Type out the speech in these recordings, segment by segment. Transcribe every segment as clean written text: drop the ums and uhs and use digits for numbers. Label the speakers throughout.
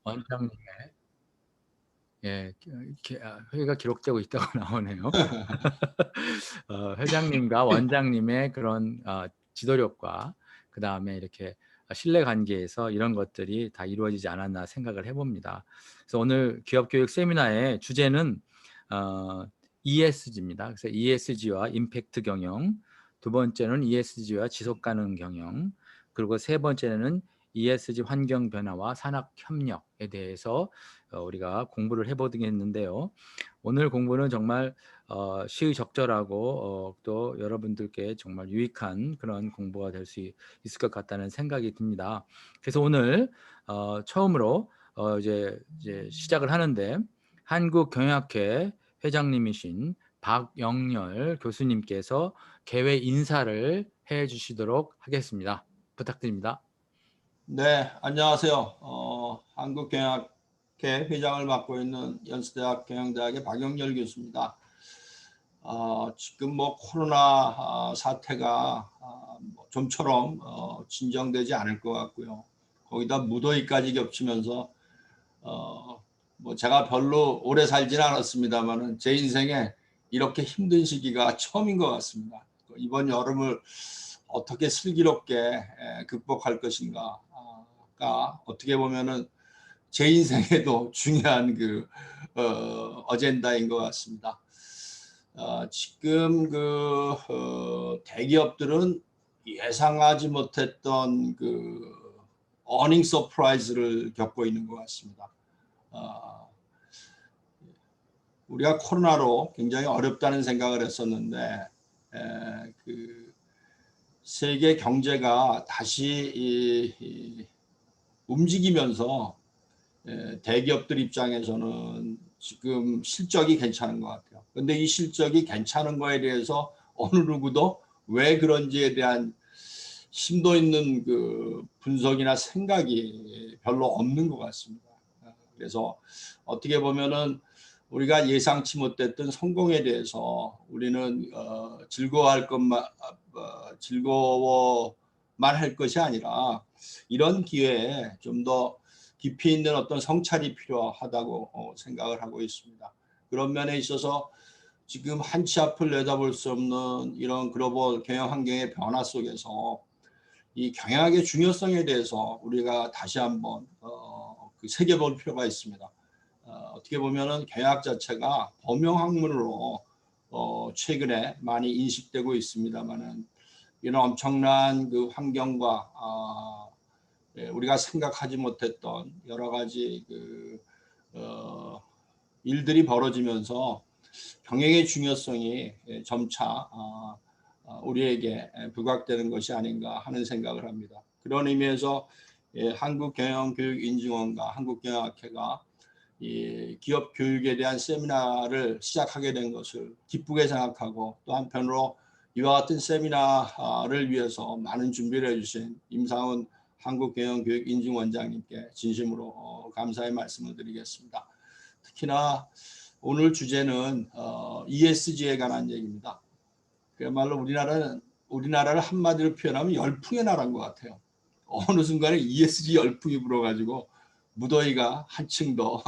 Speaker 1: 원장님, 예, 회의가 기록되고 있다고 나오네요. 회장님과 원장님의 그런 지도력과 그 다음에 이렇게 신뢰 관계에서 이런 것들이 다 이루어지지 않았나 생각을 해봅니다. 그래서 오늘 기업교육 세미나의 주제는 ESG입니다. 그래서 ESG와 임팩트 경영, 두 번째는 ESG와 지속 가능 경영, 그리고 세 번째는 ESG 환경 변화와 산업 협력에 대해서 우리가 공부를 해보겠는데요. 오늘 공부는 정말 시의적절하고 또 여러분들께 정말 유익한 그런 공부가 될 수 있을 것 같다는 생각이 듭니다. 그래서 오늘 처음으로 이제 시작을 하는데 한국경영학회 회장님이신 박영렬 교수님께서 개회 인사를 해 주시도록 하겠습니다. 부탁드립니다.
Speaker 2: 네, 안녕하세요. 한국경영학회 회장을 맡고 있는 연세대학 경영대학의 박영렬 교수입니다. 지금 뭐 코로나 사태가 좀처럼 진정되지 않을 것 같고요. 거기다 무더위까지 겹치면서 뭐 제가 별로 오래 살지는 않았습니다만은 제 인생에 이렇게 힘든 시기가 처음인 것 같습니다. 이번 여름을 어떻게 슬기롭게 극복할 것인가가 어떻게 보면은 제 인생에도 중요한 어젠다인 것 같습니다. 지금 대기업들은 예상하지 못했던 어닝 서프라이즈를 겪고 있는 것 같습니다. 우리가 코로나로 굉장히 어렵다는 생각을 했었는데 세계 경제가 다시 움직이면서 대기업들 입장에서는 지금 실적이 괜찮은 것 같아요. 그런데 이 실적이 괜찮은 거에 대해서 어느 누구도 왜 그런지에 대한 심도 있는 분석이나 생각이 별로 없는 것 같습니다. 그래서 어떻게 보면은 우리가 예상치 못했던 성공에 대해서 우리는 즐거워만 할 것이 아니라 이런 기회에 좀 더 깊이 있는 어떤 성찰이 필요하다고 생각을 하고 있습니다. 그런 면에 있어서 지금 한 치 앞을 내다볼 수 없는 이런 글로벌 경영 환경의 변화 속에서 이 경영학의 중요성에 대해서 우리가 다시 한번 새겨볼 필요가 있습니다. 어떻게 보면은 경영학 자체가 범용학문으로 최근에 많이 인식되고 있습니다만은 이런 엄청난 환경과 우리가 생각하지 못했던 여러 가지 일들이 벌어지면서 경영의 중요성이 점차 우리에게 부각되는 것이 아닌가 하는 생각을 합니다. 그런 의미에서 한국경영교육인증원과 한국경영학회가 이 기업 교육에 대한 세미나를 시작하게 된 것을 기쁘게 생각하고 또 한편으로 이와 같은 세미나를 위해서 많은 준비를 해주신 임상훈 한국경영교육인증원장님께 진심으로 감사의 말씀을 드리겠습니다. 특히나 오늘 주제는 ESG에 관한 얘기입니다. 그야말로 우리나라를 한마디로 표현하면 열풍의 나라인 것 같아요. 어느 순간에 ESG 열풍이 불어가지고 무더위가 한층 더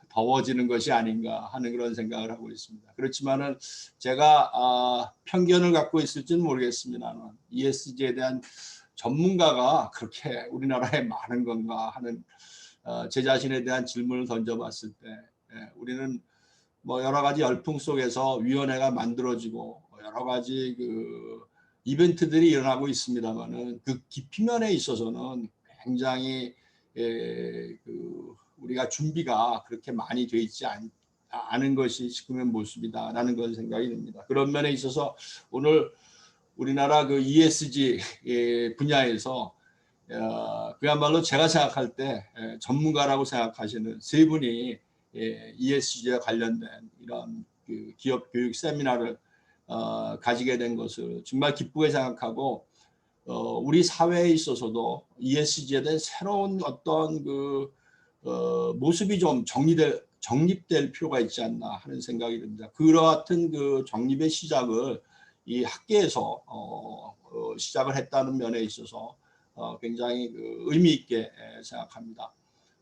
Speaker 2: 더워지는 것이 아닌가 하는 그런 생각을 하고 있습니다. 그렇지만은 제가 편견을 갖고 있을지는 모르겠습니다만 ESG에 대한 전문가가 그렇게 우리나라에 많은 건가 하는 제 자신에 대한 질문을 던져봤을 때 우리는 뭐 여러 가지 열풍 속에서 위원회가 만들어지고 여러 가지 이벤트들이 일어나고 있습니다만은 그 깊이면에 있어서는 굉장히 우리가 준비가 그렇게 많이 돼 있지 않은 것이 지금의 모습이다라는 그런 생각이 듭니다. 그런 면에 있어서 오늘 우리나라 ESG 분야에서 그야말로 제가 생각할 때 전문가라고 생각하시는 세 분이 ESG에 관련된 이런 기업 교육 세미나를 가지게 된 것을 정말 기쁘게 생각하고 우리 사회에 있어서도 ESG에 대한 새로운 어떤 모습이 좀 정립될 필요가 있지 않나 하는 생각이 듭니다. 그와 같은 정립의 시작을 이 학계에서 시작을 했다는 면에 있어서 굉장히 의미 있게 생각합니다.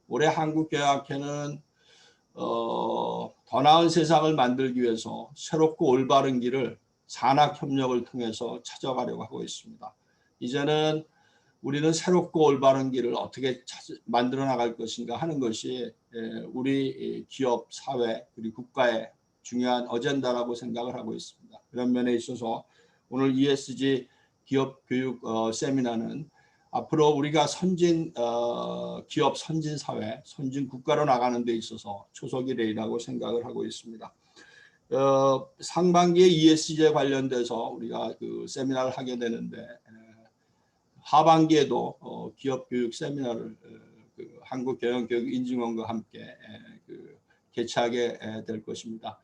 Speaker 2: 올해 한국경영학회는 더 나은 세상을 만들기 위해서 새롭고 올바른 길을 산학협력을 통해서 찾아가려고 하고 있습니다. 이제는 우리는 새롭고 올바른 길을 어떻게 만들어 나갈 것인가 하는 것이 우리 기업, 사회, 그리고 국가의 중요한 어젠다라고 생각을 하고 있습니다. 그런 면에 있어서 오늘 ESG 기업 교육 세미나는 앞으로 우리가 선진 기업, 선진 사회, 선진 국가로 나가는 데 있어서 초석이 되리라고 생각을 하고 있습니다. 상반기에 ESG에 관련돼서 우리가 그 세미나를 하게 되는데 하반기에도 기업 교육 세미나를 그 한국경영교육인증원과 함께 개최하게 될 것입니다.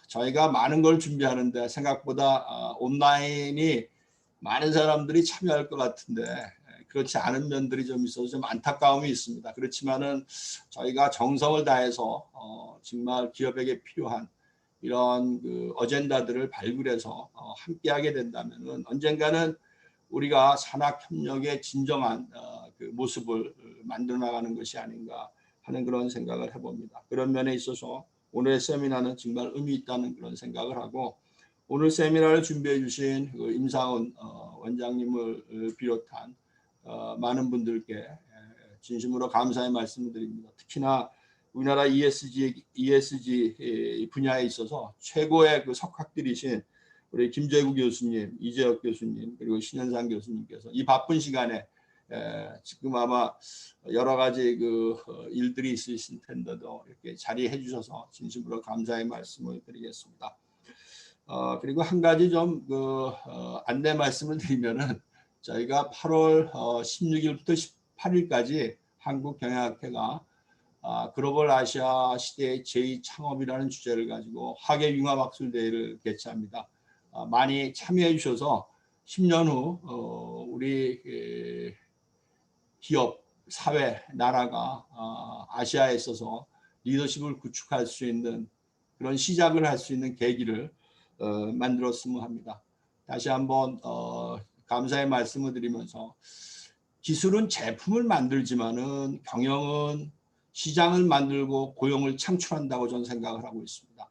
Speaker 2: 저희가 많은 걸 준비하는데 생각보다 온라인이 많은 사람들이 참여할 것 같은데 그렇지 않은 면들이 좀 있어서 좀 안타까움이 있습니다. 그렇지만은 저희가 정성을 다해서 정말 기업에게 필요한 이런 그 어젠다들을 발굴해서 함께하게 된다면은 언젠가는 우리가 산학협력의 진정한 그 모습을 만들어 나가는 것이 아닌가 하는 그런 생각을 해봅니다. 그런 면에 있어서 오늘의 세미나는 정말 의미 있다는 그런 생각을 하고 오늘 세미나를 준비해 주신 그 임상훈 원장님을 비롯한 많은 분들께 진심으로 감사의 말씀을 드립니다. 특히나 우리나라 ESG 분야에 있어서 최고의 그 석학들이신 우리 김재구 교수님, 이재혁 교수님, 그리고 신현상 교수님께서 이 바쁜 시간에 지금 아마 여러 가지 그 일들이 있으실 텐데도 이렇게 자리해 주셔서 진심으로 감사의 말씀을 드리겠습니다. 그리고 한 가지 좀 안내 말씀을 드리면은 저희가 8월 16일부터 18일까지 한국경영학회가 글로벌 아시아 시대의 제2창업이라는 주제를 가지고 학예 융합학술대회를 개최합니다. 많이 참여해 주셔서 10년 후 우리 기업, 사회, 나라가 아시아에 있어서 리더십을 구축할 수 있는 그런 시작을 할 수 있는 계기를 만들었으면 합니다. 다시 한번 감사의 말씀을 드리면서 기술은 제품을 만들지만은 경영은 시장을 만들고 고용을 창출한다고 저는 생각을 하고 있습니다.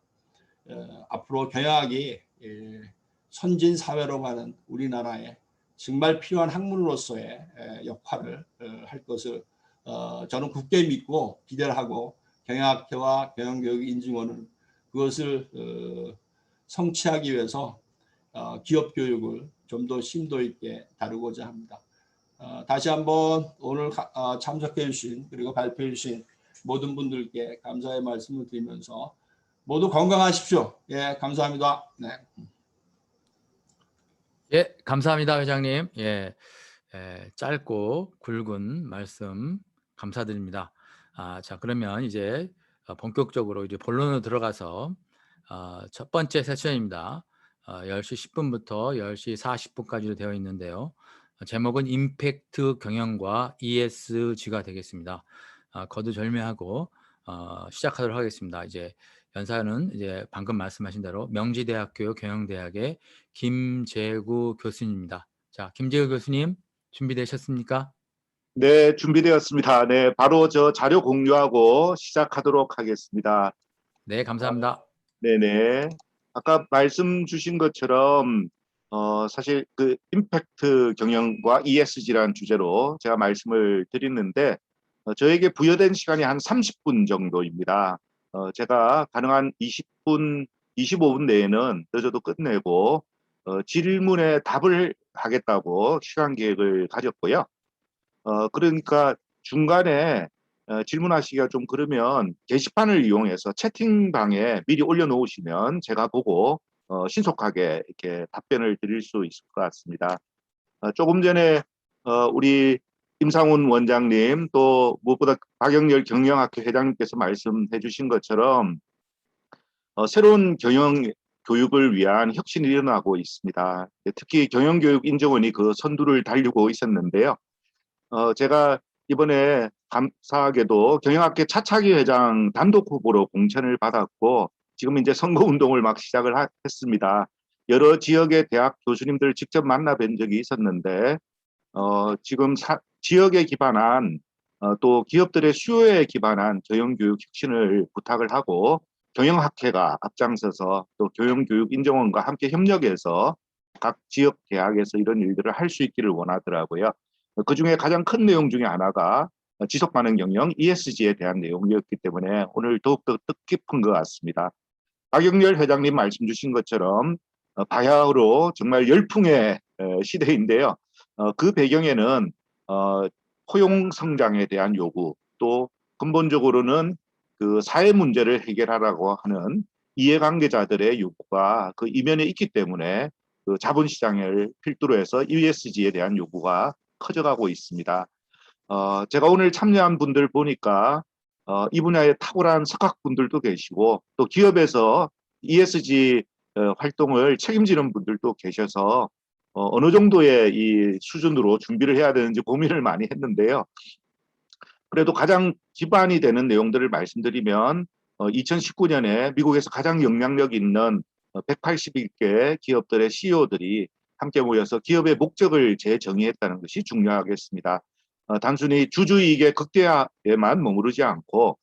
Speaker 2: 앞으로 경영학이 선진 사회로 가는 우리나라에 정말 필요한 학문으로서의 역할을 할 것을 저는 굳게 믿고 기대를 하고 경영학회와 경영교육인증원은 그것을 성취하기 위해서 기업 교육을 좀 더 심도 있게 다루고자 합니다. 다시 한번 오늘 참석해 주신 그리고 발표해 주신 모든 분들께 감사의 말씀을 드리면서 모두 건강하십시오. 예, 감사합니다. 네.
Speaker 1: 예, 감사합니다, 회장님. 짧고 굵은 말씀 감사드립니다. 자, 그러면 이제 본격적으로 이제 본론으로 들어가서 첫 번째 세션입니다. 10시 10분부터 10시 40분까지로 되어 있는데요. 제목은 임팩트 경영과 ESG가 되겠습니다. 거두절미하고 시작하도록 하겠습니다. 이제 연사는 이제 방금 말씀하신 대로 명지대학교 경영대학의 김재구 교수님입니다. 자, 김재구 교수님 준비되셨습니까?
Speaker 3: 네, 준비되었습니다. 네, 바로 저 자료 공유하고 시작하도록 하겠습니다.
Speaker 1: 네, 감사합니다.
Speaker 3: 네네. 아까 말씀 주신 것처럼 사실 그 임팩트 경영과 ESG라는 주제로 제가 말씀을 드리는데 저에게 부여된 시간이 한 30분 정도입니다. 제가 가능한 20분, 25분 내에는 늦어도 끝내고 질문에 답을 하겠다고 시간 계획을 가졌고요. 그러니까 중간에 질문하시기가 좀 그러면 게시판을 이용해서 채팅방에 미리 올려놓으시면 제가 보고 신속하게 이렇게 답변을 드릴 수 있을 것 같습니다. 조금 전에 우리 임상훈 원장님 또 무엇보다 박영렬 경영학회 회장님께서 말씀해 주신 것처럼 새로운 경영 교육을 위한 혁신이 일어나고 있습니다. 특히 경영교육인증원이 그 선두를 달리고 있었는데요. 제가 이번에 감사하게도 경영학회 차차기 회장 단독 후보로 공천을 받았고 지금 이제 선거운동을 막 시작을 했습니다. 여러 지역의 대학 교수님들 직접 만나뵌 적이 있었는데 지금 지역에 기반한 또 기업들의 수요에 기반한 경영교육 혁신을 부탁을 하고 경영학회가 앞장서서 또 교육인정원과 함께 협력해서 각 지역 대학에서 이런 일들을 할 수 있기를 원하더라고요. 그중에 가장 큰 내용 중에 하나가 지속 가능 경영 ESG에 대한 내용이었기 때문에 오늘 더욱더 뜻깊은 것 같습니다. 박영렬 회장님 말씀 주신 것처럼 바야흐로 정말 열풍의 시대인데요. 그 배경에는 포용 성장에 대한 요구, 또 근본적으로는 그 사회 문제를 해결하라고 하는 이해관계자들의 요구가 그 이면에 있기 때문에 그 자본시장을 필두로 해서 ESG에 대한 요구가 커져가고 있습니다. 제가 오늘 참여한 분들 보니까 이 분야에 탁월한 석학분들도 계시고 또 기업에서 ESG 활동을 책임지는 분들도 계셔서 어느 정도의 이 수준으로 준비를 해야 되는지 고민을 많이 했는데요. 그래도 가장 기반이 되는 내용들을 말씀드리면 2019년에 미국에서 가장 영향력 있는 181개 기업들의 CEO들이 함께 모여서 기업의 목적을 재정의했다는 것이 중요하겠습니다. 단순히 주주이익의 극대화에만 머무르지 않고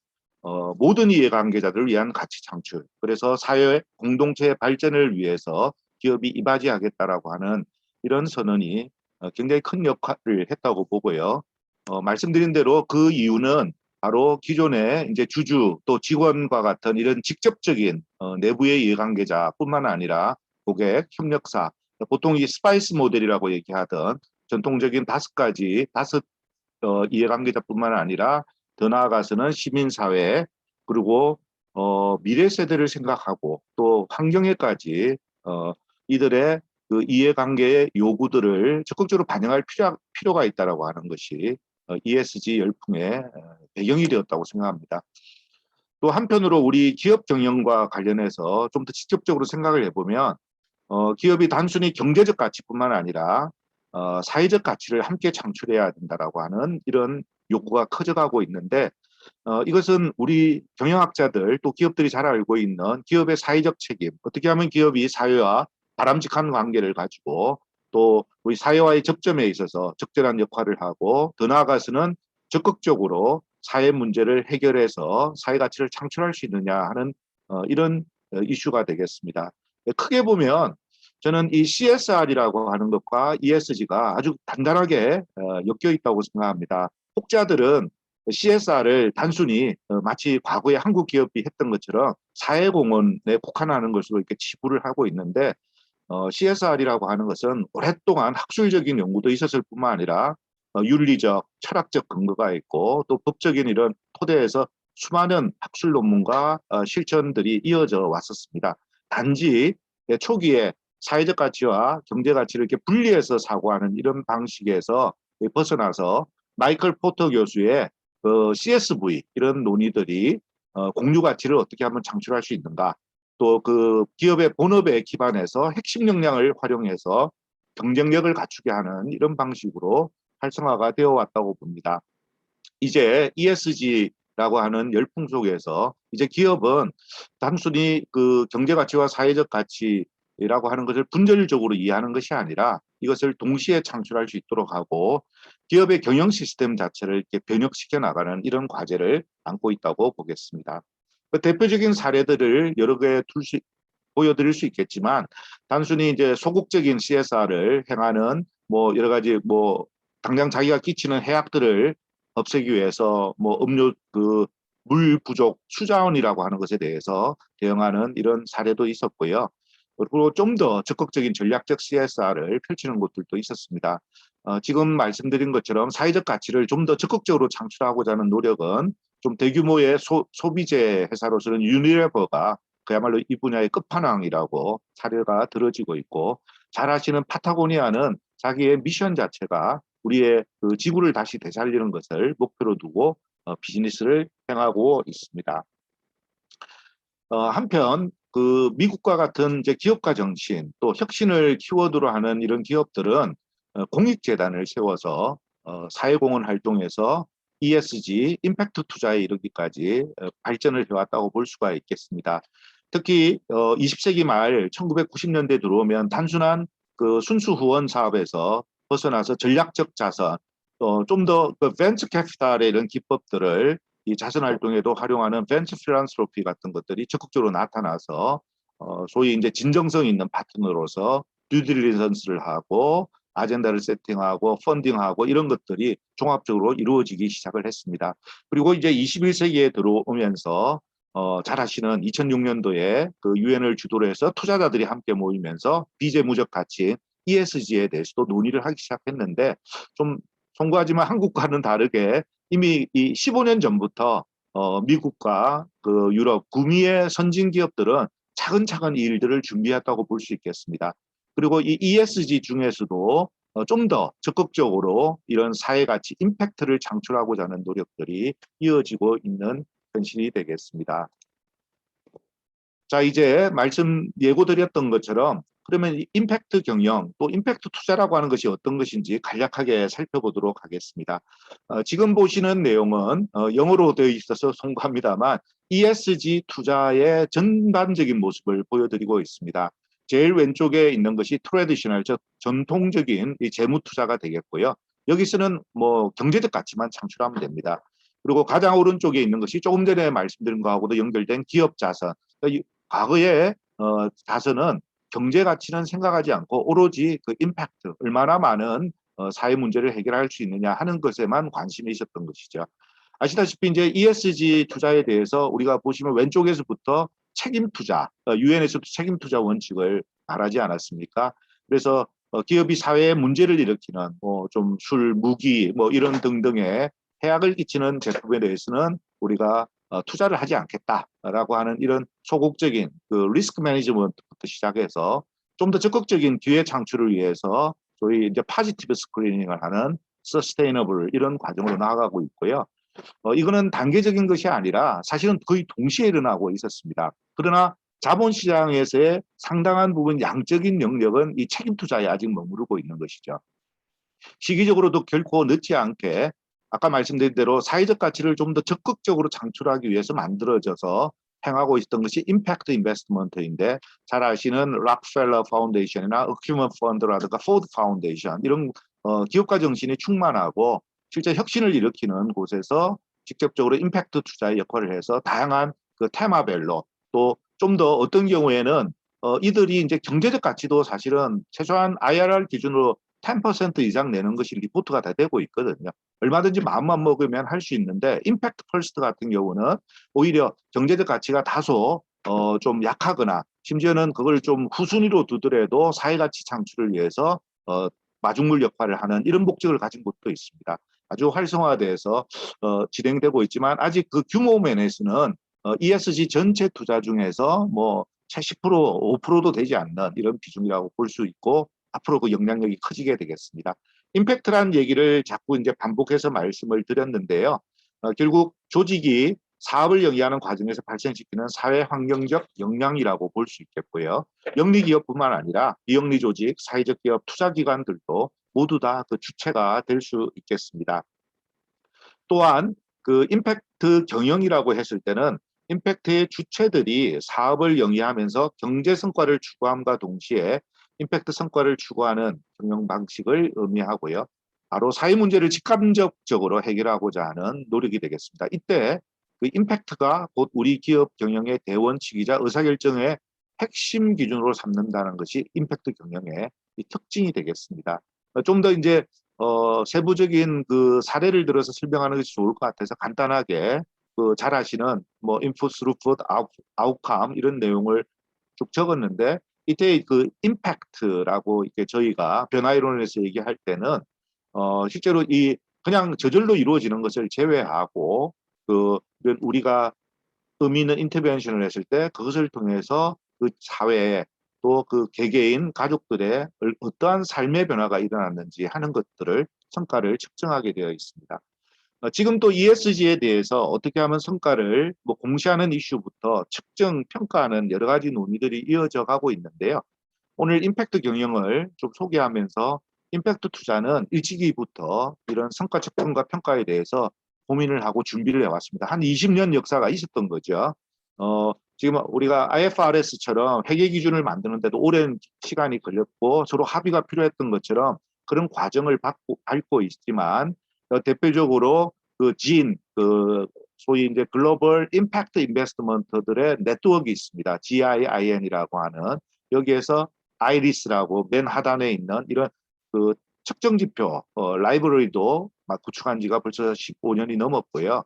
Speaker 3: 모든 이해관계자들을 위한 가치 창출, 그래서 사회 공동체의 발전을 위해서 기업이 이바지하겠다라고 하는 이런 선언이 굉장히 큰 역할을 했다고 보고요. 말씀드린 대로 그 이유는 바로 기존의 이제 주주 또 직원과 같은 이런 직접적인 내부의 이해관계자뿐만 아니라 고객, 협력사, 보통 이 스파이스 모델이라고 얘기하던 전통적인 다섯 이해관계자뿐만 아니라 더 나아가서는 시민사회, 그리고 미래 세대를 생각하고 또 환경에까지 이들의 그 이해관계의 요구들을 적극적으로 반영할 필요가 있다라고 하는 것이 ESG 열풍의 배경이 되었다고 생각합니다. 또 한편으로 우리 기업 경영과 관련해서 좀 더 직접적으로 생각을 해보면 기업이 단순히 경제적 가치뿐만 아니라 사회적 가치를 함께 창출해야 된다라고 하는 이런 요구가 커져가고 있는데 이것은 우리 경영학자들 또 기업들이 잘 알고 있는 기업의 사회적 책임, 어떻게 하면 기업이 사회와 바람직한 관계를 가지고 또 우리 사회와의 접점에 있어서 적절한 역할을 하고 더 나아가서는 적극적으로 사회 문제를 해결해서 사회 가치를 창출할 수 있느냐 하는 이런 이슈가 되겠습니다. 크게 보면 저는 이 CSR이라고 하는 것과 ESG가 아주 단단하게 엮여 있다고 생각합니다. 혹자들은 CSR을 단순히 마치 과거에 한국 기업이 했던 것처럼 사회공헌에 국한하는 것으로 이렇게 치부를 하고 있는데 CSR이라고 하는 것은 오랫동안 학술적인 연구도 있었을 뿐만 아니라 윤리적, 철학적 근거가 있고 또 법적인 이런 토대에서 수많은 학술 논문과 실천들이 이어져 왔었습니다. 단지 초기에 사회적 가치와 경제 가치를 이렇게 분리해서 사고하는 이런 방식에서 벗어나서 마이클 포터 교수의 CSV 이런 논의들이 공유 가치를 어떻게 하면 창출할 수 있는가, 또 그 기업의 본업에 기반해서 핵심 역량을 활용해서 경쟁력을 갖추게 하는 이런 방식으로 활성화가 되어 왔다고 봅니다. 이제 ESG라고 하는 열풍 속에서 이제 기업은 단순히 그 경제 가치와 사회적 가치라고 하는 것을 분절적으로 이해하는 것이 아니라 이것을 동시에 창출할 수 있도록 하고 기업의 경영 시스템 자체를 이렇게 변혁시켜 나가는 이런 과제를 안고 있다고 보겠습니다. 그 대표적인 사례들을 여러 개 보여드릴 수 있겠지만 단순히 이제 소극적인 CSR을 행하는 뭐 여러 가지 뭐 당장 자기가 끼치는 해악들을 없애기 위해서 뭐 음료 물 부족 수자원이라고 하는 것에 대해서 대응하는 이런 사례도 있었고요. 그리고 좀 더 적극적인 전략적 CSR을 펼치는 곳들도 있었습니다. 지금 말씀드린 것처럼 사회적 가치를 좀 더 적극적으로 창출하고자 하는 노력은 좀 대규모의 소비재 회사로서는 유니레버가 그야말로 이 분야의 끝판왕이라고 사례가 들어지고 있고, 잘 아시는 파타고니아는 자기의 미션 자체가 우리의 그 지구를 다시 되살리는 것을 목표로 두고 비즈니스를 행하고 있습니다. 한편 그 미국과 같은 이제 기업가 정신 또 혁신을 키워드로 하는 이런 기업들은 공익재단을 세워서 사회공헌 활동에서 ESG 임팩트 투자에 이르기까지 발전을 해왔다고 볼 수가 있겠습니다. 특히 20세기 말 1990년대 들어오면 단순한 그 순수 후원 사업에서 벗어나서 전략적 자선, 좀 더 그 벤처 캐피탈의 이런 기법들을 이 자선 활동에도 활용하는 벤처 필란스로피 같은 것들이 적극적으로 나타나서 소위 이제 진정성 있는 파트너로서 듀딜리전스를 하고 아젠다를 세팅하고 펀딩하고 이런 것들이 종합적으로 이루어지기 시작을 했습니다. 그리고 이제 21세기에 들어오면서 잘 아시는 2006년도에 그 유엔을 주도로 해서 투자자들이 함께 모이면서 비재무적 가치 ESG에 대해서도 논의를 하기 시작했는데 좀 송구하지만 한국과는 다르게 이미 이 15년 전부터 미국과 그 유럽 구미의 선진 기업들은 차근차근 이 일들을 준비했다고 볼 수 있겠습니다. 그리고 이 ESG 중에서도 좀 더 적극적으로 이런 사회 가치 임팩트를 창출하고자 하는 노력들이 이어지고 있는 현실이 되겠습니다. 자, 이제 말씀 예고드렸던 것처럼 그러면 이 임팩트 경영 또 임팩트 투자라고 하는 것이 어떤 것인지 간략하게 살펴보도록 하겠습니다. 지금 보시는 내용은 영어로 되어 있어서 송구합니다만 ESG 투자의 전반적인 모습을 보여드리고 있습니다. 제일 왼쪽에 있는 것이 트래디셔널, 즉 전통적인 이 재무 투자가 되겠고요. 여기서는 뭐 경제적 가치만 창출하면 됩니다. 그리고 가장 오른쪽에 있는 것이 조금 전에 말씀드린 것하고도 연결된 기업 자선. 그러니까 과거에 자선은 경제 가치는 생각하지 않고 오로지 그 임팩트, 얼마나 많은 사회 문제를 해결할 수 있느냐 하는 것에만 관심이 있었던 것이죠. 아시다시피 이제 ESG 투자에 대해서 우리가 보시면 왼쪽에서부터 책임 투자, 유엔에서도 책임 투자 원칙을 말하지 않았습니까? 그래서 기업이 사회에 문제를 일으키는 좀 술, 무기 뭐 이런 등등의 해악을 끼치는 제품에 대해서는 우리가 투자를 하지 않겠다라고 하는 이런 소극적인 그 리스크 매니지먼트부터 시작해서 좀 더 적극적인 기회 창출을 위해서 소위 이제 파지티브 스크리닝을 하는 서스테이너블 이런 과정으로 나아가고 있고요. 이거는 단계적인 것이 아니라 사실은 거의 동시에 일어나고 있었습니다. 그러나 자본시장에서의 상당한 부분 양적인 영역은 이 책임 투자에 아직 머무르고 있는 것이죠. 시기적으로도 결코 늦지 않게 아까 말씀드린 대로 사회적 가치를 좀 더 적극적으로 창출하기 위해서 만들어져서 행하고 있었던 것이 임팩트 인베스트먼트인데 잘 아시는 락펠러 파운데이션이나 어큐먼 펀드라든가 포드 파운데이션 이런 기업가 정신이 충만하고 실제 혁신을 일으키는 곳에서 직접적으로 임팩트 투자의 역할을 해서 다양한 그 테마별로 또 좀 더 어떤 경우에는 이들이 이제 경제적 가치도 사실은 최소한 IRR 기준으로 10% 이상 내는 것이 리포트가 다 되고 있거든요. 얼마든지 마음만 먹으면 할 수 있는데 임팩트 퍼스트 같은 경우는 오히려 경제적 가치가 다소 좀 약하거나 심지어는 그걸 좀 후순위로 두더라도 사회가치 창출을 위해서 마중물 역할을 하는 이런 목적을 가진 곳도 있습니다. 아주 활성화돼서 진행되고 있지만 아직 그 규모 면에서는 ESG 전체 투자 중에서 뭐 채 10%, 5%도 되지 않는 이런 비중이라고 볼 수 있고 앞으로 그 영향력이 커지게 되겠습니다. 임팩트라는 얘기를 자꾸 이제 반복해서 말씀을 드렸는데요. 결국 조직이 사업을 영위하는 과정에서 발생시키는 사회 환경적 영향이라고 볼 수 있겠고요. 영리 기업뿐만 아니라 비영리 조직, 사회적 기업, 투자 기관들도 모두 다 그 주체가 될 수 있겠습니다. 또한 그 임팩트 경영이라고 했을 때는 임팩트의 주체들이 사업을 영위하면서 경제 성과를 추구함과 동시에 임팩트 성과를 추구하는 경영 방식을 의미하고요. 바로 사회 문제를 직간접적으로 해결하고자 하는 노력이 되겠습니다. 이때 그 임팩트가 곧 우리 기업 경영의 대원칙이자 의사결정의 핵심 기준으로 삼는다는 것이 임팩트 경영의 특징이 되겠습니다. 좀 더 이제 세부적인 그 사례를 들어서 설명하는 것이 좋을 것 같아서 간단하게 그 잘 아시는 뭐 인풋, 스루풋, 아웃컴 이런 내용을 쭉 적었는데 이때 그 임팩트라고 이렇게 저희가 변화 이론에서 얘기할 때는 실제로 이 그냥 저절로 이루어지는 것을 제외하고 그 우리가 의미 있는 인터벤션을 했을 때 그것을 통해서 그 사회에 또 그 개개인 가족들의 어떠한 삶의 변화가 일어났는지 하는 것들을 성과를 측정하게 되어 있습니다. 지금 또 ESG에 대해서 어떻게 하면 성과를 뭐 공시하는 이슈부터 측정, 평가하는 여러 가지 논의들이 이어져 가고 있는데요. 오늘 임팩트 경영을 좀 소개하면서 임팩트 투자는 일찍이부터 이런 성과 측정과 평가에 대해서 고민을 하고 준비를 해왔습니다. 한 20년 역사가 있었던 거죠. 지금 우리가 IFRS처럼 회계 기준을 만드는데도 오랜 시간이 걸렸고 서로 합의가 필요했던 것처럼 그런 과정을 밟고 있지만 대표적으로 그 소위 이제 글로벌 임팩트 인베스트먼트들의 네트워크가 있습니다. GIIN이라고 하는 여기에서 아이리스라고 맨 하단에 있는 이런 그 측정 지표 라이브러리도 막 구축한 지가 벌써 15년이 넘었고요.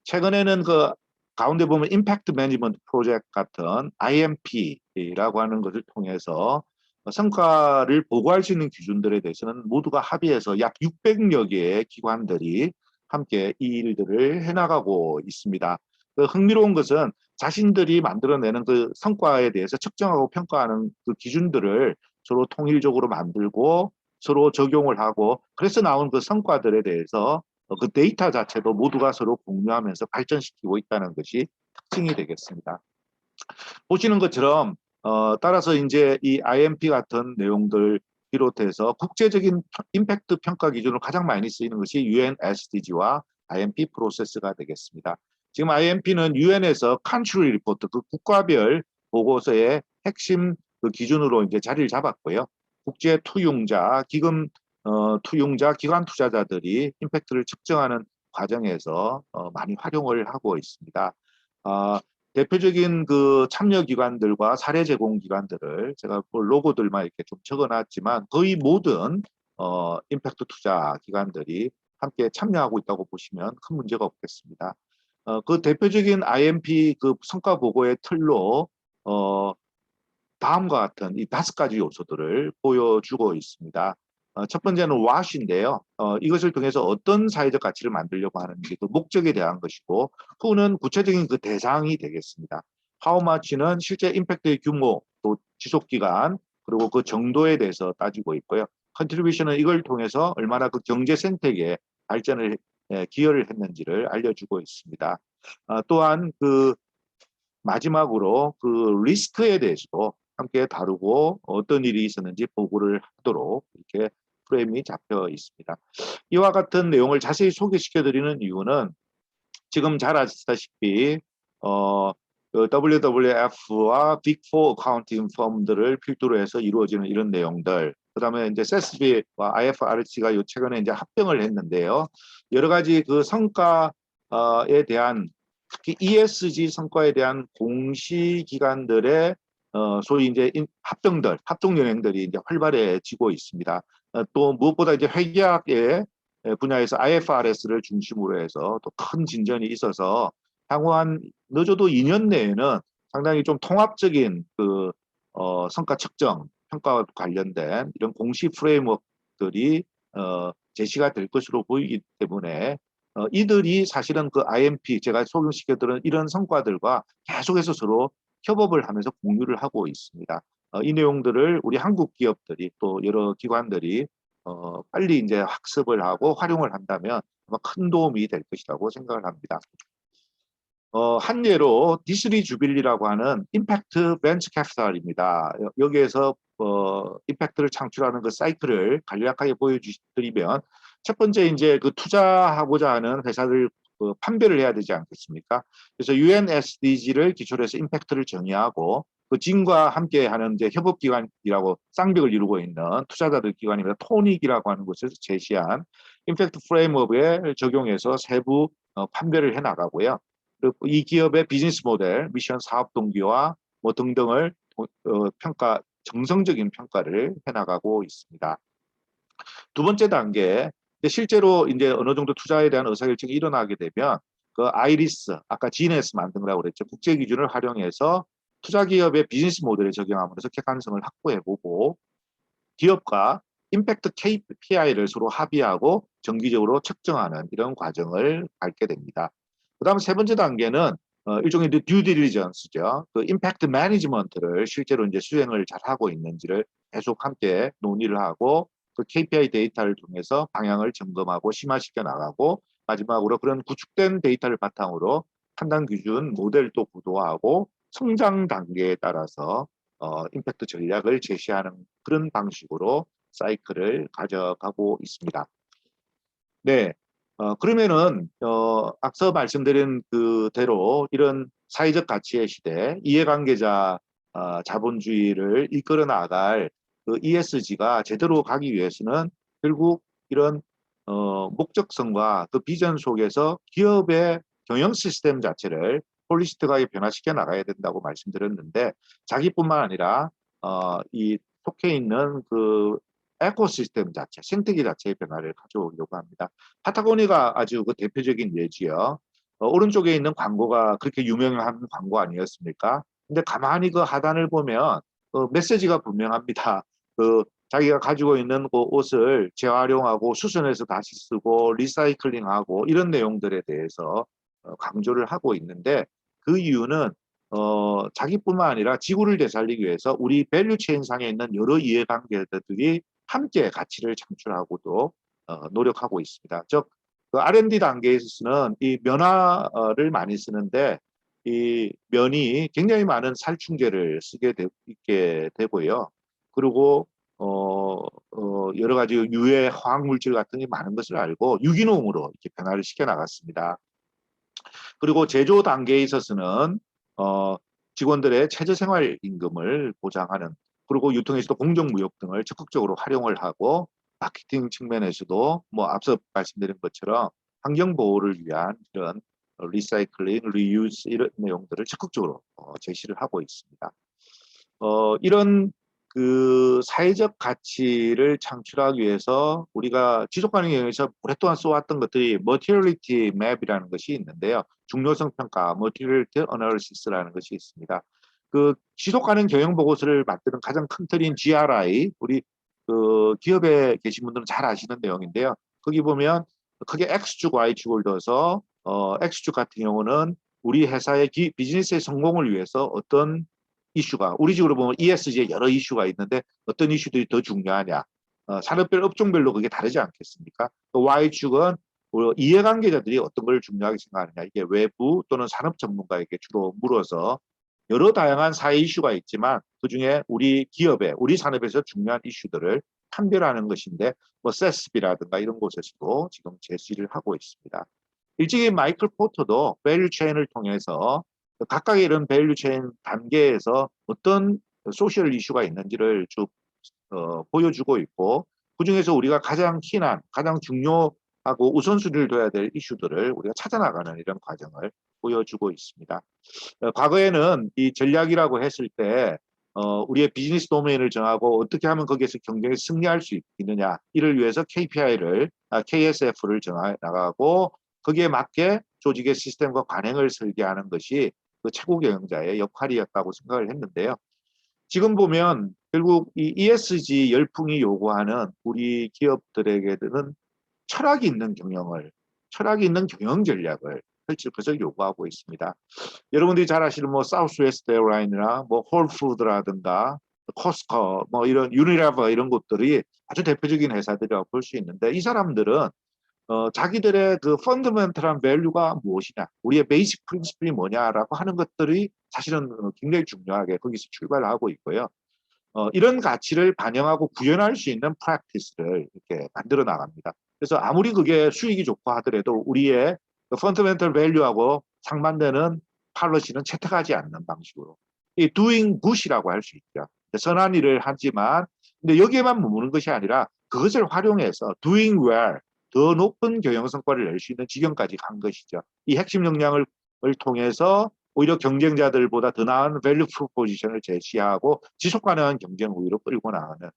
Speaker 3: 최근에는 그 가운데 보면 임팩트 매니지먼트 프로젝트 같은 IMP라고 하는 것을 통해서 성과를 보고할 수 있는 기준들에 대해서는 모두가 합의해서 약 600여 개의 기관들이 함께 이 일들을 해나가고 있습니다. 그 흥미로운 것은 자신들이 만들어내는 그 성과에 대해서 측정하고 평가하는 그 기준들을 서로 통일적으로 만들고 서로 적용을 하고 그래서 나온 그 성과들에 대해서 그 데이터 자체도 모두가 서로 공유하면서 발전시키고 있다는 것이 특징이 되겠습니다. 보시는 것처럼 따라서 이제 이 IMP 같은 내용들 비롯해서 국제적인 임팩트 평가 기준으로 가장 많이 쓰이는 것이 UN SDG와 IMP 프로세스가 되겠습니다. 지금 IMP는 UN에서 Country Report, 그 국가별 보고서의 핵심 그 기준으로 이제 자리를 잡았고요. 국제 투융자, 투융자, 기관 투자자들이 임팩트를 측정하는 과정에서 많이 활용을 하고 있습니다. 대표적인 그 참여 기관들과 사례 제공 기관들을 제가 로고들만 이렇게 좀 적어놨지만 거의 모든 임팩트 투자 기관들이 함께 참여하고 있다고 보시면 큰 문제가 없겠습니다. 그 대표적인 IMP 그 성과 보고의 틀로 다음과 같은 이 5가지 요소들을 보여주고 있습니다. 첫 번째는 what인데요. 이것을 통해서 어떤 사회적 가치를 만들려고 하는지 그 목적에 대한 것이고, who는 구체적인 그 대상이 되겠습니다. how much는 실제 임팩트의 규모, 또 지속기간, 그리고 그 정도에 대해서 따지고 있고요. contribution은 이걸 통해서 얼마나 그 경제 생태계 발전을 기여를 했는지를 알려주고 있습니다. 또한 그 마지막으로 그 리스크에 대해서도 함께 다루고 어떤 일이 있었는지 보고를 하도록 이렇게 프레임이 잡혀 있습니다. 이와 같은 내용을 자세히 소개시켜드리는 이유는 지금 잘 아시다시피 WWF와 빅4 어카운팅 펌들을 필두로 해서 이루어지는 이런 내용들, 그다음에 이제 SESB와 IFRC가 최근에 이제 합병을 했는데요. 여러 가지 그 성과에 대한 특히 ESG 성과에 대한 공시 기관들의 소위 이제 합동 연행들이 이제 활발해지고 있습니다. 또 무엇보다 이제 회계학의 분야에서 IFRS를 중심으로 해서 또 큰 진전이 있어서 향후 한 늦어도 2년 내에는 상당히 좀 통합적인 그 성과 측정, 평가와 관련된 이런 공시 프레임워크들이 제시가 될 것으로 보이기 때문에 이들이 사실은 그 IMP 제가 소개시켜드린 이런 성과들과 계속해서 서로 협업을 하면서 공유를 하고 있습니다. 이 내용들을 우리 한국 기업들이 또 여러 기관들이 빨리 이제 학습을 하고 활용을 한다면 아마 큰 도움이 될 것이라고 생각을 합니다. 한 예로 D3 주빌리라고 하는 임팩트 벤처 캐피탈입니다. 여기에서 임팩트를 창출하는 그 사이클을 간략하게 보여드리면 첫 번째 이제 그 투자하고자 하는 회사를 판별을 해야 되지 않겠습니까? 그래서 UN SDG를 기초로 해서 임팩트를 정의하고 그 진과 함께하는 이제 협업기관이라고 쌍벽을 이루고 있는 투자자들 기관입니다. 토닉이라고 하는 곳에서 제시한 임팩트 프레임워크에 적용해서 세부 판별을 해나가고요. 그리고 이 기업의 비즈니스 모델, 미션 사업 동기와 뭐 등등을 정성적인 평가를 해나가고 있습니다. 두 번째 단계, 실제로 이제 어느 정도 투자에 대한 의사결정이 일어나게 되면 그 아이리스, 아까 GNS 만든 거라고 그랬죠. 국제 기준을 활용해서 투자 기업의 비즈니스 모델에 적용함으로써 객관성을 확보해보고 기업과 임팩트 KPI를 서로 합의하고 정기적으로 측정하는 이런 과정을 밟게 됩니다. 그다음 세 번째 단계는 일종의 듀 딜리전스죠. 그 임팩트 매니지먼트를 실제로 이제 수행을 잘 하고 있는지를 계속 함께 논의를 하고 그 KPI 데이터를 통해서 방향을 점검하고 심화시켜 나가고 마지막으로 그런 구축된 데이터를 바탕으로 판단 기준 모델도 구도하고 성장 단계에 따라서 임팩트 전략을 제시하는 그런 방식으로 사이클을 가져가고 있습니다. 네, 그러면은 앞서 말씀드린 그대로 이런 사회적 가치의 시대, 이해관계자 자본주의를 이끌어 나갈 그 ESG가 제대로 가기 위해서는 결국 이런 목적성과 그 비전 속에서 기업의 경영 시스템 자체를 홀리스틱하게 변화시켜 나가야 된다고 말씀드렸는데, 자기뿐만 아니라 이 속해 있는 그 에코시스템 자체, 생태계 자체의 변화를 가져오려고 합니다. 파타고니아가 아주 그 대표적인 예지요. 오른쪽에 있는 광고가 그렇게 유명한 광고 아니었습니까? 근데 가만히 그 하단을 보면 메시지가 분명합니다. 그 자기가 가지고 있는 그 옷을 재활용하고 수선해서 다시 쓰고 리사이클링하고 이런 내용들에 대해서 강조를 하고 있는데, 그 이유는 자기뿐만 아니라 지구를 되살리기 위해서 우리 밸류 체인 상에 있는 여러 이해관계자들이 함께 가치를 창출하고도 노력하고 있습니다. 즉, 그 R&D 단계에서는 이 면화를 많이 쓰는데, 이 면이 굉장히 많은 살충제를 쓰게 있게 되고요. 그리고 여러 가지 유해 화학물질 같은 게 많은 것을 알고 유기농으로 이렇게 변화를 시켜 나갔습니다. 그리고 제조 단계에 있어서는 직원들의 최저생활 임금을 보장하는, 그리고 유통에서도 공정무역 등을 적극적으로 활용을 하고, 마케팅 측면에서도 뭐 앞서 말씀드린 것처럼 환경 보호를 위한 이런 리사이클링, 리유스 이런 내용들을 적극적으로 제시를 하고 있습니다. 이런 그 사회적 가치를 창출하기 위해서 우리가 지속가능 경영에서 오랫동안 써왔던 것들이 Materiality Map이라는 것이 있는데요. 중요성 평가, Materiality Analysis라는 것이 있습니다. 그 지속가능 경영 보고서를 만드는 가장 큰 틀인 GRI, 우리 그 기업에 계신 분들은 잘 아시는 내용인데요. 거기 보면 크게 X축, Y축을 둬서 X축 같은 경우는 우리 회사의 비즈니스의 성공을 위해서 어떤 이슈가, 우리 식으로 보면 ESG에 여러 이슈가 있는데 어떤 이슈들이 더 중요하냐, 산업별 업종별로 그게 다르지 않겠습니까? 또 Y축은 이해관계자들이 어떤 걸 중요하게 생각하느냐, 이게 외부 또는 산업 전문가에게 주로 물어서 여러 다양한 사회 이슈가 있지만 그중에 우리 기업에, 우리 산업에서 중요한 이슈들을 판별하는 것인데, 뭐 세스비라든가 이런 곳에서도 지금 제시를 하고 있습니다. 일찍이 마이클 포터도 밸류 체인을 통해서 각각의 이런 밸류 체인 단계에서 어떤 소셜 이슈가 있는지를 쭉 보여주고 있고, 그중에서 우리가 가장 키난, 가장 중요하고 우선순위를 둬야 될 이슈들을 우리가 찾아나가는 이런 과정을 보여주고 있습니다. 과거에는 이 전략이라고 했을 때 우리의 비즈니스 도메인을 정하고 어떻게 하면 거기에서 경쟁에 승리할 수 있느냐, 이를 위해서 KSF를 정해 나가고 거기에 맞게 조직의 시스템과 관행을 설계하는 것이 그 최고 경영자의 역할이었다고 생각을 했는데요. 지금 보면 결국 이 ESG 열풍이 요구하는 우리 기업들에게는 철학이 있는 경영 전략을 펼칠 것을 요구하고 있습니다. 여러분들이 잘 아시는 뭐 사우스웨스트 에어라인이나 뭐 홀푸드라든가 코스코, 뭐 이런 유니레버 이런 것들이 아주 대표적인 회사들이라고 볼 수 있는데, 이 사람들은 자기들의 그 펀더멘털한 밸류가 무엇이냐, 우리의 베이직 프린시플이 뭐냐라고 하는 것들이 사실은 굉장히 중요하게 거기서 출발을 하고 있고요. 이런 가치를 반영하고 구현할 수 있는 프랙티스를 이렇게 만들어 나갑니다. 그래서 아무리 그게 수익이 좋고 하더라도 우리의 펀더멘털 밸류하고 상반되는 팔러시는 채택하지 않는 방식으로, 이 doing good이라고 할 수 있죠. 선한 일을 하지만, 근데 여기에만 머무는 것이 아니라 그것을 활용해서 doing well, 더 높은 경영 성과를 낼 수 있는 지경까지 간 것이죠. 이 핵심 역량을 통해서 오히려 경쟁자들보다 더 나은 밸류 프로포지션을 제시하고 지속 가능한 경쟁 우위로 끌고 나가는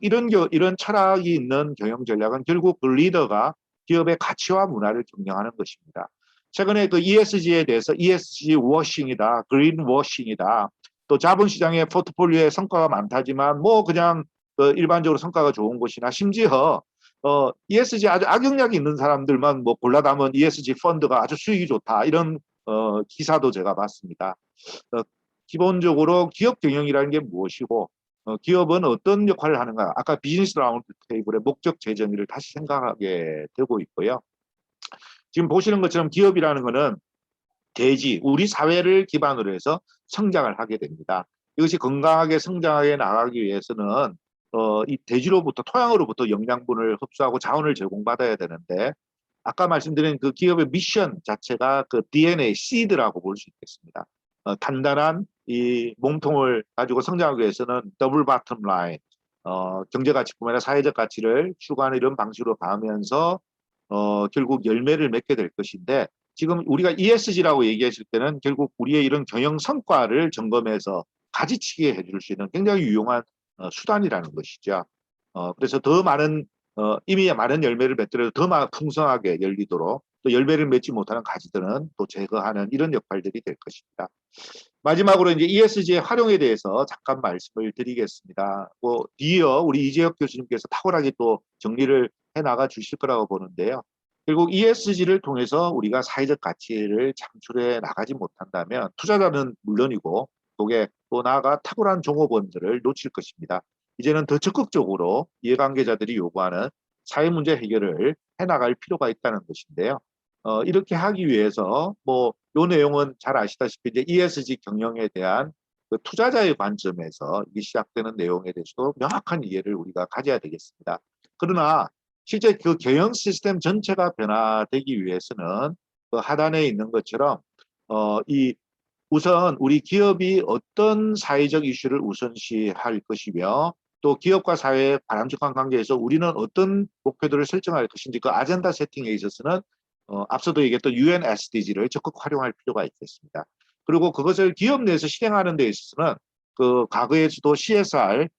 Speaker 3: 이런 철학이 있는 경영 전략은 결국 그 리더가 기업의 가치와 문화를 경영하는 것입니다. 최근에 그 ESG에 대해서 ESG 워싱이다, 그린 워싱이다, 또 자본시장의 포트폴리오에 성과가 많다지만 뭐 그냥 일반적으로 성과가 좋은 곳이나, 심지어 ESG 아주 악영향이 있는 사람들만 뭐 골라 담은 ESG 펀드가 아주 수익이 좋다, 이런 기사도 제가 봤습니다. 기본적으로 기업 경영이라는 게 무엇이고 기업은 어떤 역할을 하는가, 아까 비즈니스 라운드 테이블의 목적 재정의를 다시 생각하게 되고 있고요. 지금 보시는 것처럼 기업이라는 것은 대지, 우리 사회를 기반으로 해서 성장을 하게 됩니다. 이것이 건강하게 성장하게 나가기 위해서는 이 대지로부터, 토양으로부터 영양분을 흡수하고 자원을 제공받아야 되는데, 아까 말씀드린 그 기업의 미션 자체가 그 DNA, 시드라고 볼 수 있겠습니다. 단단한 이 몸통을 가지고 성장하기 위해서는 더블 바텀 라인, 경제 가치뿐만 아니라 사회적 가치를 추구하는 이런 방식으로 가면서 결국 열매를 맺게 될 것인데 지금 우리가 ESG라고 얘기했을 때는 결국 우리의 이런 경영 성과를 점검해서 가지치게 해줄 수 있는 굉장히 유용한 수단이라는 것이죠. 그래서 더 많은 이미 많은 열매를 맺더라도 더 풍성하게 열리도록 또 열매를 맺지 못하는 가지들은 또 제거하는 이런 역할들이 될 것입니다. 마지막으로 이제 ESG의 활용에 대해서 잠깐 말씀을 드리겠습니다. 뒤이어 우리 이재혁 교수님께서 탁월하게 또 정리를 해 나가 주실 거라고 보는데요. 결국 ESG를 통해서 우리가 사회적 가치를 창출해 나가지 못한다면 투자자는 물론이고 그게 또 나아가 탁월한 종업원들을 놓칠 것입니다. 이제는 더 적극적으로 이해관계자들이 요구하는 사회 문제 해결을 해나갈 필요가 있다는 것인데요. 이렇게 하기 위해서 요 내용은 잘 아시다시피 이제 ESG 경영에 대한 그 투자자의 관점에서 이게 시작되는 내용에 대해서도 명확한 이해를 우리가 가져야 되겠습니다. 그러나 실제 그 경영 시스템 전체가 변화되기 위해서는 그 하단에 있는 것처럼 우선 우리 기업이 어떤 사회적 이슈를 우선시할 것이며 또 기업과 사회의 바람직한 관계에서 우리는 어떤 목표들을 설정할 것인지 그 아젠다 세팅에 있어서는 앞서도 얘기했던 UN SDG를 적극 활용할 필요가 있겠습니다. 그리고 그것을 기업 내에서 실행하는 데 있어서는 그 과거에서도 CSR을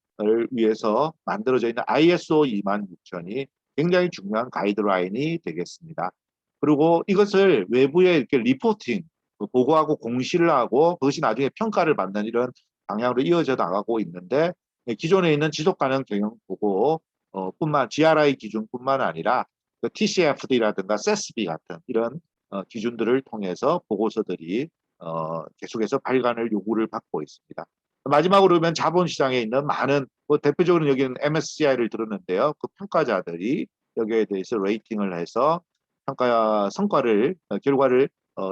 Speaker 3: 위해서 만들어져 있는 ISO 26000이 굉장히 중요한 가이드라인이 되겠습니다. 그리고 이것을 외부에 이렇게 리포팅, 보고하고 공시를 하고 그것이 나중에 평가를 받는 이런 방향으로 이어져 나가고 있는데 기존에 있는 지속가능 경영 보고 GRI 기준뿐만 아니라 그 TCFD라든가 SASB 같은 이런 기준들을 통해서 보고서들이 계속해서 발간을 요구를 받고 있습니다. 마지막으로 보면 자본시장에 있는 많은 대표적으로 여기는 MSCI를 들었는데요. 그 평가자들이 여기에 대해서 레이팅을 해서 평가 성과를 결과를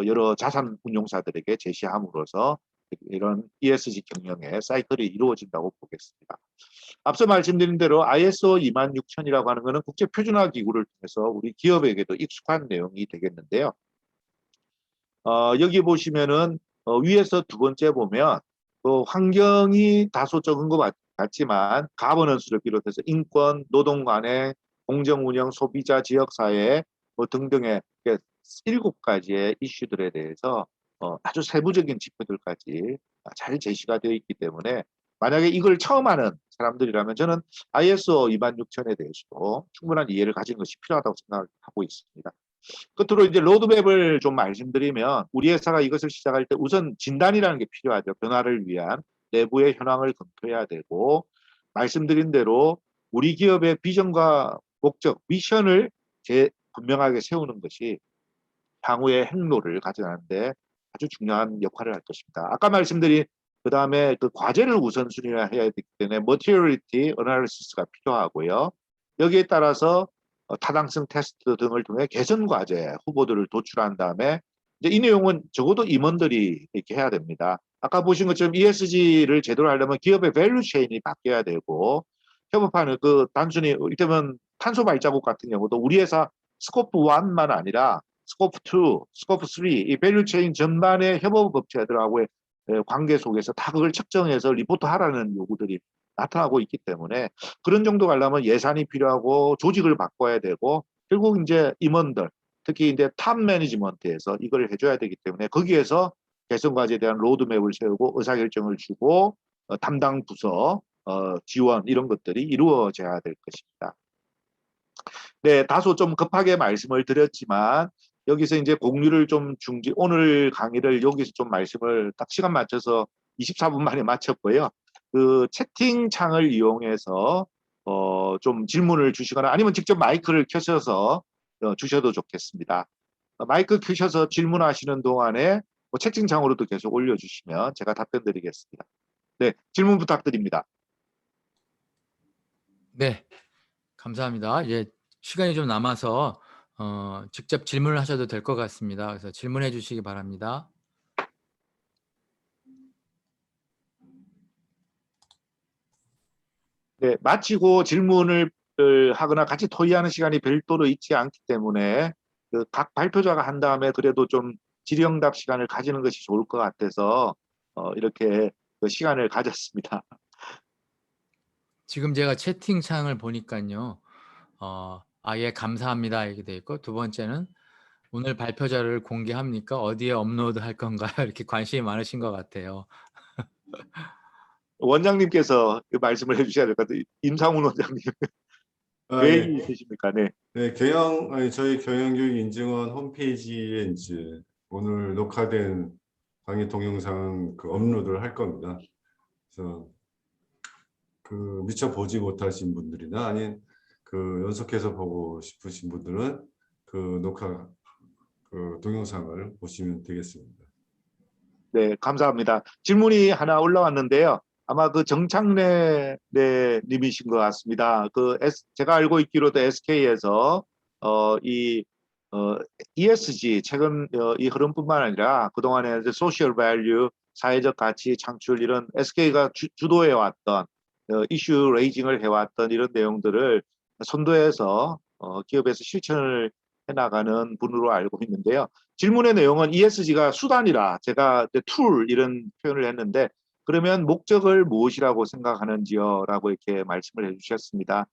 Speaker 3: 여러 자산 운용사들에게 제시함으로써 이런 ESG 경영의 사이클이 이루어진다고 보겠습니다. 앞서 말씀드린 대로 ISO 26000이라고 하는 것은 국제 표준화 기구를 통해서 우리 기업에게도 익숙한 내용이 되겠는데요. 여기 보시면은 위에서 두 번째 보면 환경이 다소 적은 것 같지만 가버넌스를 비롯해서 인권, 노동 관행, 공정 운영, 소비자, 지역사회 등등의 7가지의 이슈들에 대해서 아주 세부적인 지표들까지 잘 제시가 되어 있기 때문에 만약에 이걸 처음 하는 사람들이라면 저는 ISO 26000에 대해서도 충분한 이해를 가진 것이 필요하다고 생각하고 있습니다. 끝으로 이제 로드맵을 좀 말씀드리면 우리 회사가 이것을 시작할 때 우선 진단이라는 게 필요하죠. 변화를 위한 내부의 현황을 검토해야 되고 말씀드린 대로 우리 기업의 비전과 목적, 미션을 분명하게 세우는 것이 향후의 행로를 가져가는데 아주 중요한 역할을 할 것입니다. 아까 말씀드린 그 다음에 그 과제를 우선순위해야 되기 때문에 Materiality Analysis가 필요하고요. 여기에 따라서 타당성 테스트 등을 통해 개선 과제 후보들을 도출한 다음에 이제 이 내용은 적어도 임원들이 이렇게 해야 됩니다. 아까 보신 것처럼 ESG를 제대로 하려면 기업의 밸류 체인이 바뀌어야 되고 협업하는 그 단순히 이를테면 탄소 발자국 같은 경우도 우리 회사 스코프 1만 아니라 스코프 2, 스코프 3, 이 밸류 체인 전반의 협업 업체들하고의 관계 속에서 다 그걸 측정해서 리포트 하라는 요구들이 나타나고 있기 때문에 그런 정도 가려면 예산이 필요하고 조직을 바꿔야 되고 결국 이제 임원들 특히 이제 탑 매니지먼트에서 이걸 해줘야 되기 때문에 거기에서 개선 과제에 대한 로드맵을 세우고 의사결정을 주고 담당 부서 지원 이런 것들이 이루어져야 될 것입니다. 네, 다소 좀 급하게 말씀을 드렸지만 여기서 이제 공유를 좀 오늘 강의를 여기서 좀 말씀을 딱 시간 맞춰서 24분 만에 마쳤고요. 그 채팅창을 이용해서 좀 질문을 주시거나 아니면 직접 마이크를 켜셔서 주셔도 좋겠습니다. 마이크 켜셔서 질문하시는 동안에 채팅창으로도 계속 올려주시면 제가 답변 드리겠습니다. 네, 질문 부탁드립니다.
Speaker 1: 네, 감사합니다. 이제 시간이 좀 남아서 직접 질문을 하셔도 될 것 같습니다. 그래서 질문해 주시기 바랍니다.
Speaker 3: 네, 마치고 질문을 하거나 같이 토의하는 시간이 별도로 있지 않기 때문에 그 각 발표자가 한 다음에 그래도 좀 질의응답 시간을 가지는 것이 좋을 것 같아서 이렇게 그 시간을 가졌습니다.
Speaker 1: 지금 제가 채팅창을 보니깐요. 예 감사합니다 이렇게 돼 있고, 두 번째는 "오늘 발표 자료를 공개합니까? 어디에 업로드할 건가요?" 이렇게 관심이 많으신 것 같아요.
Speaker 3: 원장님께서 그 말씀을 해주셔야 될 것 같아요. 임상훈 원장님.
Speaker 4: 예.
Speaker 3: 메일이 있으십니까? 네.
Speaker 4: 네, 저희 경영교육인증원 홈페이지에 이제 오늘 녹화된 강의 동영상 그 업로드를 할 겁니다. 그래서 그 미처 보지 못하신 분들이나 아닌 그 연속해서 보고 싶으신 분들은 그 녹화 그 동영상을 보시면 되겠습니다.
Speaker 3: 네, 감사합니다. 질문이 하나 올라왔는데요. 아마 그 정창래 님이신 것 같습니다. 제가 알고 있기로도 SK에서 ESG 최근 이 흐름뿐만 아니라 그동안에 소셜 밸류, 사회적 가치 창출 이런 SK가 주도해 왔던 이슈 레이징을 해왔던 이런 내용들을 선도해서 기업에서 실천을 해나가는 분으로 알고 있는데요. 질문의 내용은 ESG가 수단이라 제가 툴 이런 표현을 했는데 그러면 목적을 무엇이라고 생각하는지요? 라고 이렇게 말씀을 해주셨습니다.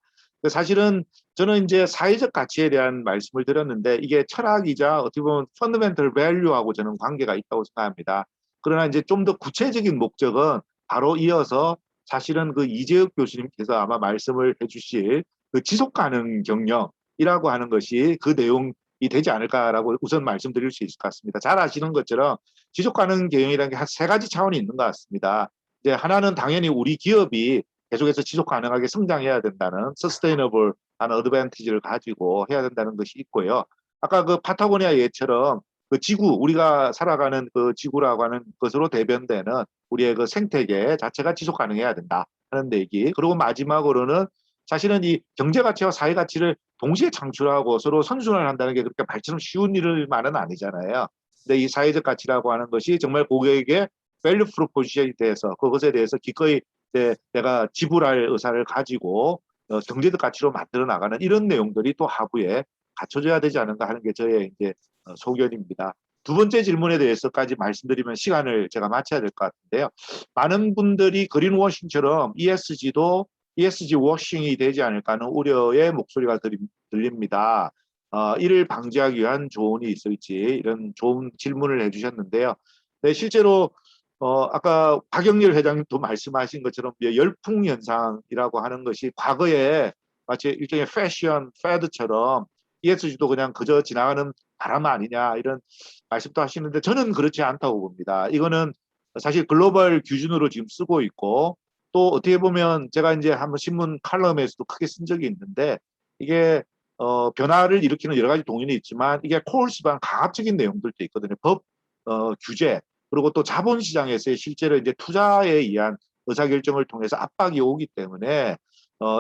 Speaker 3: 사실은 저는 이제 사회적 가치에 대한 말씀을 드렸는데 이게 철학이자 어떻게 보면 펀더멘털 밸류하고 저는 관계가 있다고 생각합니다. 그러나 이제 좀 더 구체적인 목적은 바로 이어서 사실은 그 이재욱 교수님께서 아마 말씀을 해주실 그 지속 가능 경영이라고 하는 것이 그 내용이 되지 않을까라고 우선 말씀드릴 수 있을 것 같습니다. 잘 아시는 것처럼 지속 가능 경영이라는 게 한 세 가지 차원이 있는 것 같습니다. 이제 하나는 당연히 우리 기업이 계속해서 지속 가능하게 성장해야 된다는 서스테이너블한 어드밴티지를 가지고 해야 된다는 것이 있고요. 아까 그 파타고니아 예처럼 그 지구, 우리가 살아가는 그 지구라고 하는 것으로 대변되는 우리의 그 생태계 자체가 지속 가능해야 된다 하는 얘기. 그리고 마지막으로는 사실은 이 경제 가치와 사회 가치를 동시에 창출하고 서로 선순환을 한다는 게 그렇게 말처럼 쉬운 일만은 아니잖아요. 근데 이 사회적 가치라고 하는 것이 정말 고객에게 밸류 프로포지션이 돼서 그것에 대해서 기꺼이 내가 지불할 의사를 가지고 경제적 가치로 만들어 나가는 이런 내용들이 또 하부에 갖춰져야 되지 않은가 하는 게 저의 이제 소견입니다. 두 번째 질문에 대해서까지 말씀드리면 시간을 제가 마쳐야 될 것 같은데요. 많은 분들이 그린워싱처럼 ESG도 ESG 워싱이 되지 않을까 하는 우려의 목소리가 들립니다. 이를 방지하기 위한 조언이 있을지 이런 좋은 질문을 해주셨는데요. 네, 실제로 아까 박영렬 회장님도 말씀하신 것처럼 열풍 현상이라고 하는 것이 과거에 마치 일종의 패션, 패드처럼 ESG도 그냥 그저 지나가는 바람 아니냐 이런 말씀도 하시는데 저는 그렇지 않다고 봅니다. 이거는 사실 글로벌 기준으로 지금 쓰고 있고 또 어떻게 보면 제가 이제 한번 신문 칼럼에서도 크게 쓴 적이 있는데 이게 변화를 일으키는 여러 가지 동인이 있지만 이게 코올스반 강압적인 내용들도 있거든요. 법, 규제 그리고 또 자본시장에서의 실제로 이제 투자에 의한 의사결정을 통해서 압박이 오기 때문에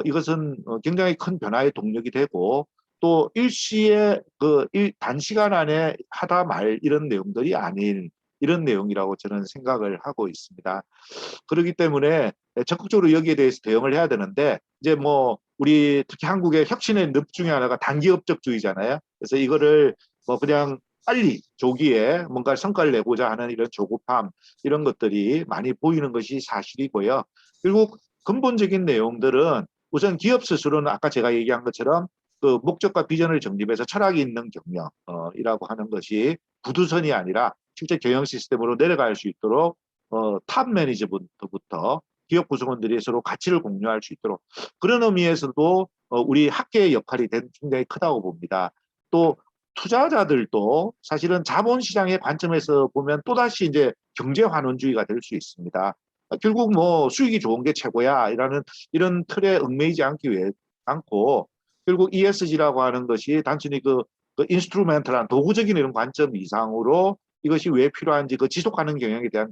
Speaker 3: 이것은 굉장히 큰 변화의 동력이 되고 또 일시에 단시간 안에 하다 말 이런 내용들이 아닌 이런 내용이라고 저는 생각을 하고 있습니다. 그렇기 때문에 적극적으로 여기에 대해서 대응을 해야 되는데 이제 뭐 우리 특히 한국의 혁신의 늪 중에 하나가 단기업적주의잖아요. 그래서 이거를 뭐 그냥 빨리 조기에 뭔가 성과를 내고자 하는 이런 조급함 이런 것들이 많이 보이는 것이 사실이고요. 결국 근본적인 내용들은 우선 기업 스스로는 아까 제가 얘기한 것처럼 그 목적과 비전을 정립해서 철학이 있는 경영이라고 하는 것이 구두선이 아니라 실제 경영 시스템으로 내려갈 수 있도록 탑 매니저부터 기업 구성원들이 서로 가치를 공유할 수 있도록 그런 의미에서도 우리 학계의 역할이 굉장히 크다고 봅니다. 또 투자자들도 사실은 자본시장의 관점에서 보면 또다시 이제 경제환원주의가 될 수 있습니다. 결국 뭐 수익이 좋은 게 최고야 이런 틀에 얽매이지 않고 결국 ESG라고 하는 것이 단순히 그 인스트루멘탈한 도구적인 이런 관점 이상으로 이것이 왜 필요한지 그 지속 가능 경영에 대한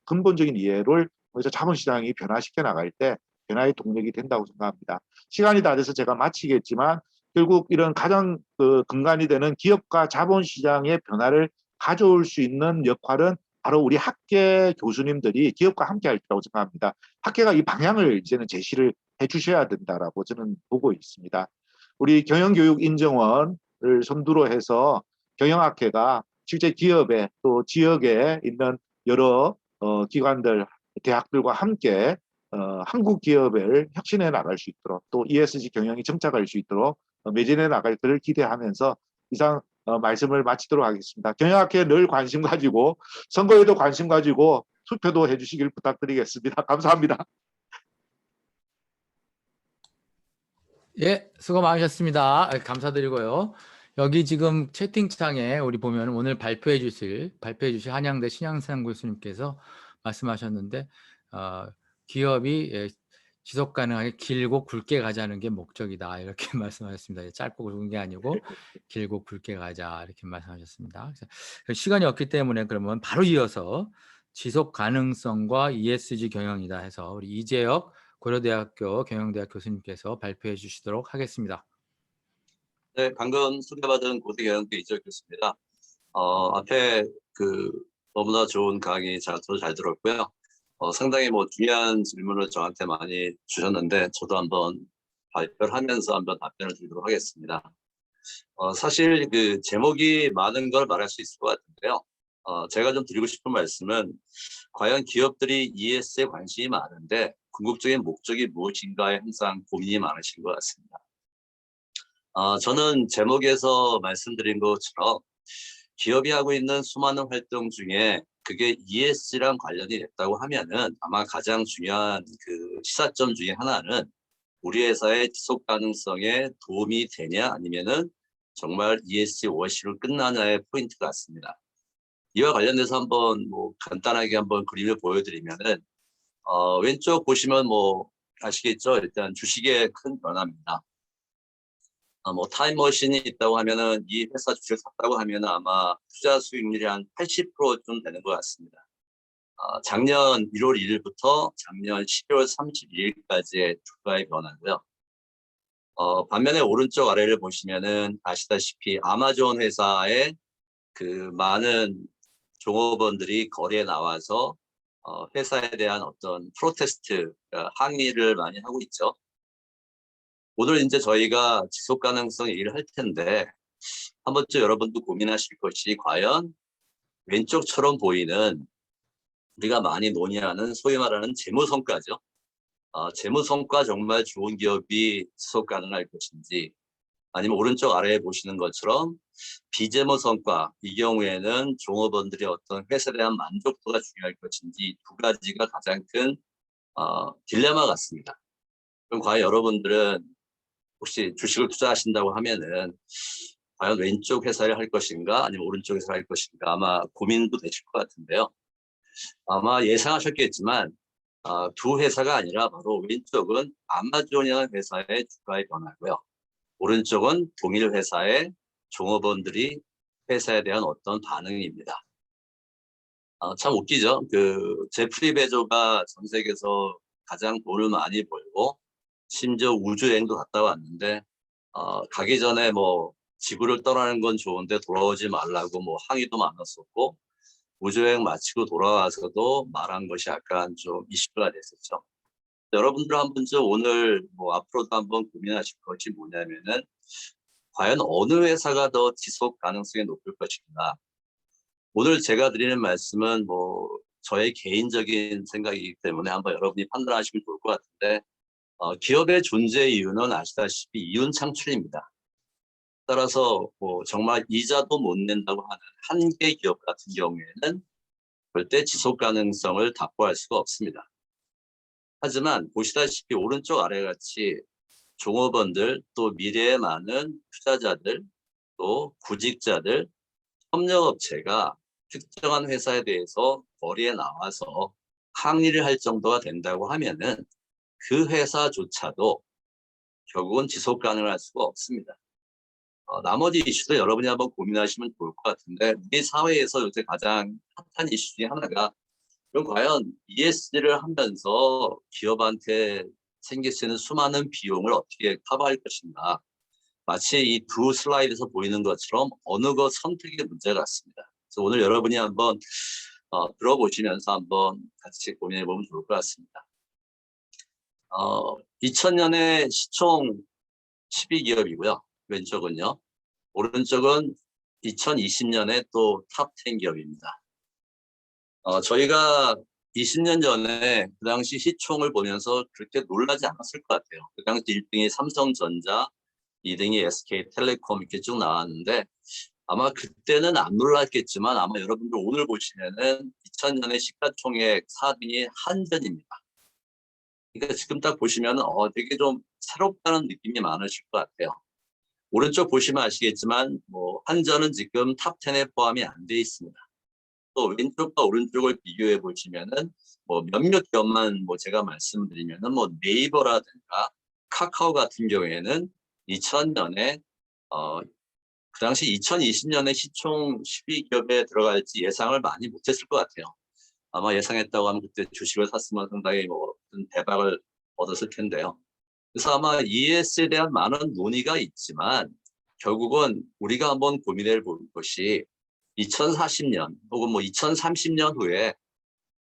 Speaker 3: 근본적인 이해를 그래서 자본시장이 변화시켜 나갈 때 변화의 동력이 된다고 생각합니다. 시간이 다 돼서 제가 마치겠지만 결국 이런 가장 그 근간이 되는 기업과 자본시장의 변화를 가져올 수 있는 역할은 바로 우리 학계 교수님들이 기업과 함께 할 거라고 생각합니다. 학계가 이 방향을 이제는 제시를 해주셔야 된다라고 저는 보고 있습니다. 우리 경영교육인정원을 선두로 해서 경영학회가 실제 기업에 또 지역에 있는 여러 기관들, 대학들과 함께 한국 기업을 혁신해 나갈 수 있도록 또 ESG 경영이 정착할 수 있도록 매진해 나갈 것을 기대하면서 이상 말씀을 마치도록 하겠습니다. 경영학회에 늘 관심 가지고 선거에도 관심 가지고 투표도 해주시길 부탁드리겠습니다. 감사합니다.
Speaker 1: 예, 수고 많으셨습니다. 감사드리고요. 여기 지금 채팅창에 우리 보면 오늘 발표해 주실 한양대 신양상 교수님께서 말씀하셨는데 기업이 지속 가능하게 길고 굵게 가자는 게 목적이다 이렇게 말씀하셨습니다. 짧고 굵은 게 아니고 길고 굵게 가자 이렇게 말씀하셨습니다. 그래서 시간이 없기 때문에 그러면 바로 이어서 지속 가능성과 ESG 경영이다 해서 우리 이재혁 고려대학교 경영대학 교수님께서 발표해 주시도록 하겠습니다.
Speaker 5: 네, 방금 소개받은 고대경영대 이재혁 교수입니다. 앞에 너무나 좋은 강의 저도 잘 들었고요. 상당히 중요한 질문을 저한테 많이 주셨는데 저도 한번 발표를 하면서 한번 답변을 드리도록 하겠습니다. 사실 제목이 많은 걸 말할 수 있을 것 같은데요. 제가 좀 드리고 싶은 말씀은 과연 기업들이 ESG에 관심이 많은데 궁극적인 목적이 무엇인가에 항상 고민이 많으신 것 같습니다. 저는 제목에서 말씀드린 것처럼 기업이 하고 있는 수많은 활동 중에 그게 ESG랑 관련이 됐다고 하면은 아마 가장 중요한 시사점 중에 하나는 우리 회사의 지속 가능성에 도움이 되냐 아니면은 정말 ESG 워시로 끝나냐의 포인트 같습니다. 이와 관련돼서 한번 간단하게 한번 그림을 보여드리면은 왼쪽 보시면 아시겠죠? 일단 주식의 큰 변화입니다. 타임머신이 있다고 하면은 이 회사 주식을 샀다고 하면은 아마 투자 수익률이 한 80%좀 되는 것 같습니다. 작년 1월 1일부터 작년 12월 31일까지의 주가의 변화고요. 반면에 오른쪽 아래를 보시면은 아시다시피 아마존 회사의 많은 종업원들이 거리에 나와서 회사에 대한 어떤 프로테스트, 항의를 많이 하고 있죠. 오늘 이제 저희가 지속 가능성 얘기를 할 텐데 한 번쯤 여러분도 고민하실 것이 과연 왼쪽처럼 보이는 우리가 많이 논의하는 소위 말하는 재무성과죠. 재무성과 정말 좋은 기업이 지속 가능할 것인지 아니면 오른쪽 아래에 보시는 것처럼 비재무성과 이 경우에는 종업원들의 어떤 회사에 대한 만족도가 중요할 것인지 두 가지가 가장 큰 딜레마 같습니다. 그럼 과연 여러분들은 혹시 주식을 투자하신다고 하면은 과연 왼쪽 회사를 할 것인가 아니면 오른쪽 회사를 할 것인가 아마 고민도 되실 것 같은데요. 아마 예상하셨겠지만 두 회사가 아니라 바로 왼쪽은 아마존이라는 회사의 주가의 변화고요. 오른쪽은 동일 회사의 종업원들이 회사에 대한 어떤 반응입니다. 참 웃기죠. 제프리 베조가 전 세계에서 가장 돈을 많이 벌고 심지어 우주여행도 갔다 왔는데 가기 전에 지구를 떠나는 건 좋은데 돌아오지 말라고 항의도 많았었고 우주여행 마치고 돌아와서도 말한 것이 약간 좀 이슈가 됐었죠. 여러분들 한 번쯤 오늘 앞으로도 한번 고민하실 것이 뭐냐면은 과연 어느 회사가 더 지속 가능성이 높을 것인가. 오늘 제가 드리는 말씀은 저의 개인적인 생각이기 때문에 한번 여러분이 판단하시면 좋을 것 같은데 기업의 존재 이유는 아시다시피 이윤 창출입니다. 따라서 정말 이자도 못 낸다고 하는 한계 기업 같은 경우에는 절대 지속 가능성을 담보할 수가 없습니다. 하지만 보시다시피 오른쪽 아래같이 종업원들 또 미래에 많은 투자자들 또 구직자들 협력업체가 특정한 회사에 대해서 거리에 나와서 항의를 할 정도가 된다고 하면은 그 회사조차도 결국은 지속 가능할 수가 없습니다. 나머지 이슈도 여러분이 한번 고민하시면 좋을 것 같은데 우리 사회에서 요새 가장 핫한 이슈 중에 하나가 그럼 과연 ESG를 하면서 기업한테 생길 수 있는 수많은 비용을 어떻게 커버할 것인가. 마치 이 두 슬라이드에서 보이는 것처럼 어느 것 선택의 문제 같습니다. 그래서 오늘 여러분이 한번 들어보시면서 한번 같이 고민해 보면 좋을 것 같습니다. 2000년에 시총 12기업이고요. 왼쪽은요. 오른쪽은 2020년에 또 탑 10 기업입니다. 저희가 20년 전에 그 당시 시총을 보면서 그렇게 놀라지 않았을 것 같아요. 그 당시 1등이 삼성전자, 2등이 SK텔레콤 이렇게 쭉 나왔는데 아마 그때는 안 놀랐겠지만 아마 여러분들 오늘 보시면은 2000년에 시가총액 4등이 한전입니다. 그러니까 지금 딱 보시면 되게 좀 새롭다는 느낌이 많으실 것 같아요. 오른쪽 보시면 아시겠지만 뭐 한전은 지금 탑10에 포함이 안 돼 있습니다. 또 왼쪽과 오른쪽을 비교해 보시면은 뭐 몇몇 기업만 뭐 제가 말씀드리면은 뭐 네이버라든가 카카오 같은 경우에는 2000년에 그 당시 2020년에 시총 10위 기업에 들어갈지 예상을 많이 못했을 것 같아요. 아마 예상했다고 하면 그때 주식을 샀으면 상당히 뭐 어떤 대박을 얻었을 텐데요. 그래서 아마 ES에 대한 많은 논의가 있지만 결국은 우리가 한번 고민해 볼 것이 2040년 혹은 뭐 2030년 후에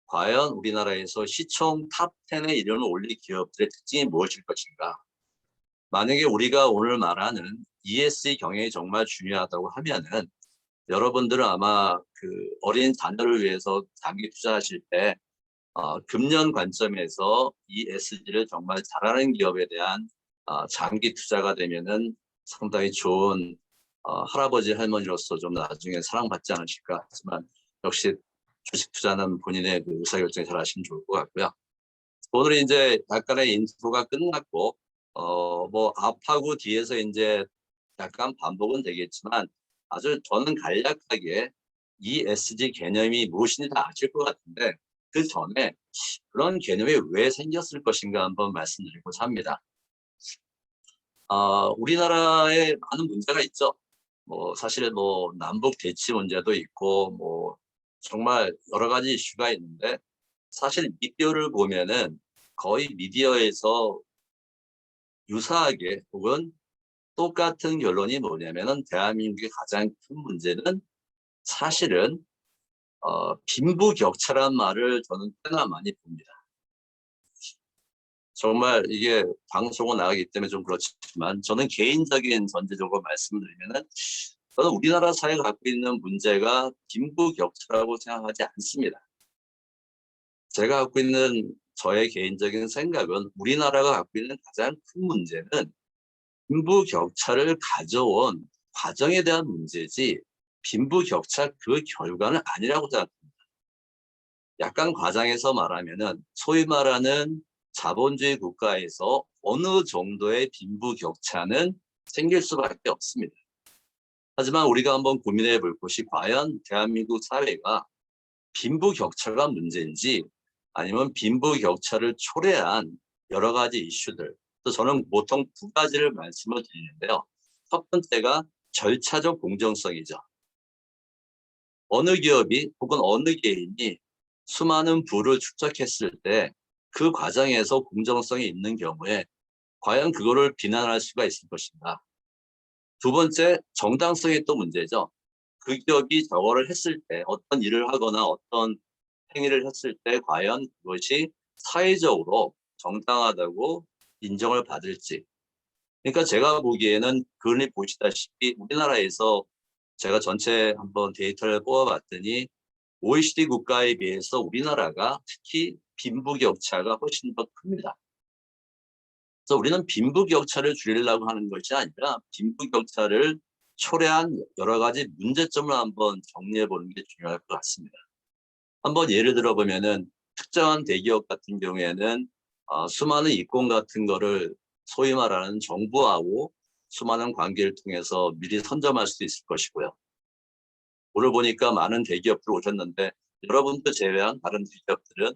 Speaker 5: 과연 우리나라에서 시총 탑10에 이름을 올릴 기업들의 특징이 무엇일 것인가. 만약에 우리가 오늘 말하는 ESG 경영이 정말 중요하다고 하면은 여러분들은 아마 그 어린 자녀를 위해서 장기 투자하실 때 금년 관점에서 ESG를 정말 잘하는 기업에 대한 장기 투자가 되면은 상당히 좋은 할아버지 할머니로서 좀 나중에 사랑받지 않으실까 하지만 역시 주식 투자는 본인의 그 의사결정 잘 하시면 좋을 것 같고요. 오늘 이제 약간의 인트로가 끝났고 뭐 앞하고 뒤에서 이제 약간 반복은 되겠지만 아주 저는 간략하게 ESG 개념이 무엇인지 다 아실 것 같은데 그 전에 그런 개념이 왜 생겼을 것인가 한번 말씀드리고자 합니다. 우리나라에 많은 문제가 있죠. 뭐 사실 뭐 남북 대치 문제도 있고 뭐 정말 여러 가지 이슈가 있는데 사실 미디어를 보면은 거의 미디어에서 유사하게 혹은 똑같은 결론이 뭐냐면은 대한민국의 가장 큰 문제는 사실은 빈부격차란 말을 저는 꽤나 많이 봅니다. 정말 이게 방송에 나가기 때문에 좀 그렇지만 저는 개인적인 전제적으로 말씀드리면은 저는 우리나라 사회가 갖고 있는 문제가 빈부격차라고 생각하지 않습니다. 제가 갖고 있는 저의 개인적인 생각은 우리나라가 갖고 있는 가장 큰 문제는 빈부격차를 가져온 과정에 대한 문제지 빈부격차 그 결과는 아니라고 생각합니다. 약간 과장해서 말하면은 소위 말하는 자본주의 국가에서 어느 정도의 빈부격차는 생길 수밖에 없습니다. 하지만 우리가 한번 고민해 볼 것이 과연 대한민국 사회가 빈부격차가 문제인지 아니면 빈부격차를 초래한 여러 가지 이슈들. 또 저는 보통 두 가지를 말씀을 드리는데요. 첫 번째가 절차적 공정성이죠. 어느 기업이 혹은 어느 개인이 수많은 부를 축적했을 때 그 과정에서 공정성이 있는 경우에 과연 그거를 비난할 수가 있을 것인가. 두 번째, 정당성이 또 문제죠. 그 기업이 저거를 했을 때 어떤 일을 하거나 어떤 행위를 했을 때 과연 그것이 사회적으로 정당하다고 인정을 받을지. 그러니까 제가 보기에는 그걸 보시다시피 우리나라에서 제가 전체 한번 데이터를 뽑아봤더니 OECD 국가에 비해서 우리나라가 특히 빈부격차가 훨씬 더 큽니다. 그래서 우리는 빈부격차를 줄이려고 하는 것이 아니라 빈부격차를 초래한 여러 가지 문제점을 한번 정리해 보는 게 중요할 것 같습니다. 한번 예를 들어 보면은 특정한 대기업 같은 경우에는 수많은 이권 같은 거를 소위 말하는 정부하고 수많은 관계를 통해서 미리 선점할 수 있을 것이고요. 오늘 보니까 많은 대기업들 오셨는데 여러분도 제외한 다른 대기업들은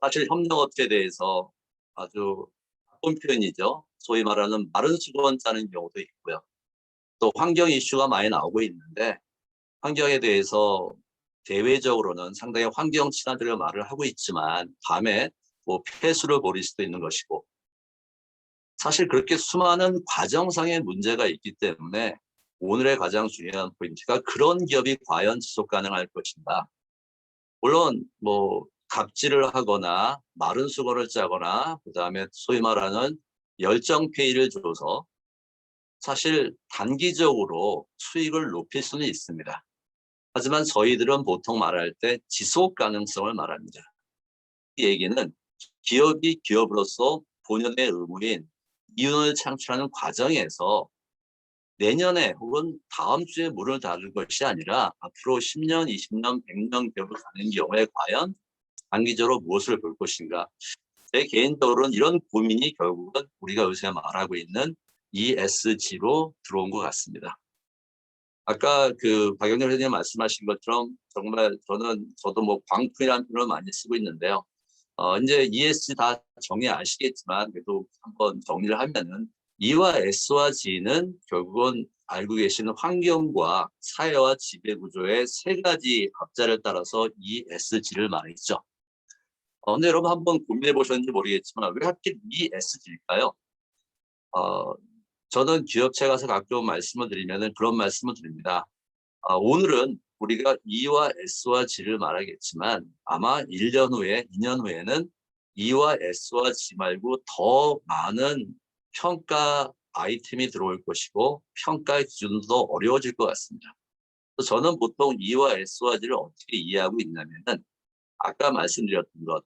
Speaker 5: 사실 협력업체에 대해서 아주 나쁜 표현이죠. 소위 말하는 마른 수건 짜는 경우도 있고요. 또 환경 이슈가 많이 나오고 있는데 환경에 대해서 대외적으로는 상당히 환경 친화적인 말을 하고 있지만 밤에 뭐 폐수를 버릴 수도 있는 것이고 사실 그렇게 수많은 과정상의 문제가 있기 때문에 오늘의 가장 중요한 포인트가 그런 기업이 과연 지속 가능할 것인가. 물론 뭐 갑질을 하거나 마른 수건을 짜거나 그다음에 소위 말하는 열정페이를 줘서 사실 단기적으로 수익을 높일 수는 있습니다. 하지만 저희들은 보통 말할 때 지속 가능성을 말합니다. 얘기는 기업이 기업으로서 본연의 의무인 이윤을 창출하는 과정에서 내년에 혹은 다음 주에 문을 닫을 것이 아니라 앞으로 10년, 20년, 100년 기업을 가는 경우에 과연 장기적으로 무엇을 볼 것인가. 제 개인적으로는 이런 고민이 결국은 우리가 요새 말하고 있는 ESG로 들어온 것 같습니다. 아까 그 박영렬 회장님 말씀하신 것처럼 정말 저도 뭐 광풍이라는 표현을 많이 쓰고 있는데요. 이제 ESG 다 정리 아시겠지만 그래도 한번 정리를 하면은 E와 S와 G는 결국은 알고 계시는 환경과 사회와 지배 구조의 세 가지 합자를 따라서 ESG를 말했죠. 근데 여러분 한번 고민해 보셨는지 모르겠지만 왜 하필 ESG일까요? 저는 기업체 가서 가끔 말씀을 드리면은 그런 말씀을 드립니다. 오늘은 우리가 E와 S와 G를 말하겠지만 아마 1년 후에, 2년 후에는 E와 S와 G 말고 더 많은 평가 아이템이 들어올 것이고 평가의 기준도 어려워질 것 같습니다. 그래서 저는 보통 E와 S와 G를 어떻게 이해하고 있냐면은 아까 말씀드렸던 것,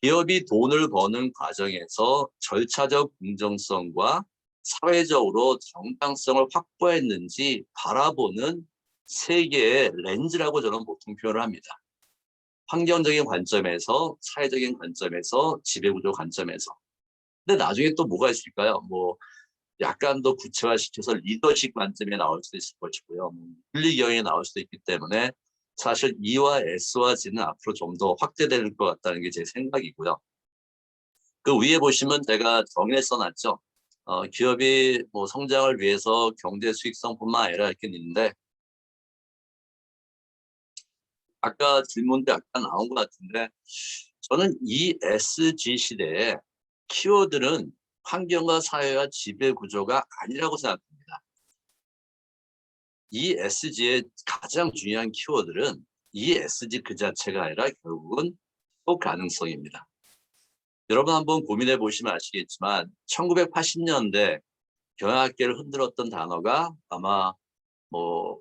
Speaker 5: 기업이 돈을 버는 과정에서 절차적 공정성과 사회적으로 정당성을 확보했는지 바라보는 세 개의 렌즈라고 저는 보통 표현을 합니다. 환경적인 관점에서, 사회적인 관점에서, 지배구조 관점에서. 근데 나중에 또 뭐가 있을까요? 뭐 약간 더 구체화시켜서 리더십 관점에 나올 수도 있을 것이고요. 윤리 경영에 나올 수도 있기 때문에 사실 E와 S와 G는 앞으로 좀 더 확대될 것 같다는 게 제 생각이고요. 그 위에 보시면 제가 정의를 써놨죠. 기업이 뭐 성장을 위해서 경제 수익성뿐만 아니라 이렇게 있는데 아까 질문도 약간 나온 것 같은데 저는 ESG 시대에 키워드는 환경과 사회와 지배 구조가 아니라고 생각합니다. ESG의 가장 중요한 키워드는 ESG 그 자체가 아니라 결국은 또 가능성입니다. 여러분 한번 고민해 보시면 아시겠지만 1980년대 경영학계를 흔들었던 단어가 아마 뭐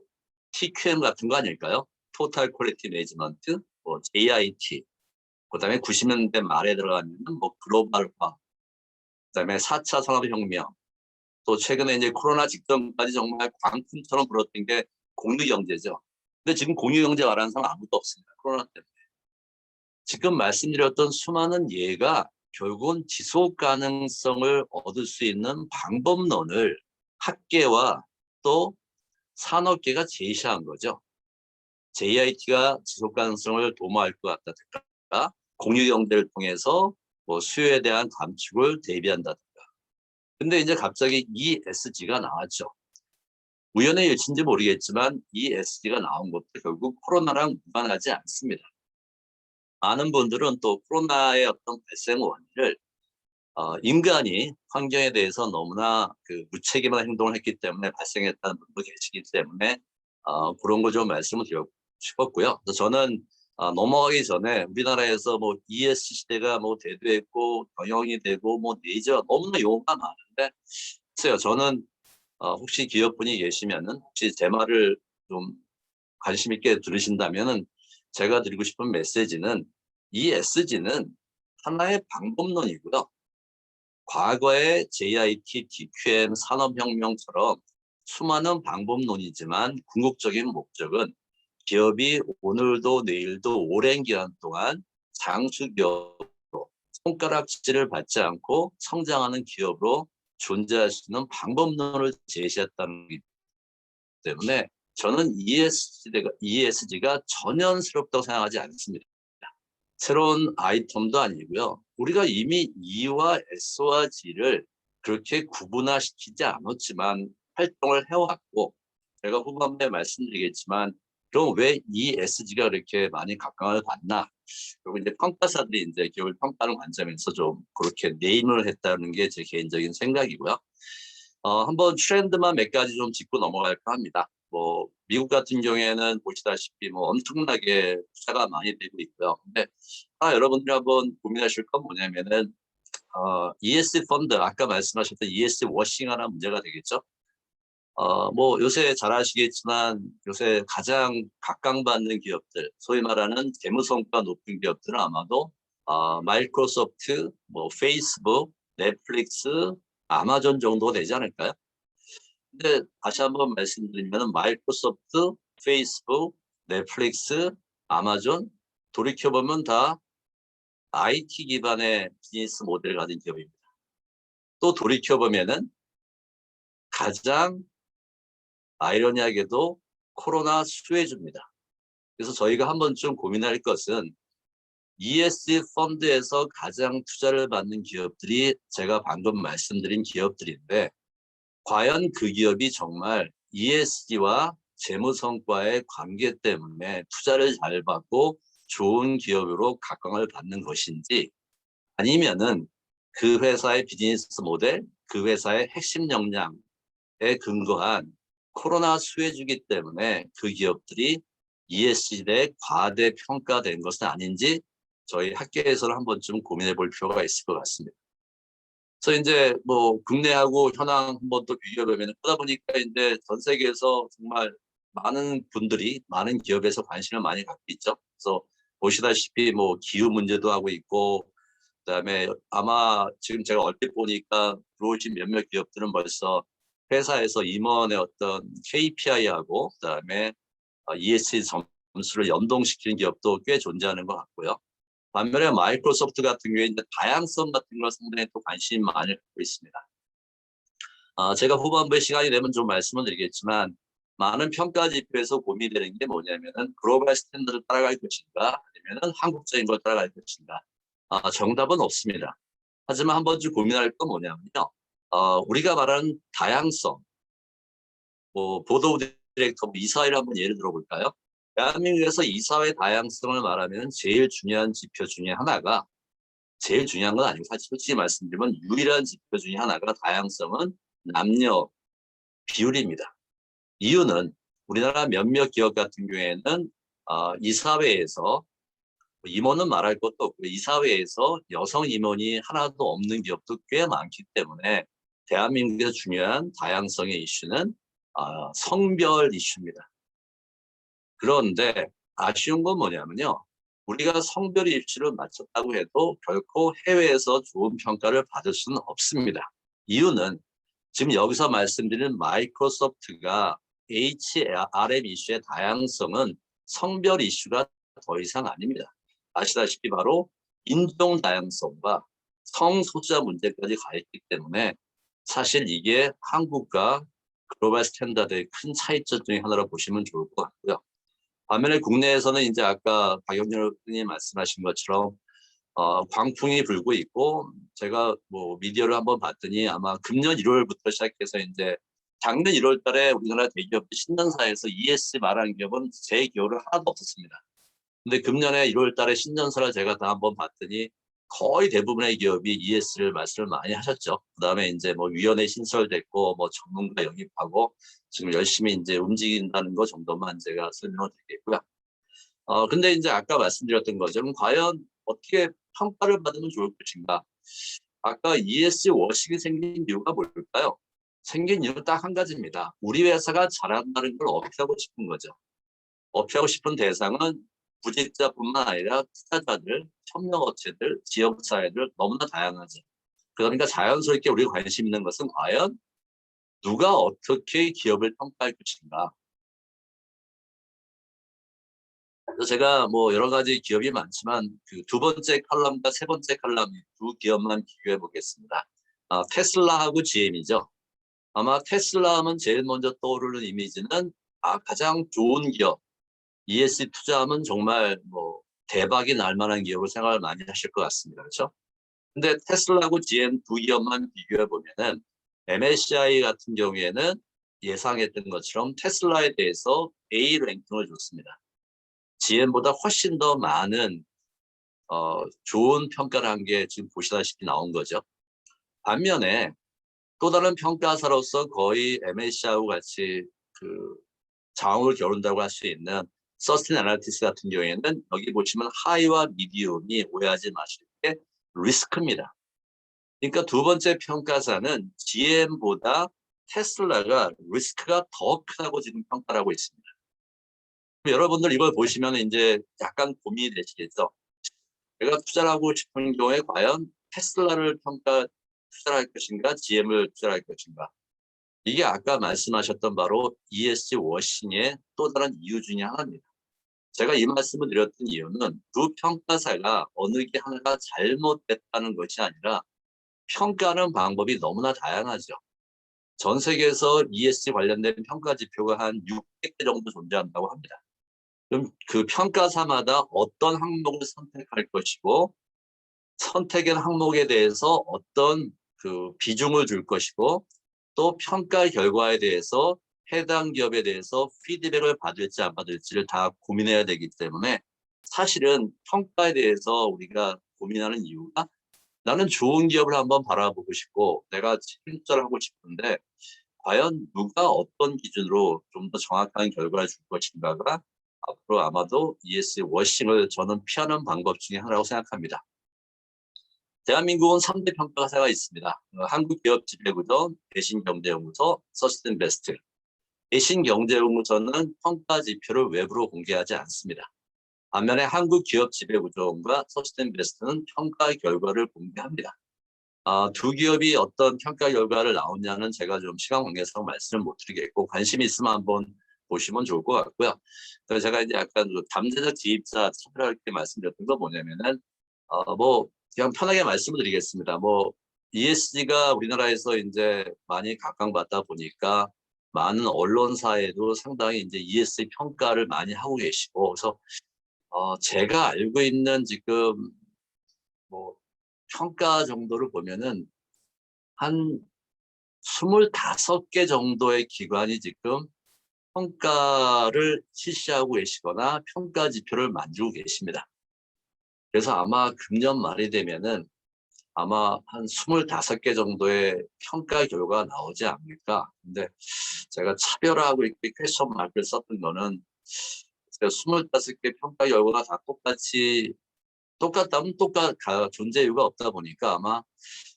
Speaker 5: TQM 같은 거 아닐까요? 토탈 퀄리티 매니지먼트, 뭐 JIT, 그다음에 90년대 말에 들어가면 뭐 글로벌화, 그다음에 4차 산업혁명, 또 최근에 이제 코로나 직전까지 정말 광풍처럼 불었던 게 공유경제죠. 근데 지금 공유경제 말하는 사람 아무도 없습니다. 코로나 때문에. 지금 말씀드렸던 수많은 예가 결국은 지속 가능성을 얻을 수 있는 방법론을 학계와 또 산업계가 제시한 거죠. JIT가 지속 가능성을 도모할 것 같다든가 공유 경제를 통해서 뭐 수요에 대한 감축을 대비한다든가. 근데 이제 갑자기 ESG가 나왔죠. 우연의 일치인지 모르겠지만 ESG가 나온 것도 결국 코로나랑 무관하지 않습니다. 많은 분들은 또 코로나의 어떤 발생 원인을 인간이 환경에 대해서 너무나 그 무책임한 행동을 했기 때문에 발생했다는 분도 계시기 때문에 그런 거 좀 말씀을 드리고 싶었고요. 그래서 저는 넘어가기 전에 우리나라에서 뭐 ESG 시대가 뭐 대두했고 경영이 되고 뭐 네이저 너무나 용어가 많은데 글쎄요, 저는 혹시 기업분이 계시면은 혹시 제 말을 좀 관심 있게 들으신다면은 제가 드리고 싶은 메시지는 ESG는 하나의 방법론이고요. 과거의 JIT, DQM, 산업혁명처럼 수많은 방법론이지만 궁극적인 목적은 기업이 오늘도 내일도 오랜 기간 동안 장수기업으로 손가락질을 받지 않고 성장하는 기업으로 존재할 수 있는 방법론을 제시했다는 것 때문에 저는 ESG가 전연스럽다고 생각하지 않습니다. 새로운 아이템도 아니고요. 우리가 이미 E와 S와 G를 그렇게 구분화시키지 않았지만 활동을 해왔고 제가 후반부에 말씀드리겠지만 그럼 왜 ESG가 그렇게 많이 각광을 받나? 그리고 이제 평가사들이 이제 기업을 평가하는 관점에서 좀 그렇게 네임을 했다는 게 제 개인적인 생각이고요. 한번 트렌드만 몇 가지 좀 짚고 넘어갈까 합니다. 뭐 미국 같은 경우에는 보시다시피 뭐 엄청나게 투자가 많이 되고 있고요. 근데 여러분들이 한번 고민하실 건 뭐냐면은 ESG 펀드 아까 말씀하셨던 ESG 워싱 하나 문제가 되겠죠. 뭐 요새 잘 아시겠지만 요새 가장 각광받는 기업들, 소위 말하는 재무성과 높은 기업들은 아마도 마이크로소프트, 뭐 페이스북, 넷플릭스, 아마존 정도 되지 않을까요? 근데 다시 한번 말씀드리면 마이크로소프트, 페이스북, 넷플릭스, 아마존 돌이켜보면 다 IT 기반의 비즈니스 모델을 가진 기업입니다. 또 돌이켜보면은 가장 아이러니하게도 코로나 수혜주입니다. 그래서 저희가 한 번쯤 고민할 것은 ESG 펀드에서 가장 투자를 받는 기업들이 제가 방금 말씀드린 기업들인데 과연 그 기업이 정말 ESG와 재무성과의 관계 때문에 투자를 잘 받고 좋은 기업으로 각광을 받는 것인지 아니면은 그 회사의 비즈니스 모델, 그 회사의 핵심 역량에 근거한 코로나 수혜주기 때문에 그 기업들이 ESG에 과대 평가된 것은 아닌지 저희 학계에서는 한 번쯤 고민해 볼 필요가 있을 것 같습니다. 그래서 이제 뭐 국내하고 현황 한번 또 비교해 보면 그러다 보니까 이제 전 세계에서 정말 많은 분들이 많은 기업에서 관심을 많이 갖고 있죠. 그래서 보시다시피 뭐 기후 문제도 하고 있고 그다음에 아마 지금 제가 얼핏 보니까 들어오신 몇몇 기업들은 벌써 회사에서 임원의 어떤 KPI하고 그다음에 ESG 점수를 연동시키는 기업도 꽤 존재하는 것 같고요. 반면에 마이크로소프트 같은 경우에 이제 다양성 같은 걸 상당히 또 관심이 많이 갖고 있습니다. 제가 후반부에 시간이 되면 좀 말씀을 드리겠지만 많은 평가 지표에서 고민되는 게 뭐냐면은 글로벌 스탠더드를 따라갈 것인가 아니면은 한국적인 걸 따라갈 것인가. 정답은 없습니다. 하지만 한 번쯤 고민할 건 뭐냐면요. 우리가 말하는 다양성, 뭐 보드 오브 디렉터 이사회를 한번 예를 들어볼까요? 대한민국에서 이사회 다양성을 말하면 제일 중요한 지표 중에 하나가 제일 중요한 건 아니고 사실 솔직히 말씀드리면 유일한 지표 중에 하나가 다양성은 남녀 비율입니다. 이유는 우리나라 몇몇 기업 같은 경우에는 이사회에서 임원은 말할 것도 없고 이사회에서 여성 임원이 하나도 없는 기업도 꽤 많기 때문에 대한민국에서 중요한 다양성의 이슈는 성별 이슈입니다. 그런데 아쉬운 건 뭐냐면요. 우리가 성별 이슈를 맞췄다고 해도 결코 해외에서 좋은 평가를 받을 수는 없습니다. 이유는 지금 여기서 말씀드리는 마이크로소프트가 HRM 이슈의 다양성은 성별 이슈가 더 이상 아닙니다. 아시다시피 바로 인종 다양성과 성소수자 문제까지 가 있기 때문에 사실 이게 한국과 글로벌 스탠다드의 큰 차이점 중에 하나로 보시면 좋을 것 같고요. 반면에 국내에서는 이제 아까 박영렬 의원님 말씀하신 것처럼 광풍이 불고 있고 제가 뭐 미디어를 한번 봤더니 아마 금년 1월부터 시작해서 이제 작년 1월 달에 우리나라 대기업 신년사에서 ESG 말하는 기업은 제 기업을 하나도 없었습니다. 근데 금년에 1월 달에 신년사를 제가 다 한번 봤더니 거의 대부분의 기업이 ESG를 말씀을 많이 하셨죠. 그다음에 이제 뭐 위원회 신설됐고 뭐 전문가 영입하고 지금 열심히 이제 움직인다는 거 정도만 제가 설명을 드리겠고요. 근데 이제 아까 말씀드렸던 것처럼 과연 어떻게 평가를 받으면 좋을 것인가? 아까 ESG 워싱이 생긴 이유가 뭘까요? 생긴 이유 딱 한 가지입니다. 우리 회사가 잘한다는 걸 어필하고 싶은 거죠. 어필하고 싶은 대상은 구직자뿐만 아니라 투자자들, 협력업체들, 지역사회들 너무나 다양하죠. 그러니까 자연스럽게 우리가 관심 있는 것은 과연 누가 어떻게 기업을 평가할 것인가. 그래서 제가 뭐 여러 가지 기업이 많지만 그 두 번째 칼럼과 세 번째 칼럼 두 기업만 비교해 보겠습니다. 테슬라하고 GM이죠. 아마 테슬라 하면 제일 먼저 떠오르는 이미지는 가장 좋은 기업, ESG 투자하면 정말 뭐 대박이 날 만한 기업을 생각을 많이 하실 것 같습니다. 그렇죠? 근데 테슬라하고 GM 두 기업만 비교해 보면은 MSCI 같은 경우에는 예상했던 것처럼 테슬라에 대해서 A 랭킹을 줬습니다. GM보다 훨씬 더 많은 좋은 평가를 한 게 지금 보시다시피 나온 거죠. 반면에 또 다른 평가사로서 거의 MSCI하고 같이 그 장을 겨룬다고 할 수 있는 서스틴 애널리티스 같은 경우에는 여기 보시면 하이와 미디움이 오해하지 마실 게 리스크입니다. 그러니까 두 번째 평가사는 GM보다 테슬라가 리스크가 더 크다고 지금 평가를 하고 있습니다. 여러분들 이걸 보시면 이제 약간 고민이 되시겠죠. 내가 투자를 하고 싶은 경우에 과연 테슬라를 투자할 것인가, GM을 투자할 것인가. 이게 아까 말씀하셨던 바로 ESG 워싱의 또 다른 이유 중에 하나입니다. 제가 이 말씀을 드렸던 이유는 두 평가사가 어느 게 하나가 잘못됐다는 것이 아니라 평가하는 방법이 너무나 다양하죠. 전 세계에서 ESG 관련된 평가 지표가 한 600개 정도 존재한다고 합니다. 그럼 그 평가사마다 어떤 항목을 선택할 것이고 선택한 항목에 대해서 어떤 그 비중을 줄 것이고 또 평가 결과에 대해서 해당 기업에 대해서 피드백을 받을지 안 받을지를 다 고민해야 되기 때문에 사실은 평가에 대해서 우리가 고민하는 이유가 나는 좋은 기업을 한번 바라보고 싶고 내가 투자를 하고 싶은데 과연 누가 어떤 기준으로 좀 더 정확한 결과를 줄 것인가가 앞으로 아마도 ESG 워싱을 저는 피하는 방법 중에 하나라고 생각합니다. 대한민국은 3대 평가사가 있습니다. 한국기업지배구조, 대신경제연구소, 서스틴베스트. 대신경제연구소는 평가 지표를 외부로 공개하지 않습니다. 반면에 한국기업지배구조원과 서스틴베스트는 평가 결과를 공개합니다. 두 기업이 어떤 평가 결과를 나오냐는 제가 좀 시간 관계상 말씀을 못 드리겠고 관심 있으면 한번 보시면 좋을 것 같고요. 그래서 제가 이제 약간 잠재적 지입자 차별하게 말씀드렸던 건 뭐냐면은 그냥 편하게 말씀을 드리겠습니다. ESG가 우리나라에서 이제 많이 각광받다 보니까 많은 언론사에도 상당히 이제 ESG 평가를 많이 하고 계시고 그래서 제가 알고 있는 지금 평가 정도를 보면은 한 25개 정도의 기관이 지금 평가를 실시하고 계시거나 평가 지표를 만들고 계십니다. 그래서 아마 금년 말이 되면은 아마 한 25개 정도의 평가 결과가 나오지 않을까. 근데 제가 차별화하고 이렇게 퀘스천 마크를 썼던 거는 25개 평가 결과가 다 똑같다면 존재 이유가 없다 보니까 아마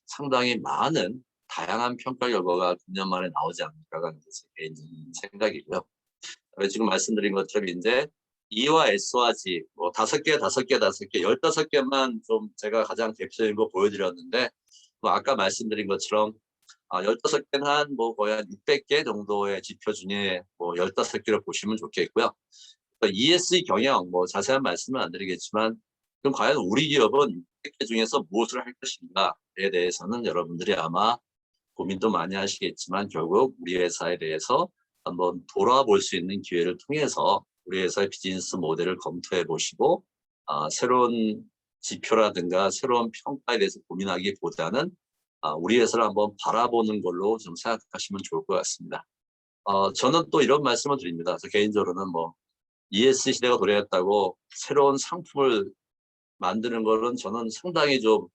Speaker 5: 상당히 많은 다양한 평가 결과가 금년 만에 나오지 않을까가 제 개인적인 생각이고요. 지금 말씀드린 것처럼 이제 E와 S와 G 5개, 15개만 좀 제가 가장 대표적인 거 보여드렸는데 아까 말씀드린 것처럼 15개는 한 거의 한 600개 정도의 지표 중에 15개를 보시면 좋겠고요. ESG 경영 자세한 말씀은 안 드리겠지만 그럼 과연 우리 기업은 600개 중에서 무엇을 할 것인가에 대해서는 여러분들이 아마 고민도 많이 하시겠지만 결국 우리 회사에 대해서 한번 돌아볼 수 있는 기회를 통해서 우리 회사의 비즈니스 모델을 검토해 보시고 새로운 지표라든가 새로운 평가에 대해서 고민하기보다는 우리 회사를 한번 바라보는 걸로 좀 생각하시면 좋을 것 같습니다. 저는 또 이런 말씀을 드립니다. 저 개인적으로는 ESG 시대가 도래했다고 새로운 상품을 만드는 거는 저는 상당히 좀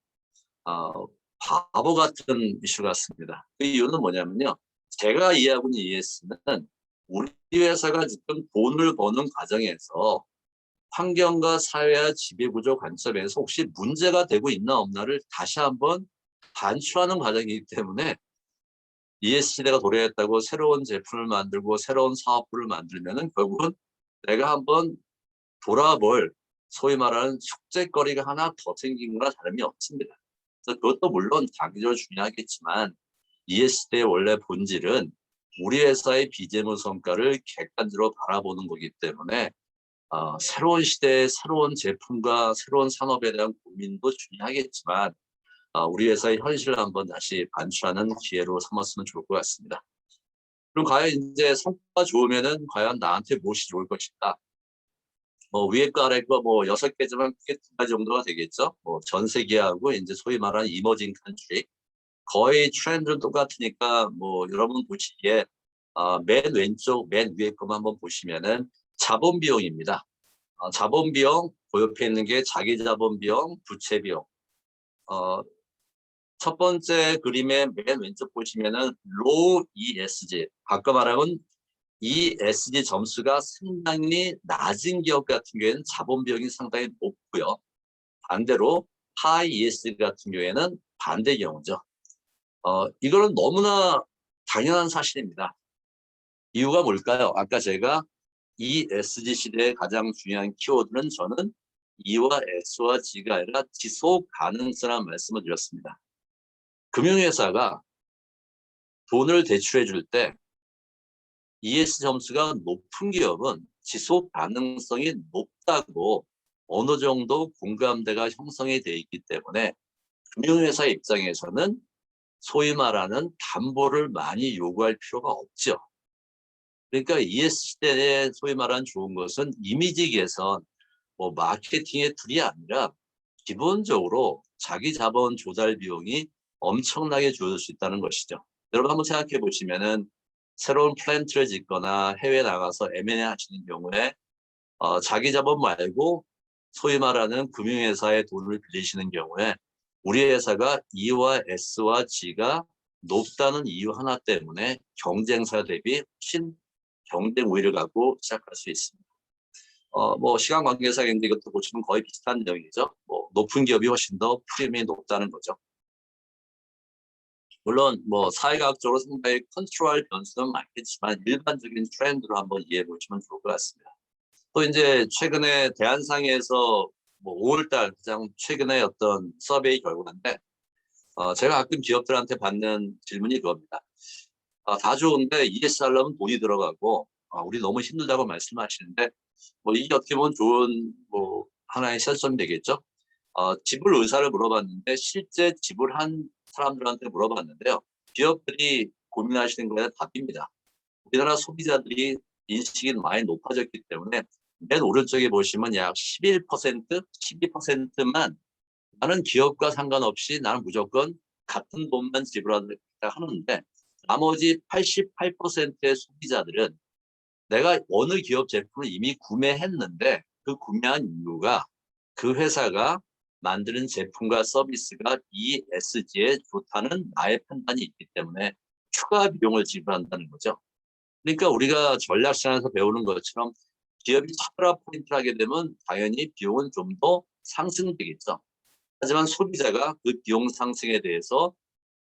Speaker 5: 바보 같은 이슈 같습니다. 그 이유는 뭐냐면요. 제가 이해하고 있는 ESG는 우리 회사가 지금 돈을 버는 과정에서 환경과 사회와 지배구조 관점에서 혹시 문제가 되고 있나 없나를 다시 한번 반추하는 과정이기 때문에 ESG 시대가 도래했다고 새로운 제품을 만들고 새로운 사업부를 만들면은 결국은 내가 한번 돌아볼 소위 말하는 숙제거리가 하나 더 생긴 거나 다름이 없습니다. 그래서 그것도 물론 장기적으로 중요하겠지만 ESG의 원래 본질은 우리 회사의 비재무 성과를 객관적으로 바라보는 거기 때문에 새로운 시대의 새로운 제품과 새로운 산업에 대한 고민도 중요하겠지만 우리 회사의 현실을 한번 다시 반추하는 기회로 삼았으면 좋을 것 같습니다. 그럼 과연 이제 성과가 좋으면은 과연 나한테 무엇이 좋을 것인가? 위에 거 아래 거 6개지만 크게 2가지 정도가 되겠죠. 전 세계하고 이제 소위 말하는 이머징 컨트리 거의 트렌드는 똑같으니까 여러분 보시기에 맨 왼쪽 맨 위에 거만 한번 보시면은 자본 비용입니다. 자본 비용 그 옆에 있는 게 자기 자본 비용, 부채 비용. 첫 번째 그림의 맨 왼쪽 보시면은 low ESG 아까 말하면 ESG 점수가 상당히 낮은 기업 같은 경우에는 자본 비용이 상당히 높고요. 반대로 high ESG 같은 경우에는 반대 경우죠. 이거는 너무나 당연한 사실입니다. 이유가 뭘까요? 아까 제가 ESG 시대의 가장 중요한 키워드는 저는 E와 S와 G가 아니라 지속 가능성이라는 말씀을 드렸습니다. 금융회사가 돈을 대출해 줄 때 ES 점수가 높은 기업은 지속 가능성이 높다고 어느 정도 공감대가 형성이 돼 있기 때문에 금융회사 입장에서는 소위 말하는 담보를 많이 요구할 필요가 없죠. 그러니까 ES 시대에 소위 말하는 좋은 것은 이미지 개선, 뭐 마케팅의 툴이 아니라 기본적으로 자기 자본 조달 비용이 엄청나게 줄어들 수 있다는 것이죠. 여러분 한번 생각해 보시면은 새로운 플랜트를 짓거나 해외 나가서 M&A 하시는 경우에 자기 자본 말고 소위 말하는 금융회사의 돈을 빌리시는 경우에 우리 회사가 E와 S와 G가 높다는 이유 하나 때문에 경쟁사 대비 훨씬 경쟁 우위를 갖고 시작할 수 있습니다. 뭐 시간 관계상인데 이것도 보시면 거의 비슷한 내용이죠. 뭐 높은 기업이 훨씬 더 프리미엄이 높다는 거죠. 물론 뭐 사회과학적으로 상당히 컨트롤 변수는 많겠지만 일반적인 트렌드로 한번 이해해 보시면 좋을 것 같습니다. 또 이제 최근에 대한상에서 뭐 5월달 가장 최근에 어떤 서베이 결과인데 제가 가끔 기업들한테 받는 질문이 그겁니다. 다 좋은데 ES 하려면 돈이 들어가고 우리 너무 힘들다고 말씀하시는데 뭐 이게 어떻게 보면 좋은 뭐 하나의 실점이 되겠죠. 지불 의사를 물어봤는데 실제 지불한 사람들한테 물어봤는데요. 기업들이 고민하시는 거에 답입니다. 우리나라 소비자들이 인식이 많이 높아졌기 때문에 맨 오른쪽에 보시면 약 11%, 12%만 나는 기업과 상관없이 나는 무조건 같은 돈만 지불하다 하는데 나머지 88%의 소비자들은 내가 어느 기업 제품을 이미 구매했는데 그 구매한 이유가 그 회사가 만드는 제품과 서비스가 ESG에 좋다는 나의 판단이 있기 때문에 추가 비용을 지불한다는 거죠. 그러니까 우리가 전략시장에서 배우는 것처럼 기업이 차별화 포인트를 하게 되면 당연히 비용은 좀 더 상승되겠죠. 하지만 소비자가 그 비용 상승에 대해서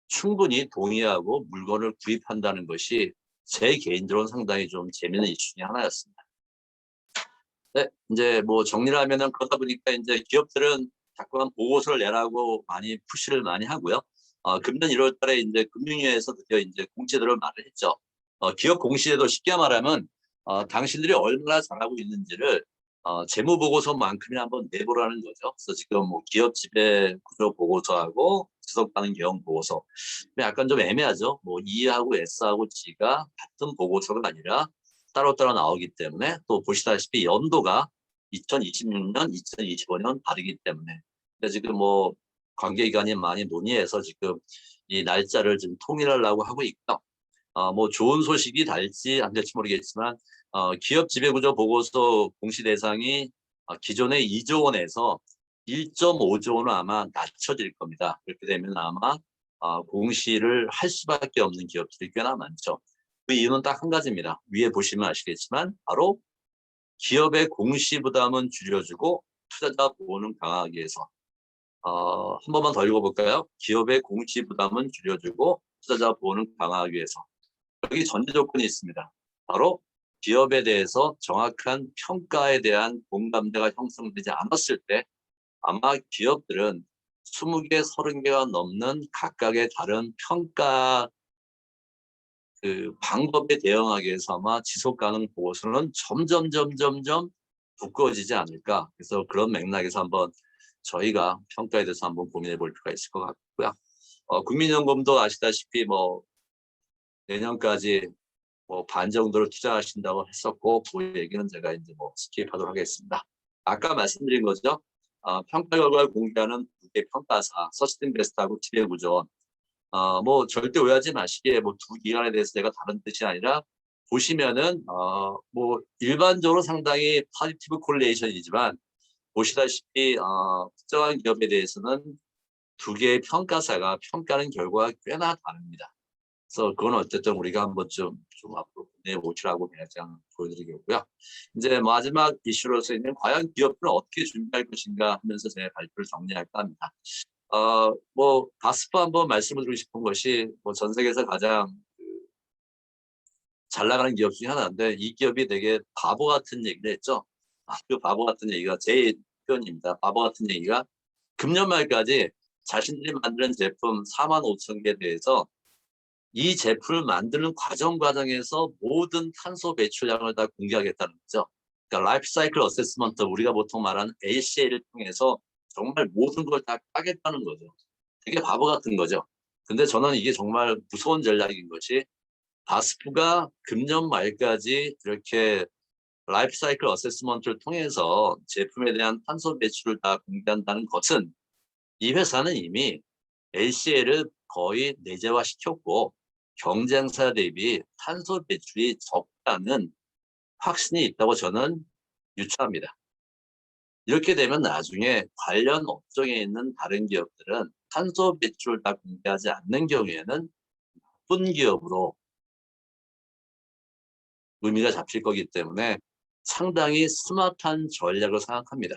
Speaker 5: 충분히 동의하고 물건을 구입한다는 것이 제 개인적으로는 상당히 좀 재미있는 이슈 중에 하나였습니다. 네, 이제 뭐 정리를 하면은 그러다 보니까 이제 기업들은 자꾸만 보고서를 내라고 많이 푸시를 많이 하고요. 금년 1월 달에 이제 금융위에서 드디어 이제 공시들을 말을 했죠. 기업 공시에도 쉽게 말하면 당신들이 얼마나 잘하고 있는지를 재무보고서만큼이나 한번 내보라는 거죠. 그래서 지금 뭐 기업 지배 구조 보고서하고 지속 가능 경영 보고서 약간 좀 애매하죠. 뭐 E하고 S하고 G가 같은 보고서가 아니라 따로따로 나오기 때문에 또 보시다시피 연도가 2026년, 2025년 다르기 때문에 지금 뭐 관계기관이 많이 논의해서 지금 이 날짜를 좀 통일하려고 하고 있고 뭐 좋은 소식이 될지 안 될지 모르겠지만 기업 지배구조 보고서 공시 대상이 기존의 2조 원에서 1.5조 원은 아마 낮춰질 겁니다. 그렇게 되면 아마 공시를 할 수밖에 없는 기업들이 꽤나 많죠. 그 이유는 딱 한 가지입니다. 위에 보시면 아시겠지만 바로 기업의 공시 부담은 줄여주고 투자자 보호는 강화하기 위해서 한 번만 더 읽어볼까요? 기업의 공시 부담은 줄여주고 투자자 보호는 강화하기 위해서 여기 전제 조건이 있습니다. 바로 기업에 대해서 정확한 평가에 대한 공감대가 형성되지 않았을 때 아마 기업들은 20개, 30개가 넘는 각각의 다른 평가 그 방법에 대응하기 위해서 아마 지속가능 보고서는 점점 두꺼워지지 않을까. 그래서 그런 맥락에서 한번 저희가 평가에 대해서 한번 고민해 볼 필요가 있을 것 같고요. 국민연금도 아시다시피 뭐 내년까지 뭐 반 정도를 투자하신다고 했었고 그 얘기는 제가 이제 뭐 스킵하도록 하겠습니다. 아까 말씀드린 거죠. 평가 결과를 공개하는 두 개 평가사, 서스틴베스트하고 지배구조. 뭐 절대 오해하지 마시기에 뭐 두 기관에 대해서 제가 다른 뜻이 아니라 보시면은 뭐 일반적으로 상당히 포지티브 콜레이션이지만 보시다시피 특정한 기업에 대해서는 두 개의 평가사가 평가하는 결과가 꽤나 다릅니다. 그래서 그건 어쨌든 우리가 한번 좀 앞으로 내보시라고 그냥 보여드리겠고요. 이제 마지막 이슈로서 있는 과연 기업들은 어떻게 준비할 것인가 하면서 제 발표를 정리할까 합니다. 뭐 가스파 한번 말씀을 드리고 싶은 것이 뭐 전 세계에서 가장 잘 나가는 기업 중에 하나인데 이 기업이 되게 바보 같은 얘기를 했죠. 그 바보 같은 얘기가 제 표현입니다. 바보 같은 얘기가 금년 말까지 자신들이 만드는 제품 45,000개에 대해서 이 제품을 만드는 과정에서 모든 탄소 배출량을 다 공개하겠다는 거죠. 그러니까 라이프 사이클 어세스먼트, 우리가 보통 말하는 LCA를 통해서 정말 모든 걸 다 까겠다는 거죠. 되게 바보 같은 거죠. 근데 저는 이게 정말 무서운 전략인 것이, 바스프가 금년 말까지 이렇게 라이프 사이클 어세스먼트를 통해서 제품에 대한 탄소 배출을 다 공개한다는 것은, 이 회사는 이미 LCA를 거의 내재화시켰고 경쟁사 대비 탄소 배출이 적다는 확신이 있다고 저는 유추합니다. 이렇게 되면 나중에 관련 업종에 있는 다른 기업들은 탄소 배출을 다 공개하지 않는 경우에는 나쁜 기업으로 의미가 잡힐 거기 때문에 상당히 스마트한 전략을 생각합니다.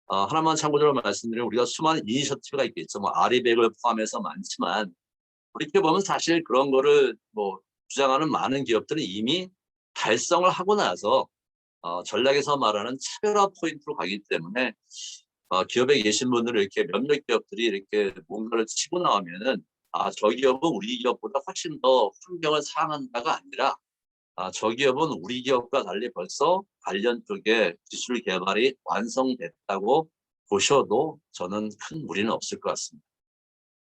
Speaker 5: 하나만 참고적으로 말씀드리면, 우리가 수많은 이니셔티브가 있겠죠. 뭐 아리백을 포함해서 많지만, 이렇게 보면 사실 그런 거를 뭐 주장하는 많은 기업들은 이미 달성을 하고 나서 전략에서 말하는 차별화 포인트로 가기 때문에, 기업에 계신 분들은 이렇게 몇몇 기업들이 이렇게 뭔가를 치고 나오면은, 저 기업은 우리 기업보다 훨씬 더 환경을 사랑한다가 아니라, 저 기업은 우리 기업과 달리 벌써 관련 쪽에 기술 개발이 완성됐다고 보셔도 저는 큰 무리는 없을 것 같습니다.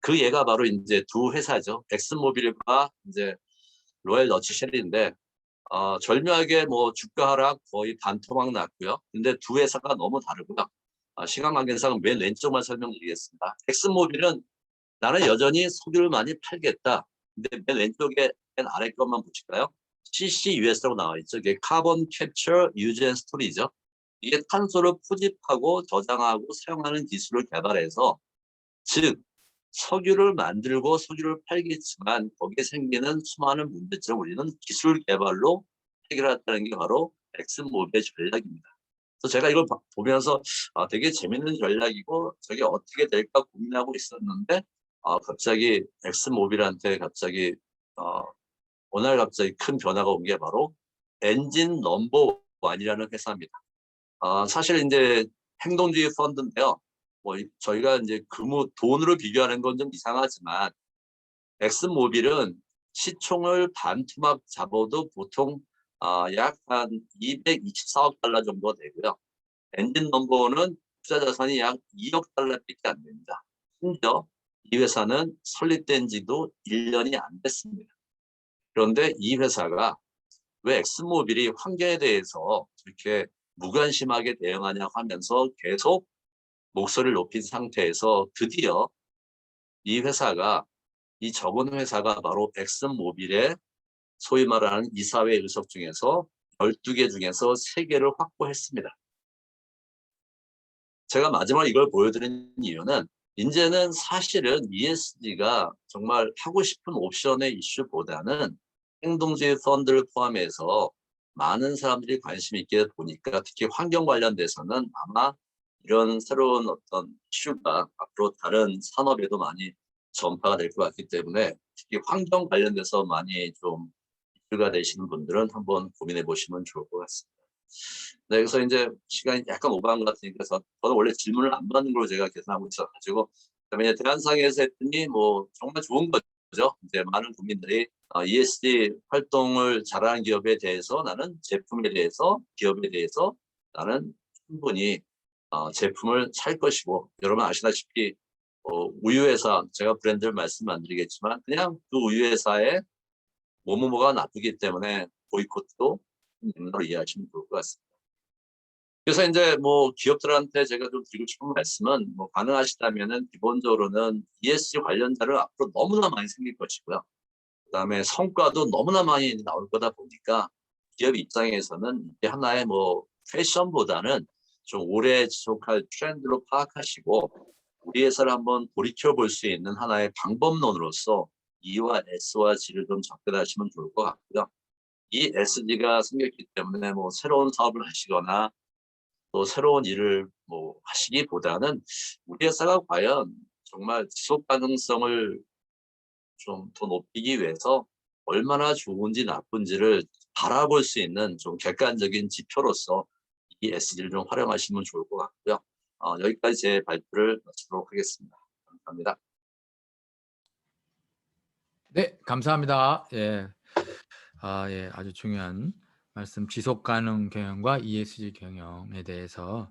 Speaker 5: 그 예가 바로 이제 두 회사죠. 엑슨모빌과 이제 로얄 더치 쉘인데, 절묘하게 뭐 주가 하락 거의 반토막 났고요. 근데 두 회사가 너무 다르고요. 시간 관계상 맨 왼쪽만 설명드리겠습니다. 엑슨모빌은 나는 여전히 석유를 많이 팔겠다. 근데 맨 왼쪽에 맨 아래 것만 보실까요? CCUS라고 나와 있죠. 이게 카본 캡처 유즈 앤 스토리죠. 이게 탄소를 포집하고 저장하고 사용하는 기술을 개발해서, 즉 석유를 만들고 석유를 팔겠지만 거기에 생기는 수많은 문제점을 우리는 기술 개발로 해결했다는 게 바로 엑슨모빌의 전략입니다. 그래서 제가 이걸 보면서 되게 재밌는 전략이고 저게 어떻게 될까 고민하고 있었는데, 갑자기 엑슨모빌한테 갑자기 어느 날 갑자기 큰 변화가 온 게 바로 엔진 넘버 원이라는 회사입니다. 사실 이제 행동주의 펀드인데요. 뭐 저희가 이제 돈으로 비교하는 건 좀 이상하지만, 엑슨모빌은 시총을 반토막 잡아도 보통 약 한 224억 달러 정도 되고요. 엔진 넘버원은 투자 자산이 약 2억 달러밖에 안 됩니다. 심지어 이 회사는 설립된 지도 1년이 안 됐습니다. 그런데 이 회사가 왜 엑슨모빌이 환경에 대해서 이렇게 무관심하게 대응하냐고 하면서 계속 목소리를 높인 상태에서 드디어 이 회사가, 이 적은 회사가 바로 엑슨모빌의 소위 말하는 이사회 의석 중에서 12개 중에서 3개를 확보했습니다. 제가 마지막 이걸 보여드린 이유는, 이제는 사실은 ESG가 정말 하고 싶은 옵션의 이슈보다는 행동주의 펀드를 포함해서 많은 사람들이 관심 있게 보니까, 특히 환경 관련돼서는 아마 이런 새로운 어떤 이슈가 앞으로 다른 산업에도 많이 전파가 될 것 같기 때문에, 특히 환경 관련돼서 많이 좀 이슈가 되시는 분들은 한번 고민해 보시면 좋을 것 같습니다. 네, 그래서 이제 시간이 약간 오버한 것 같으니까 저는 원래 질문을 안 받는 걸로 제가 계산하고 있어가지고, 그다음에 대한상에서 했더니 뭐 정말 좋은 거죠. 이제 많은 국민들이 ESG 활동을 잘하는 기업에 대해서, 나는 제품에 대해서, 기업에 대해서 나는 충분히 제품을 살 것이고, 여러분 아시다시피 우유회사, 제가 브랜드를 말씀 안 드리겠지만 그냥 그 우유회사의 뭐뭐뭐가 나쁘기 때문에 보이콧도 로 이해하시면 좋을 것 같습니다. 그래서 이제 뭐 기업들한테 제가 좀 드리고 싶은 말씀은, 뭐 가능하시다면은 기본적으로는 ESG 관련 자료 앞으로 너무나 많이 생길 것이고요. 그다음에 성과도 너무나 많이 나올 거다 보니까 기업 입장에서는 이게 하나의 뭐 패션보다는 좀 오래 지속할 트렌드로 파악하시고, 우리 회사를 한번 돌이켜 볼 수 있는 하나의 방법론으로서 E와 S와 G를 좀 접근하시면 좋을 것 같고요. 이 SD가 생겼기 때문에 뭐 새로운 사업을 하시거나 또 새로운 일을 뭐 하시기보다는, 우리 회사가 과연 정말 지속 가능성을 좀 더 높이기 위해서 얼마나 좋은지 나쁜지를 바라볼 수 있는 좀 객관적인 지표로서 이 SD를 좀 활용하시면 좋을 것 같고요. 여기까지 제 발표를 마치도록 하겠습니다. 감사합니다.
Speaker 1: 네, 감사합니다. 예. 예, 아주 중요한 말씀, 지속 가능 경영과 ESG 경영에 대해서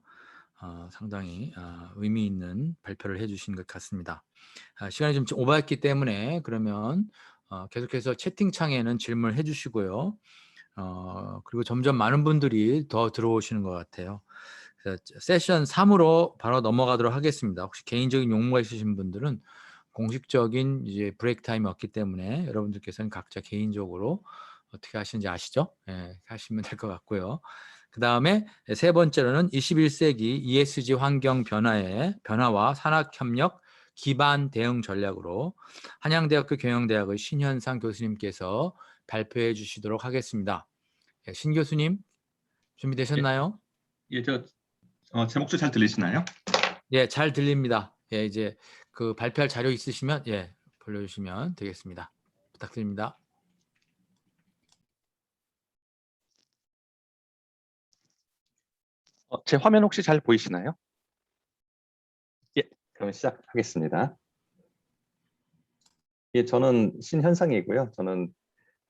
Speaker 1: 상당히 의미 있는 발표를 해주신 것 같습니다. 시간이 좀 오버했기 때문에 그러면 계속해서 채팅창에는 질문을 해주시고요. 그리고 점점 많은 분들이 더 들어오시는 것 같아요. 그래서 세션 3으로 바로 넘어가도록 하겠습니다. 혹시 개인적인 용무가 있으신 분들은 공식적인 이제 브레이크 타임이 없기 때문에 여러분들께서는 각자 개인적으로 어떻게 하시는지 아시죠? 예, 하시면 될 것 같고요. 그 다음에 세 번째로는 21세기 ESG 환경 변화와 산학협력 기반 대응 전략으로 한양대학교 경영대학의 신현상 교수님께서 발표해 주시도록 하겠습니다. 예, 신 교수님 준비되셨나요?
Speaker 6: 예, 제 목소리 잘 들리시나요?
Speaker 1: 예, 잘 들립니다. 예, 이제 그 발표할 자료 있으시면 예, 불러주시면 되겠습니다. 부탁드립니다.
Speaker 6: 제 화면 혹시 잘 보이시나요? 예, 그럼 시작하겠습니다. 예, 저는 신현상이고요. 저는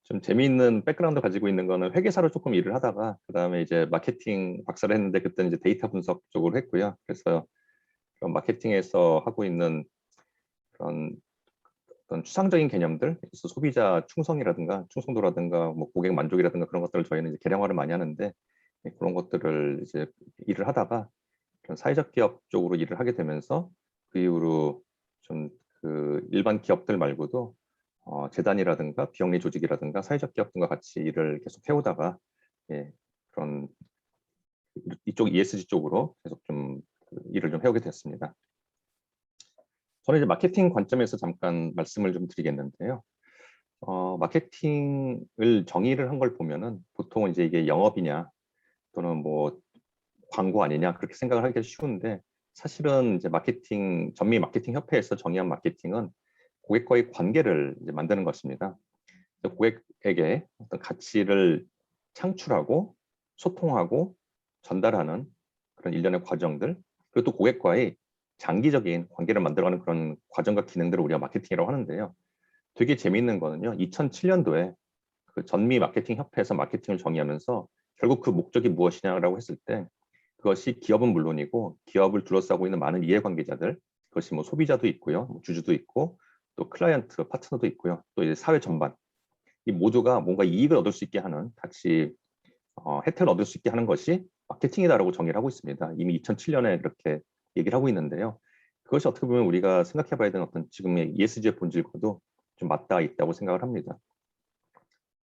Speaker 6: 좀 재미있는 백그라운드 가지고 있는 거는 회계사로 조금 일을 하다가 그다음에 이제 마케팅 박사를 했는데 그때는 이제 데이터 분석 쪽으로 했고요. 그래서 그런 마케팅에서 하고 있는 그런 어떤 추상적인 개념들, 그래서 소비자 충성이라든가 충성도라든가 뭐 고객 만족이라든가 그런 것들을 저희는 이제 계량화를 많이 하는데 그런 것들을 이제 일을 하다가 그런 사회적 기업 쪽으로 일을 하게 되면서 그 이후로 좀 그 일반 기업들 말고도 재단이라든가 비영리 조직이라든가 사회적 기업 등과 같이 일을 계속 해오다가 예, 그런 이쪽 ESG 쪽으로 계속 좀 일을 좀 해오게 됐습니다. 저는 이제 마케팅 관점에서 잠깐 말씀을 좀 드리겠는데요. 마케팅을 정의를 한 걸 보면은 보통은 이제 이게 영업이냐 또는 뭐 광고 아니냐 그렇게 생각을 하기가 쉬운데 사실은 이제 마케팅 전미 마케팅 협회에서 정의한 마케팅은 고객과의 관계를 이제 만드는 것입니다. 고객에게 어떤 가치를 창출하고 소통하고 전달하는 그런 일련의 과정들 그리고 또 고객과의 장기적인 관계를 만들어가는 그런 과정과 기능들을 우리가 마케팅이라고 하는데요. 되게 재미있는 거는요. 2007년도에 그 전미 마케팅 협회에서 마케팅을 정의하면서 결국 그 목적이 무엇이냐라고 했을 때 그것이 기업은 물론이고 기업을 둘러싸고 있는 많은 이해관계자들 그것이 뭐 소비자도 있고요. 뭐 주주도 있고 또 클라이언트 파트너도 있고요. 또 이제 사회 전반 이 모두가 뭔가 이익을 얻을 수 있게 하는 같이 혜택을 얻을 수 있게 하는 것이 마케팅이다라고 정의를 하고 있습니다. 이미 2007년에 그렇게 얘기를 하고 있는데요. 그것이 어떻게 보면 우리가 생각해 봐야 되는 어떤 지금의 ESG의 본질과도 좀 맞닿아 있다고 생각을 합니다.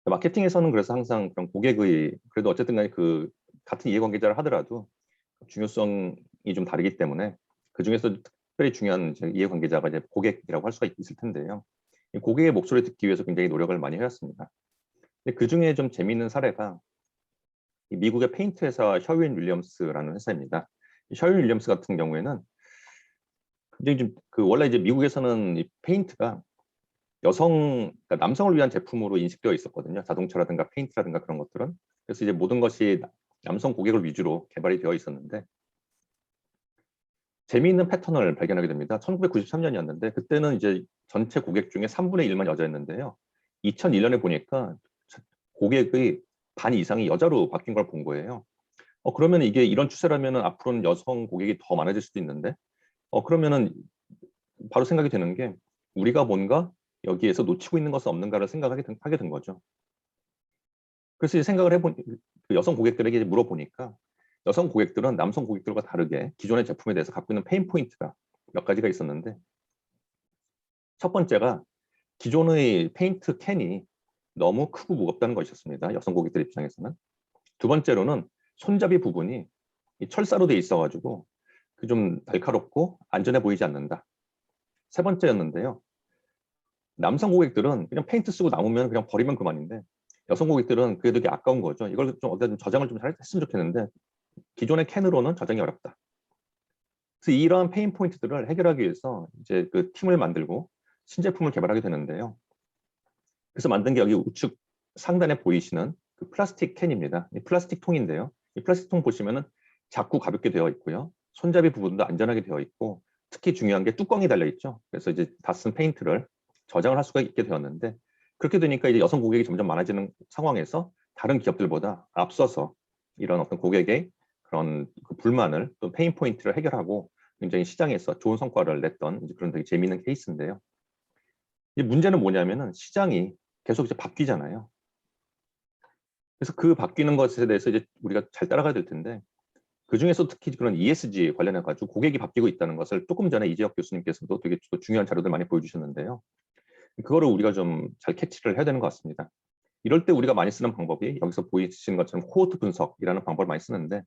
Speaker 6: 마케팅에서는 그래서 항상 그런 고객의 그래도 어쨌든 간에 그 같은 이해관계자를 하더라도 중요성이 좀 다르기 때문에 그 중에서 특별히 중요한 이해관계자가 이제 고객이라고 할 수가 있을 텐데요. 이 고객의 목소리를 듣기 위해서 굉장히 노력을 많이 해왔습니다. 근데 그 중에 좀 재미있는 사례가 이 미국의 페인트 회사 셔윈 윌리엄스라는 회사입니다. 이 셔윈 윌리엄스 같은 경우에는 굉장히 좀 그 원래 이제 미국에서는 이 페인트가 그러니까 남성을 위한 제품으로 인식되어 있었거든요. 자동차라든가 페인트라든가 그런 것들은. 그래서 이제 모든 것이 남성 고객을 위주로 개발이 되어 있었는데 재미있는 패턴을 발견하게 됩니다. 1993년이었는데 그때는 이제 전체 고객 중에 3분의 1만 여자였는데요. 2001년에 보니까 고객의 반 이상이 여자로 바뀐 걸 본 거예요. 그러면 이게 이런 추세라면 앞으로는 여성 고객이 더 많아질 수도 있는데 그러면은 바로 생각이 되는 게 우리가 뭔가 여기에서 놓치고 있는 것은 없는가를 생각하게 된 거죠. 그래서 이제 생각을 해본 여성 고객들에게 물어보니까 여성 고객들은 남성 고객들과 다르게 기존의 제품에 대해서 갖고 있는 페인 포인트가 몇 가지가 있었는데 첫 번째가 기존의 페인트 캔이 너무 크고 무겁다는 것이었습니다. 여성 고객들 입장에서는. 두 번째로는 손잡이 부분이 철사로 돼 있어가지고 좀 날카롭고 안전해 보이지 않는다. 세 번째였는데요. 남성 고객들은 그냥 페인트 쓰고 남으면 그냥 버리면 그만인데 여성 고객들은 그게 되게 아까운 거죠. 이걸 좀 어쨌든 저장을 좀 잘 했으면 좋겠는데 기존의 캔으로는 저장이 어렵다. 그래서 이러한 페인 포인트들을 해결하기 위해서 이제 그 팀을 만들고 신제품을 개발하게 되는데요. 그래서 만든 게 여기 우측 상단에 보이시는 그 플라스틱 캔입니다. 이 플라스틱 통인데요. 이 플라스틱 통 보시면은 작고 가볍게 되어 있고요. 손잡이 부분도 안전하게 되어 있고 특히 중요한 게 뚜껑이 달려 있죠. 그래서 이제 다 쓴 페인트를 저장을 할 수가 있게 되었는데 그렇게 되니까 이제 여성 고객이 점점 많아지는 상황에서 다른 기업들보다 앞서서 이런 어떤 고객의 그런 그 불만을 또 페인 포인트를 해결하고 굉장히 시장에서 좋은 성과를 냈던 이제 그런 되게 재미있는 케이스인데요. 이제 문제는 뭐냐면은 시장이 계속 이제 바뀌잖아요. 그래서 그 바뀌는 것에 대해서 이제 우리가 잘 따라가야 될 텐데 그 중에서 특히 그런 ESG 관련해 가지고 고객이 바뀌고 있다는 것을 조금 전에 이재혁 교수님께서도 되게 중요한 자료들 많이 보여주셨는데요. 그거를 우리가 좀 잘 캐치를 해야 되는 것 같습니다. 이럴 때 우리가 많이 쓰는 방법이 여기서 보이시는 것처럼 코호트 분석이라는 방법을 많이 쓰는데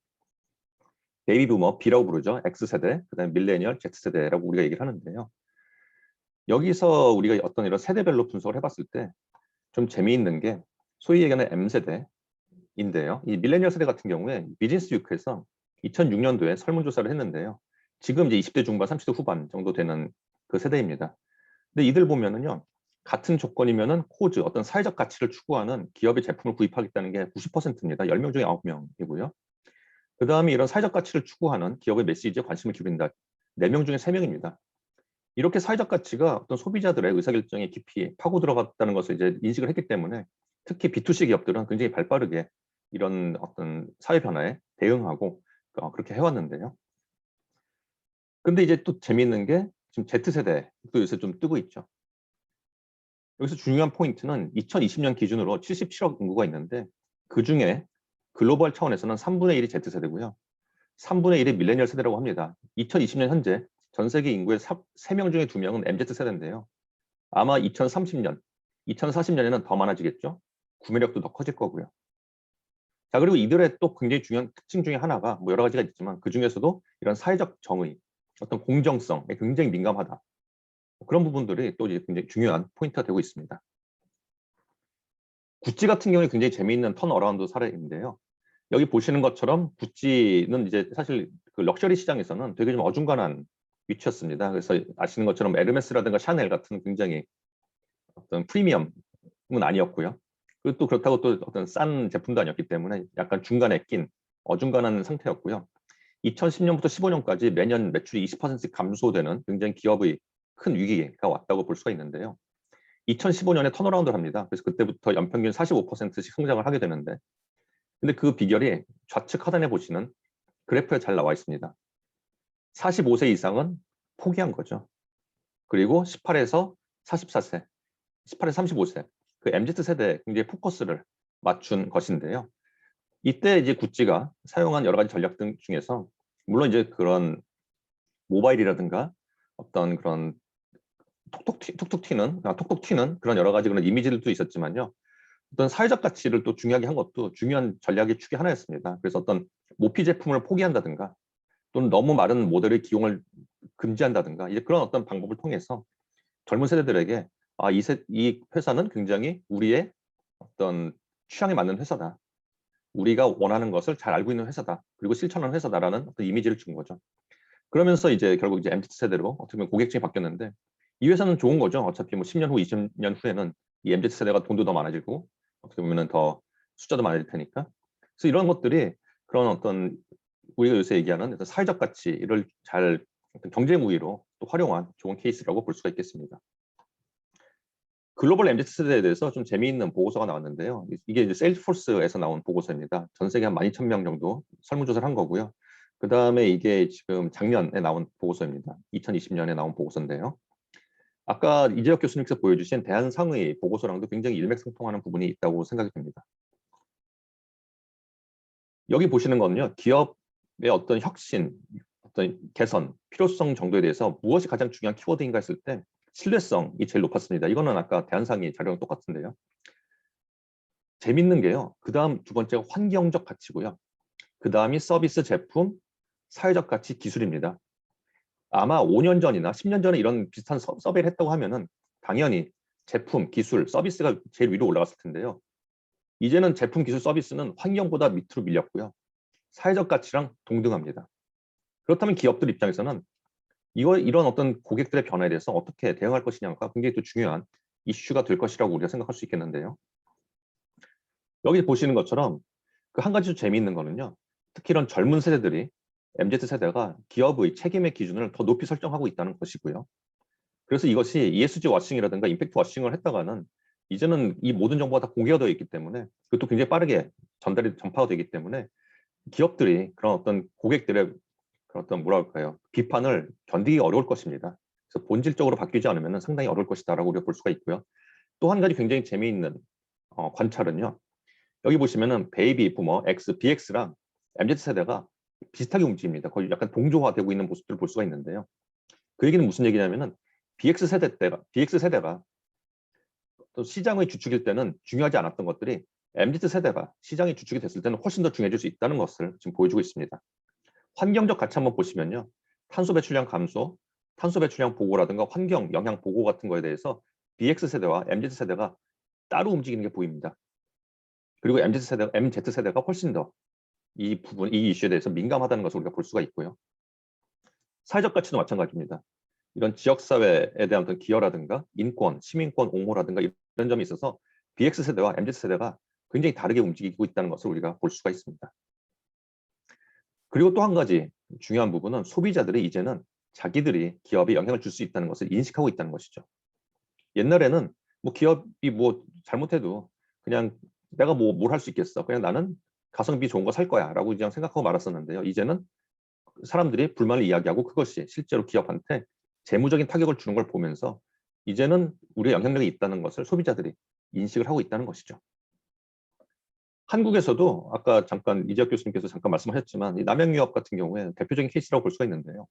Speaker 6: 베이비 부머 B라고 부르죠. X세대, 그다음에 밀레니얼 Z세대라고 우리가 얘기를 하는데요. 여기서 우리가 어떤 이런 세대별로 분석을 해봤을 때 좀 재미있는 게 소위 얘기하는 M세대인데요. 이 밀레니얼 세대 같은 경우에 비즈니스 위크에서 2006년도에 설문조사를 했는데요. 지금 이제 20대 중반, 30대 후반 정도 되는 그 세대입니다. 근데 이들 보면은요. 같은 조건이면은 코즈, 어떤 사회적 가치를 추구하는 기업의 제품을 구입하겠다는 게 90%입니다. 10명 중에 9명이고요. 그 다음에 이런 사회적 가치를 추구하는 기업의 메시지에 관심을 기울인다. 4명 중에 3명입니다. 이렇게 사회적 가치가 어떤 소비자들의 의사결정에 깊이 파고 들어갔다는 것을 이제 인식을 했기 때문에 특히 B2C 기업들은 굉장히 발빠르게 이런 어떤 사회 변화에 대응하고 그렇게 해왔는데요. 근데 이제 또 재미있는 게 지금 Z세대도 요새 좀 뜨고 있죠. 여기서 중요한 포인트는 2020년 기준으로 77억 인구가 있는데 그중에 글로벌 차원에서는 3분의 1이 Z세대고요. 3분의 1이 밀레니얼 세대라고 합니다. 2020년 현재 전 세계 인구의 3명 중에 2명은 MZ세대인데요. 아마 2030년, 2040년에는 더 많아지겠죠. 구매력도 더 커질 거고요. 자, 그리고 이들의 또 굉장히 중요한 특징 중에 하나가 뭐 여러 가지가 있지만 그 중에서도 이런 사회적 정의, 어떤 공정성에 굉장히 민감하다. 그런 부분들이 또 이제 굉장히 중요한 포인트가 되고 있습니다. 구찌 같은 경우에 굉장히 재미있는 턴어라운드 사례인데요. 여기 보시는 것처럼 구찌는 이제 사실 그 럭셔리 시장에서는 되게 좀 어중간한 위치였습니다. 그래서 아시는 것처럼 에르메스라든가 샤넬 같은 굉장히 어떤 프리미엄은 아니었고요. 그리고 또 그렇다고 또 어떤 싼 제품도 아니었기 때문에 약간 중간에 낀 어중간한 상태였고요. 2010년부터 15년까지 매년 매출이 20%씩 감소되는 굉장히 기업의 큰 위기가 왔다고 볼 수가 있는데요. 2015년에 턴어라운드를 합니다. 그래서 그때부터 연평균 45%씩 성장을 하게 되는데 근데 그 비결이 좌측 하단에 보시는 그래프에 잘 나와 있습니다. 45세 이상은 포기한 거죠. 그리고 18에서 44세, 18에서 35세, 그 MZ세대에 굉장히 포커스를 맞춘 것인데요. 이때 이제 구찌가 사용한 여러 가지 전략 등 중에서 물론 이제 그런 모바일이라든가 어떤 그런 톡톡 튀는 그런 여러 가지 그런 이미지들도 있었지만요. 어떤 사회적 가치를 또 중요하게 한 것도 중요한 전략의 축의 하나였습니다. 그래서 어떤 모피 제품을 포기한다든가 또는 너무 마른 모델의 기용을 금지한다든가 이제 그런 어떤 방법을 통해서 젊은 세대들에게 이 회사는 굉장히 우리의 어떤 취향에 맞는 회사다. 우리가 원하는 것을 잘 알고 있는 회사다. 그리고 실천하는 회사다라는 어떤 이미지를 준 거죠. 그러면서 이제 결국 이제 MZ세대로 어떻게 보면 고객층이 바뀌었는데 이 회사는 좋은 거죠. 어차피 뭐 10년 후, 20년 후에는 이 MZ세대가 돈도 더 많아지고 어떻게 보면은 더 숫자도 많아질 테니까. 그래서 이런 것들이 그런 어떤 우리가 요새 얘기하는 어떤 사회적 가치를 잘 경쟁 우위로 또 활용한 좋은 케이스라고 볼 수가 있겠습니다. 글로벌 MZ세대에 대해서 좀 재미있는 보고서가 나왔는데요. 이게 이제 세일즈포스에서 나온 보고서입니다. 전 세계 한 12,000명 정도 설문조사를 한 거고요. 그 다음에 이게 지금 작년에 나온 보고서입니다. 2020년에 나온 보고서인데요. 아까 이재혁 교수님께서 보여주신 대한상의 보고서랑도 굉장히 일맥상통하는 부분이 있다고 생각이 듭니다. 여기 보시는 거는요. 기업의 어떤 혁신, 어떤 개선, 필요성 정도에 대해서 무엇이 가장 중요한 키워드인가 했을 때 신뢰성이 제일 높았습니다. 이거는 아까 대한상의 자료랑 똑같은데요. 재밌는 게요. 그 다음 두 번째가 환경적 가치고요. 그 다음이 서비스, 제품, 사회적 가치, 기술입니다. 아마 5년 전이나 10년 전에 이런 비슷한 서베이를 했다고 하면은 당연히 제품, 기술, 서비스가 제일 위로 올라갔을 텐데요. 이제는 제품, 기술, 서비스는 환경보다 밑으로 밀렸고요. 사회적 가치랑 동등합니다. 그렇다면 기업들 입장에서는 이런 어떤 고객들의 변화에 대해서 어떻게 대응할 것이냐가 굉장히 또 중요한 이슈가 될 것이라고 우리가 생각할 수 있겠는데요. 여기 보시는 것처럼 그 한 가지 좀 재미있는 거는요. 특히 이런 젊은 세대들이 MZ세대가 기업의 책임의 기준을 더 높이 설정하고 있다는 것이고요. 그래서 이것이 ESG 워싱이라든가 임팩트 워싱을 했다가는 이제는 이 모든 정보가 다 공개가 되어 있기 때문에, 그것도 굉장히 빠르게 전파가 되기 때문에 기업들이 그런 어떤 고객들의 그런 어떤 뭐랄까요, 비판을 견디기 어려울 것입니다. 그래서 본질적으로 바뀌지 않으면 상당히 어려울 것이다라고 우리가 볼 수가 있고요. 또 한 가지 굉장히 재미있는 관찰은요. 여기 보시면은 베이비 부머 X, BX랑 MZ세대가 비슷하게 움직입니다. 거의 약간 동조화되고 있는 모습들을 볼 수가 있는데요. 그 얘기는 무슨 얘기냐면은 BX세대가 또 시장의 주축일 때는 중요하지 않았던 것들이 MZ세대가 시장의 주축이 됐을 때는 훨씬 더 중요해질 수 있다는 것을 지금 보여주고 있습니다. 환경적 가치 한번 보시면요. 탄소 배출량 감소, 탄소 배출량 보고라든가 환경 영향 보고 같은 거에 대해서 BX세대와 MZ세대가 따로 움직이는 게 보입니다. 그리고 MZ세대가 훨씬 더 이 이슈에 대해서 민감하다는 것을 우리가 볼 수가 있고요. 사회적 가치도 마찬가지입니다. 이런 지역사회에 대한 어떤 기여라든가 인권, 시민권 옹호라든가 이런 점이 있어서 BX세대와 MZ세대가 굉장히 다르게 움직이고 있다는 것을 우리가 볼 수가 있습니다. 그리고 또 한 가지 중요한 부분은 소비자들이 이제는 자기들이 기업에 영향을 줄 수 있다는 것을 인식하고 있다는 것이죠. 옛날에는 뭐 기업이 뭐 잘못해도 그냥 내가 뭘 할 수 있겠어. 그냥 나는 가성비 좋은 거 살 거야 라고 그냥 생각하고 말았었는데요. 이제는 사람들이 불만을 이야기하고 그것이 실제로 기업한테 재무적인 타격을 주는 걸 보면서 이제는 우리의 영향력이 있다는 것을 소비자들이 인식을 하고 있다는 것이죠. 한국에서도 아까 잠깐 이재학 교수님께서 잠깐 말씀하셨지만 이 남양유업 같은 경우에 대표적인 케이스라고 볼 수가 있는데요.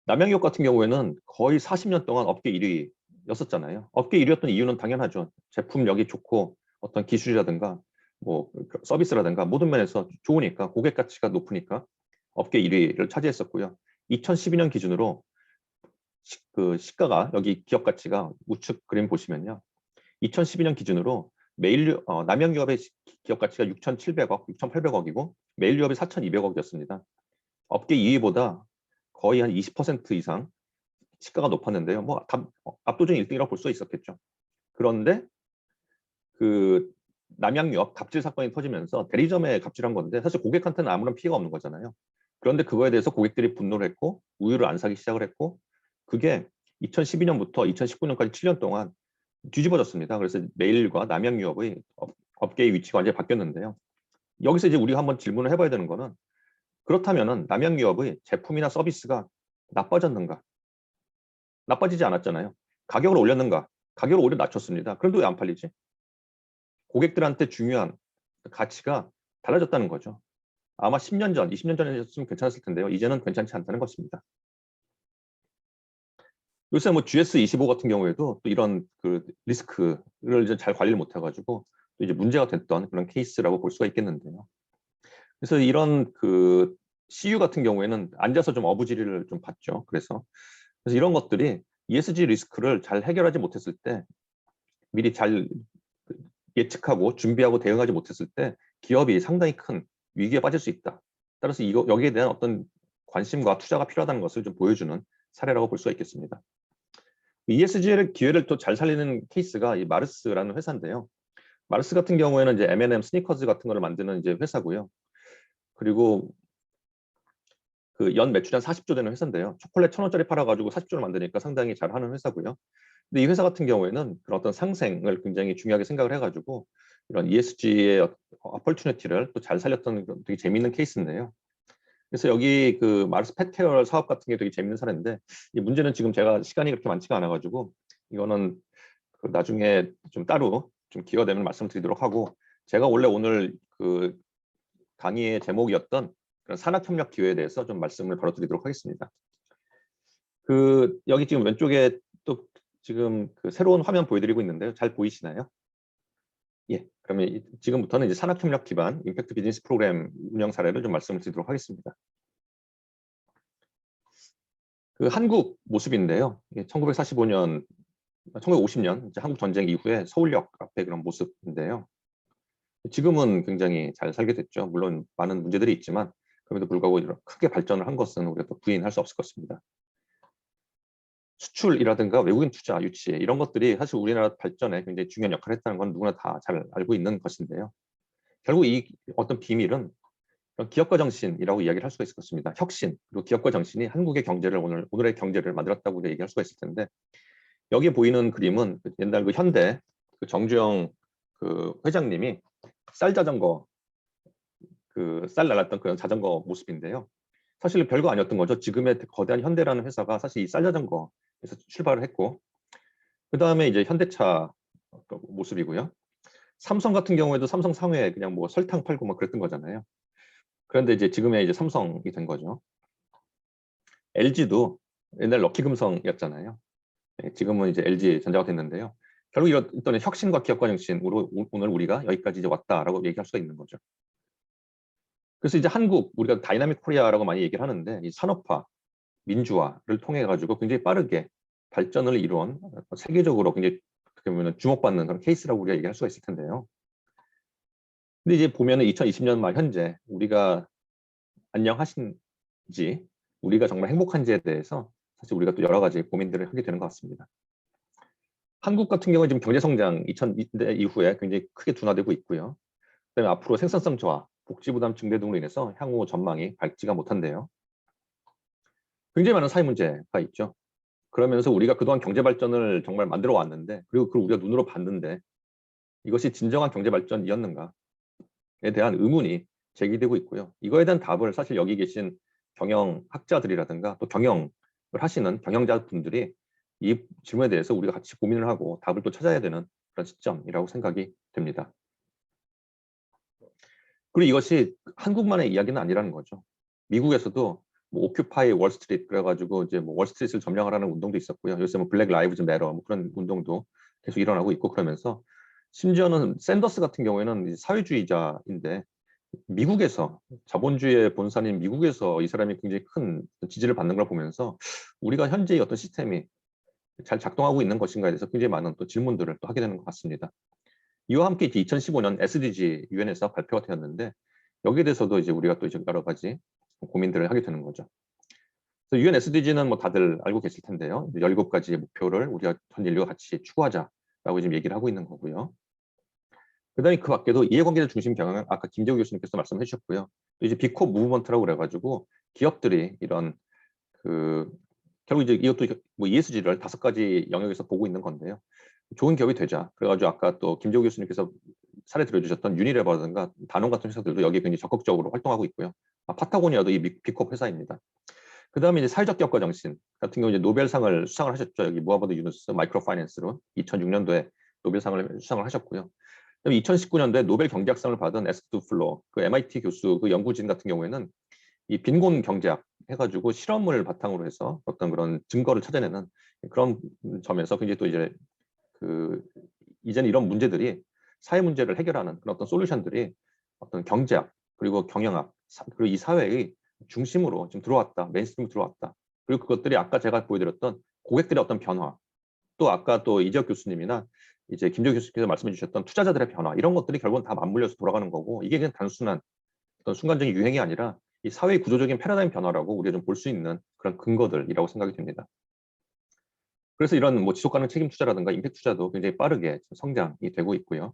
Speaker 6: 남양유업 같은 경우에는 거의 40년 동안 업계 1위였었잖아요. 업계 1위였던 이유는 당연하죠. 제품력이 좋고 어떤 기술이라든가 뭐 서비스라든가 모든 면에서 좋으니까 고객 가치가 높으니까 업계 1위를 차지했었고요. 2012년 기준으로 그 시가가 여기 기업 가치가 우측 그림 보시면요. 2012년 기준으로 남양유업의 기업 가치가 6,700억, 6,800억이고 메일유업이 4,200억이었습니다. 업계 2위보다 거의 한 20% 이상 시가가 높았는데요. 뭐 압도적인 1등이라고 볼 수 있었겠죠. 그런데 그 남양유업 갑질 사건이 터지면서 대리점에 갑질한 건데 사실 고객한테는 아무런 피해가 없는 거잖아요. 그런데 그거에 대해서 고객들이 분노를 했고 우유를 안 사기 시작을 했고 그게 2012년부터 2019년까지 7년 동안 뒤집어졌습니다. 그래서 메일과 남양유업의 업계의 위치가 완전히 바뀌었는데요. 여기서 이제 우리가 한번 질문을 해봐야 되는 거는 그렇다면은 남양유업의 제품이나 서비스가 나빠졌는가? 나빠지지 않았잖아요. 가격을 올렸는가? 가격을 오히려 낮췄습니다. 그런데 왜 안 팔리지? 고객들한테 중요한 가치가 달라졌다는 거죠. 아마 10년 전, 20년 전에 했으면 괜찮았을 텐데요. 이제는 괜찮지 않다는 것입니다. 요새 뭐 GS25 같은 경우에도 또 이런 그 리스크를 이제 잘 관리를 못 해가지고 또 이제 문제가 됐던 그런 케이스라고 볼 수가 있겠는데요. 그래서 이런 그 CU 같은 경우에는 앉아서 좀 어부지리를 좀 봤죠. 그래서 이런 것들이 ESG 리스크를 잘 해결하지 못했을 때 미리 잘 예측하고 준비하고 대응하지 못했을 때 기업이 상당히 큰 위기에 빠질 수 있다. 따라서 여기에 대한 어떤 관심과 투자가 필요하다는 것을 좀 보여주는 사례라고 볼 수가 있겠습니다. ESG의 기회를 또 잘 살리는 케이스가 이 마르스라는 회사인데요. 마르스 같은 경우에는 이제 M&M 스니커즈 같은 거를 만드는 이제 회사고요. 그리고 그 연 매출이 한 40조 되는 회사인데요. 초콜릿 1,000원짜리 팔아가지고 40조를 만드니까 상당히 잘하는 회사고요. 근데 이 회사 같은 경우에는 그런 어떤 상생을 굉장히 중요하게 생각을 해가지고 이런 ESG의 어퍼튜니티를 또 잘 살렸던 되게 재미있는 케이스인데요. 그래서 여기 그 마르스 펫케어 사업 같은 게 되게 재밌는 사례인데 이 문제는 지금 제가 시간이 그렇게 많지가 않아가지고 이거는 그 나중에 좀 따로 좀 기회가 되면 말씀드리도록 하고 제가 원래 오늘 그 강의의 제목이었던 그런 산학협력 기회에 대해서 좀 말씀을 바로 드리도록 하겠습니다. 그 여기 지금 왼쪽에 또 지금 그 새로운 화면 보여드리고 있는데요. 잘 보이시나요? 예, 그러면 지금부터는 이제 산학협력 기반 임팩트 비즈니스 프로그램 운영 사례를 좀 말씀을 드리도록 하겠습니다. 그 한국 모습인데요. 1945년, 1950년 한국 전쟁 이후에 서울역 앞에 그런 모습인데요. 지금은 굉장히 잘 살게 됐죠. 물론 많은 문제들이 있지만 그럼에도 불구하고 이런 크게 발전을 한 것은 우리가 또 부인할 수 없을 것입니다. 수출이라든가 외국인 투자 유치 이런 것들이 사실 우리나라 발전에 굉장히 중요한 역할을 했다는 건 누구나 다 잘 알고 있는 것인데요. 결국 이 어떤 비밀은 그런 기업가 정신이라고 이야기를 할 수가 있을 것입니다. 혁신 그리고 기업가 정신이 한국의 경제를 오늘의 경제를 만들었다고 우리가 얘기할 수가 있을 텐데 여기 보이는 그림은 옛날 그 현대 그 정주영 그 회장님이 쌀 자전거 그 쌀 날랐던 그런 자전거 모습인데요. 사실 별거 아니었던 거죠. 지금의 거대한 현대라는 회사가 사실 이 쌀 자전거에서 출발을 했고 그 다음에 이제 현대차 모습이고요. 삼성 같은 경우에도 삼성 상회에 그냥 뭐 설탕 팔고 뭐 그랬던 거잖아요. 그런데 이제 지금의 이제 삼성이 된 거죠. LG도 옛날 럭키금성이었잖아요. 지금은 이제 LG 전자가 됐는데요. 결국 이런 어떤 혁신과 기업가 정신으로 오늘 우리가 여기까지 이제 왔다라고 얘기할 수가 있는 거죠. 그래서 이제 한국 우리가 다이나믹 코리아라고 많이 얘기를 하는데 이 산업화, 민주화를 통해 가지고 굉장히 빠르게 발전을 이룬 세계적으로 굉장히 어떻게 보면 주목받는 그런 케이스라고 우리가 얘기할 수가 있을 텐데요. 근데 이제 보면은 2020년 말 현재 우리가 안녕하신지 우리가 정말 행복한지에 대해서 사실 우리가 또 여러 가지 고민들을 하게 되는 것 같습니다. 한국 같은 경우는 지금 경제 성장 2000년대 이후에 굉장히 크게 둔화되고 있고요. 그다음에 앞으로 생산성 저하, 복지 부담 증대 등으로 인해서 향후 전망이 밝지가 못한데요. 굉장히 많은 사회 문제가 있죠. 그러면서 우리가 그동안 경제 발전을 정말 만들어 왔는데 그리고 그걸 우리가 눈으로 봤는데 이것이 진정한 경제 발전이었는가에 대한 의문이 제기되고 있고요. 이거에 대한 답을 사실 여기 계신 경영학자들이라든가 또 경영을 하시는 경영자분들이 이 질문에 대해서 우리가 같이 고민을 하고 답을 또 찾아야 되는 그런 시점이라고 생각이 됩니다. 그리고 이것이 한국만의 이야기는 아니라는 거죠. 미국에서도 뭐 오큐파이 월스트리트 그래가지고 이제 뭐 월스트리트를 점령하라는 운동도 있었고요. 요새 뭐 블랙 라이브즈 매터 뭐 그런 운동도 계속 일어나고 있고 그러면서 심지어는 샌더스 같은 경우에는 사회주의자인데 미국에서 자본주의의 본산인 미국에서 이 사람이 굉장히 큰 지지를 받는 걸 보면서 우리가 현재의 어떤 시스템이 잘 작동하고 있는 것인가에 대해서 굉장히 많은 또 질문들을 또 하게 되는 것 같습니다. 이와 함께 2015년 SDG 유엔에서 발표가 되었는데 여기에 대해서도 이제 우리가 또 이제 여러 가지 고민들을 하게 되는 거죠. 유엔 SDG는 뭐 다들 알고 계실 텐데요. 17가지 목표를 우리가 전 인류가 같이 추구하자라고 지금 얘기를 하고 있는 거고요. 그다음에 그 밖에도 이해관계자 중심 경영 아까 김재우 교수님께서 말씀해 주셨고요. 또 이제 비코 무브먼트라고 그래가지고 기업들이 이런 그 결국 이제 이것도 뭐 ESG를 5가지 영역에서 보고 있는 건데요. 좋은 기업이 되자. 그래가지고 아까 또 김재우 교수님께서 사례 들어주셨던 유니레버라든가 다논 같은 회사들도 여기에 굉장히 적극적으로 활동하고 있고요. 파타고니아도 이 비컵 회사입니다. 그 다음에 이제 사회적 기업가 정신 같은 경우 이제 노벨상을 수상을 하셨죠. 여기 무하버드 유누스 마이크로 파이낸스로 2006년도에 노벨상을 수상을 하셨고요. 2019년도에 노벨 경제학상을 받은 에스트 플로 그 MIT 교수 그 연구진 같은 경우에는 이 빈곤 경제학 해가지고 실험을 바탕으로 해서 어떤 그런 증거를 찾아내는 그런 점에서 굉장히 또 이제 그 이제는 이런 문제들이 사회 문제를 해결하는 그런 어떤 솔루션들이 어떤 경제학 그리고 경영학 그리고 이 사회의 중심으로 지금 들어왔다 메인스트림으로 들어왔다. 그리고 그것들이 아까 제가 보여드렸던 고객들의 어떤 변화 또 아까 또 이재혁 교수님이나 이제 김재규 교수께서 말씀해 주셨던 투자자들의 변화 이런 것들이 결국은 다 맞물려서 돌아가는 거고 이게 그냥 단순한 어떤 순간적인 유행이 아니라 이 사회의 구조적인 패러다임 변화라고 우리가 좀 볼 수 있는 그런 근거들이라고 생각이 됩니다. 그래서 이런 뭐 지속가능 책임 투자라든가 임팩트 투자도 굉장히 빠르게 성장이 되고 있고요.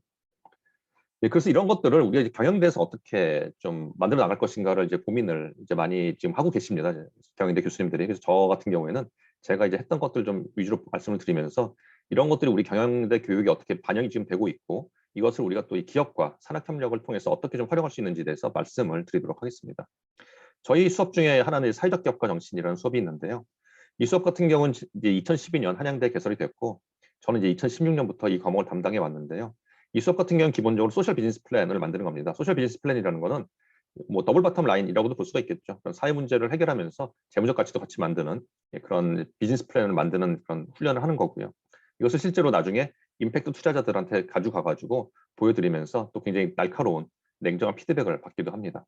Speaker 6: 네, 그래서 이런 것들을 우리가 이제 경영대에서 어떻게 좀 만들어 나갈 것인가를 이제 고민을 이제 많이 지금 하고 계십니다. 경영대 교수님들이. 그래서 저 같은 경우에는 제가 이제 했던 것들 좀 위주로 말씀을 드리면서 이런 것들이 우리 경영대 교육에 어떻게 반영이 지금 되고 있고 이것을 우리가 또 이 기업과 산학협력을 통해서 어떻게 좀 활용할 수 있는지에 대해서 말씀을 드리도록 하겠습니다. 저희 수업 중에 하나는 사회적 기업가 정신이라는 수업이 있는데요. 이 수업 같은 경우는 이제 2012년 한양대 개설이 됐고 저는 이제 2016년부터 이 과목을 담당해 왔는데요. 이 수업 같은 경우는 기본적으로 소셜 비즈니스 플랜을 만드는 겁니다. 소셜 비즈니스 플랜이라는 거는 뭐 더블 바텀 라인이라고도 볼 수가 있겠죠. 그런 사회 문제를 해결하면서 재무적 가치도 같이 만드는 그런 비즈니스 플랜을 만드는 그런 훈련을 하는 거고요. 이것을 실제로 나중에 임팩트 투자자들한테 가져가가지고 보여드리면서 또 굉장히 날카로운 냉정한 피드백을 받기도 합니다.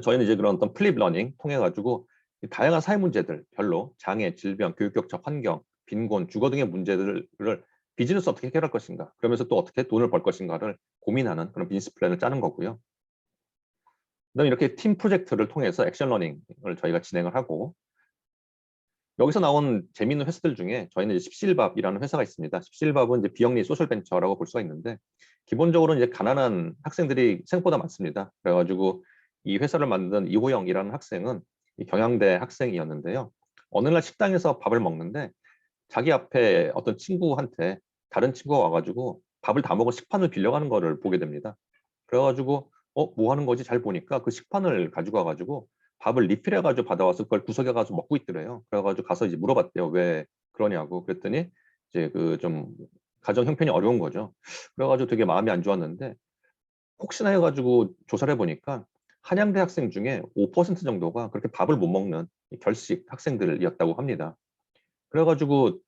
Speaker 6: 저희는 이제 그런 어떤 플립 러닝 통해 가지고 다양한 사회 문제들 별로 장애, 질병, 교육 격차, 환경, 빈곤, 주거 등의 문제들을 비즈니스 어떻게 해결할 것인가 그러면서 또 어떻게 돈을 벌 것인가를 고민하는 그런 비즈니스 플랜을 짜는 거고요. 그다음에 이렇게 팀 프로젝트를 통해서 액션 러닝을 저희가 진행을 하고 여기서 나온 재미있는 회사들 중에 저희는 이제 십시일밥이라는 회사가 있습니다. 십시일밥은 이제 비영리 소셜 벤처라고 볼 수가 있는데 기본적으로 이제 가난한 학생들이 생각보다 많습니다. 그래가지고 이 회사를 만든 이호영이라는 학생은 이 경양대 학생이었는데요. 어느 날 식당에서 밥을 먹는데 자기 앞에 어떤 친구한테 다른 친구가 와가지고 밥을 다 먹은 식판을 빌려가는 거를 보게 됩니다. 그래가지고 뭐 하는 거지? 잘 보니까 그 식판을 가지고 와가지고 밥을 리필해가지고 받아와서 그걸 구석에 가서 먹고 있더래요. 그래가지고 가서 이제 물어봤대요. 왜 그러냐고. 그랬더니 이제 그 좀 가정 형편이 어려운 거죠. 그래가지고 되게 마음이 안 좋았는데 혹시나 해가지고 조사를 해보니까 한양대 학생 중에 5% 정도가 그렇게 밥을 못 먹는 결식 학생들이었다고 합니다. 그래가지고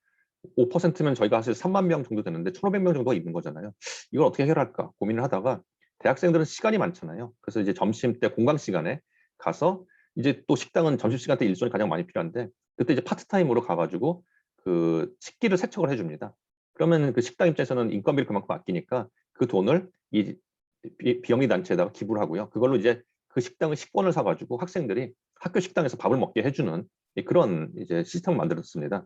Speaker 6: 5%면 저희가 사실 3만 명 정도 되는데 1,500명 정도가 있는 거잖아요. 이걸 어떻게 해결할까 고민을 하다가 대학생들은 시간이 많잖아요. 그래서 이제 점심 때 공강 시간에 가서 이제 또 식당은 점심 시간 때 일손이 가장 많이 필요한데 그때 이제 파트타임으로 가가지고 그 식기를 세척을 해줍니다. 그러면 그 식당 입장에서는 인건비를 그만큼 아끼니까 그 돈을 이 비영리 단체에다가 기부를 하고요. 그걸로 이제 그 식당의 식권을 사가지고 학생들이 학교 식당에서 밥을 먹게 해주는 그런 이제 시스템을 만들었습니다.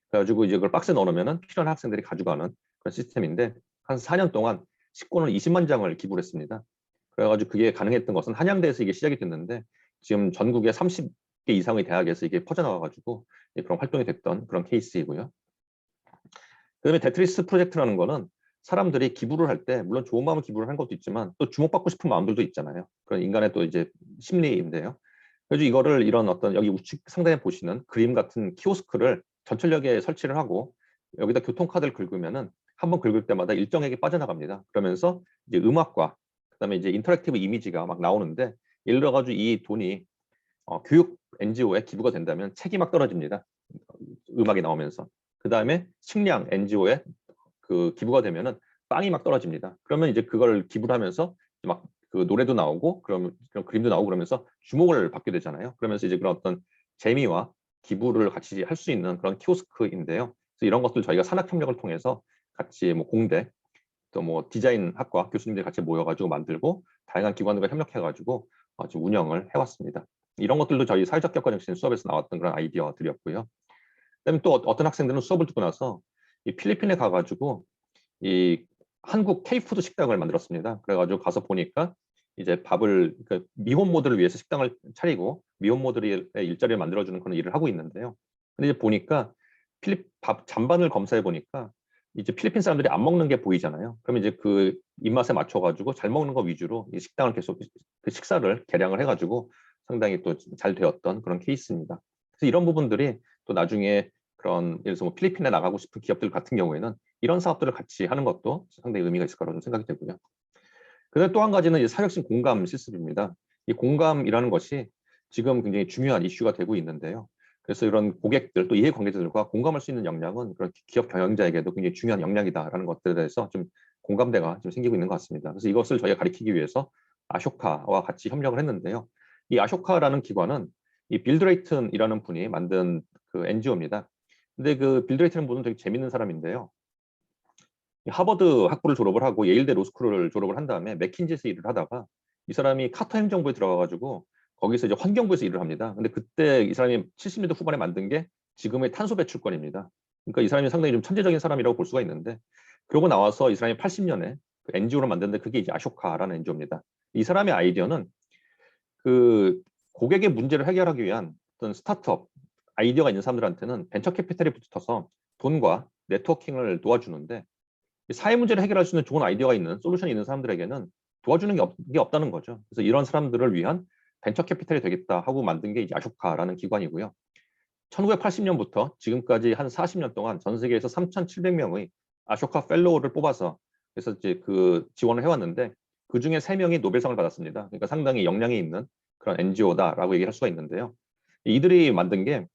Speaker 6: 그래가지고 이제 그걸 박스에 넣어놓으면 필요한 학생들이 가져가는 그런 시스템인데 한 4년 동안 식권을 20만 장을 기부를 했습니다. 그래가지고 그게 가능했던 것은 한양대에서 이게 시작이 됐는데 지금 전국에 30개 이상의 대학에서 이게 퍼져나와가지고 그런 활동이 됐던 그런 케이스이고요. 그다음에 데트리스 프로젝트라는 거는 사람들이 기부를 할 때 물론 좋은 마음을 기부를 하는 것도 있지만 또 주목받고 싶은 마음들도 있잖아요. 그런 인간의 또 이제 심리인데요. 그래서 이거를 이런 어떤 여기 우측 상단에 보시는 그림 같은 키오스크를 전철역에 설치를 하고 여기다 교통카드를 긁으면은 한번 긁을 때마다 일정액이 빠져나갑니다. 그러면서 이제 음악과 그다음에 이제 인터랙티브 이미지가 막 나오는데 예를 들어 가지고 이 돈이 교육 NGO에 기부가 된다면 책이 막 떨어집니다. 음악이 나오면서. 그다음에 식량 NGO에 그 기부가 되면은 빵이 막 떨어집니다. 그러면 이제 그걸 기부를 하면서 막 그 노래도 나오고 그런 그림도 나오고 그러면서 주목을 받게 되잖아요. 그러면서 이제 그런 어떤 재미와 기부를 같이 할 수 있는 그런 키오스크인데요. 그래서 이런 것들 저희가 산학협력을 통해서 같이 뭐 공대 또 뭐 디자인학과 교수님들 같이 모여가지고 만들고 다양한 기관들과 협력해가지고 지금 운영을 해왔습니다. 이런 것들도 저희 사회적 격언혁신 수업에서 나왔던 그런 아이디어들이었고요. 그다음에 또 어떤 학생들은 수업을 듣고 나서 이 필리핀에 가가지고 이 한국 K푸드 식당을 만들었습니다. 그래가지고 가서 보니까 이제 밥을 그러니까 미혼모들을 위해서 식당을 차리고 미혼모들의 일자리를 만들어주는 그런 일을 하고 있는데요. 근데 이제 보니까 밥 잔반을 검사해 보니까 이제 필리핀 사람들이 안 먹는 게 보이잖아요. 그러면 이제 그 입맛에 맞춰가지고 잘 먹는 거 위주로 이 식당을 계속 그 식사를 개량을 해가지고 상당히 또 잘 되었던 그런 케이스입니다. 그래서 이런 부분들이 또 나중에 그런 예를 들어서 뭐 필리핀에 나가고 싶은 기업들 같은 경우에는 이런 사업들을 같이 하는 것도 상당히 의미가 있을 거라고 생각이 되고요. 그다음에 또 한 가지는 이제 사회혁신 공감 실습입니다. 이 공감이라는 것이 지금 굉장히 중요한 이슈가 되고 있는데요. 그래서 이런 고객들 또 이해관계자들과 공감할 수 있는 역량은 그런 기업 경영자에게도 굉장히 중요한 역량이다라는 것들에 대해서 좀 공감대가 좀 생기고 있는 것 같습니다. 그래서 이것을 저희가 가리키기 위해서 아쇼카와 같이 협력을 했는데요. 이 아쇼카라는 기관은 이 빌 드레이튼이라는 분이 만든 그 NGO입니다. 근데 그 빌 드레이튼은 분은 되게 재밌는 사람인데요. 하버드 학부를 졸업을 하고 예일대 로스쿨을 졸업을 한 다음에 맥킨지에서 일을 하다가 이 사람이 카터 행정부에 들어가가지고 거기서 이제 환경부에서 일을 합니다. 근데 그때 이 사람이 70년대 후반에 만든 게 지금의 탄소 배출권입니다. 그러니까 이 사람이 상당히 좀 천재적인 사람이라고 볼 수가 있는데 그러고 나와서 이 사람이 80년에 그 NGO를 만드는데 그게 이제 아쇼카라는 NGO입니다. 이 사람의 아이디어는 그 고객의 문제를 해결하기 위한 어떤 스타트업 아이디어가 있는 사람들한테는 벤처 캐피탈이 붙어서 돈과 네트워킹을 도와주는데 사회 문제를 해결할 수 있는 좋은 아이디어가 있는 솔루션이 있는 사람들에게는 도와주는 게 없다는 거죠. 그래서 이런 사람들을 위한 벤처 캐피탈이 되겠다 하고 만든 게 이제 아쇼카라는 기관이고요. 1980년부터 지금까지 한 40년 동안 전 세계에서 3,700명의 아쇼카 펠로우를 뽑아서 그래서 이제 그 지원을 해왔는데 그 중에 3명이 노벨상을 받았습니다. 그러니까 상당히 역량이 있는 그런 NGO다라고 얘기할 수가 있는데요. 이들이 만든 게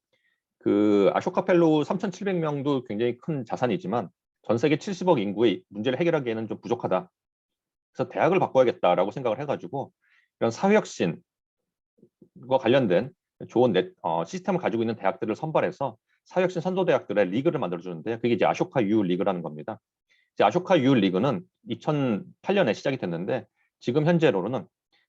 Speaker 6: 그 아쇼카 펠로우 3,700명도 굉장히 큰 자산이지만 전 세계 70억 인구의 문제를 해결하기에는 좀 부족하다. 그래서 대학을 바꿔야겠다라고 생각을 해가지고 이런 사회혁신과 관련된 좋은 시스템을 가지고 있는 대학들을 선발해서 사회혁신 선도대학들의 리그를 만들어주는데 그게 이제 아쇼카 U 리그라는 겁니다. 이제 아쇼카 U 리그는 2008년에 시작이 됐는데 지금 현재로는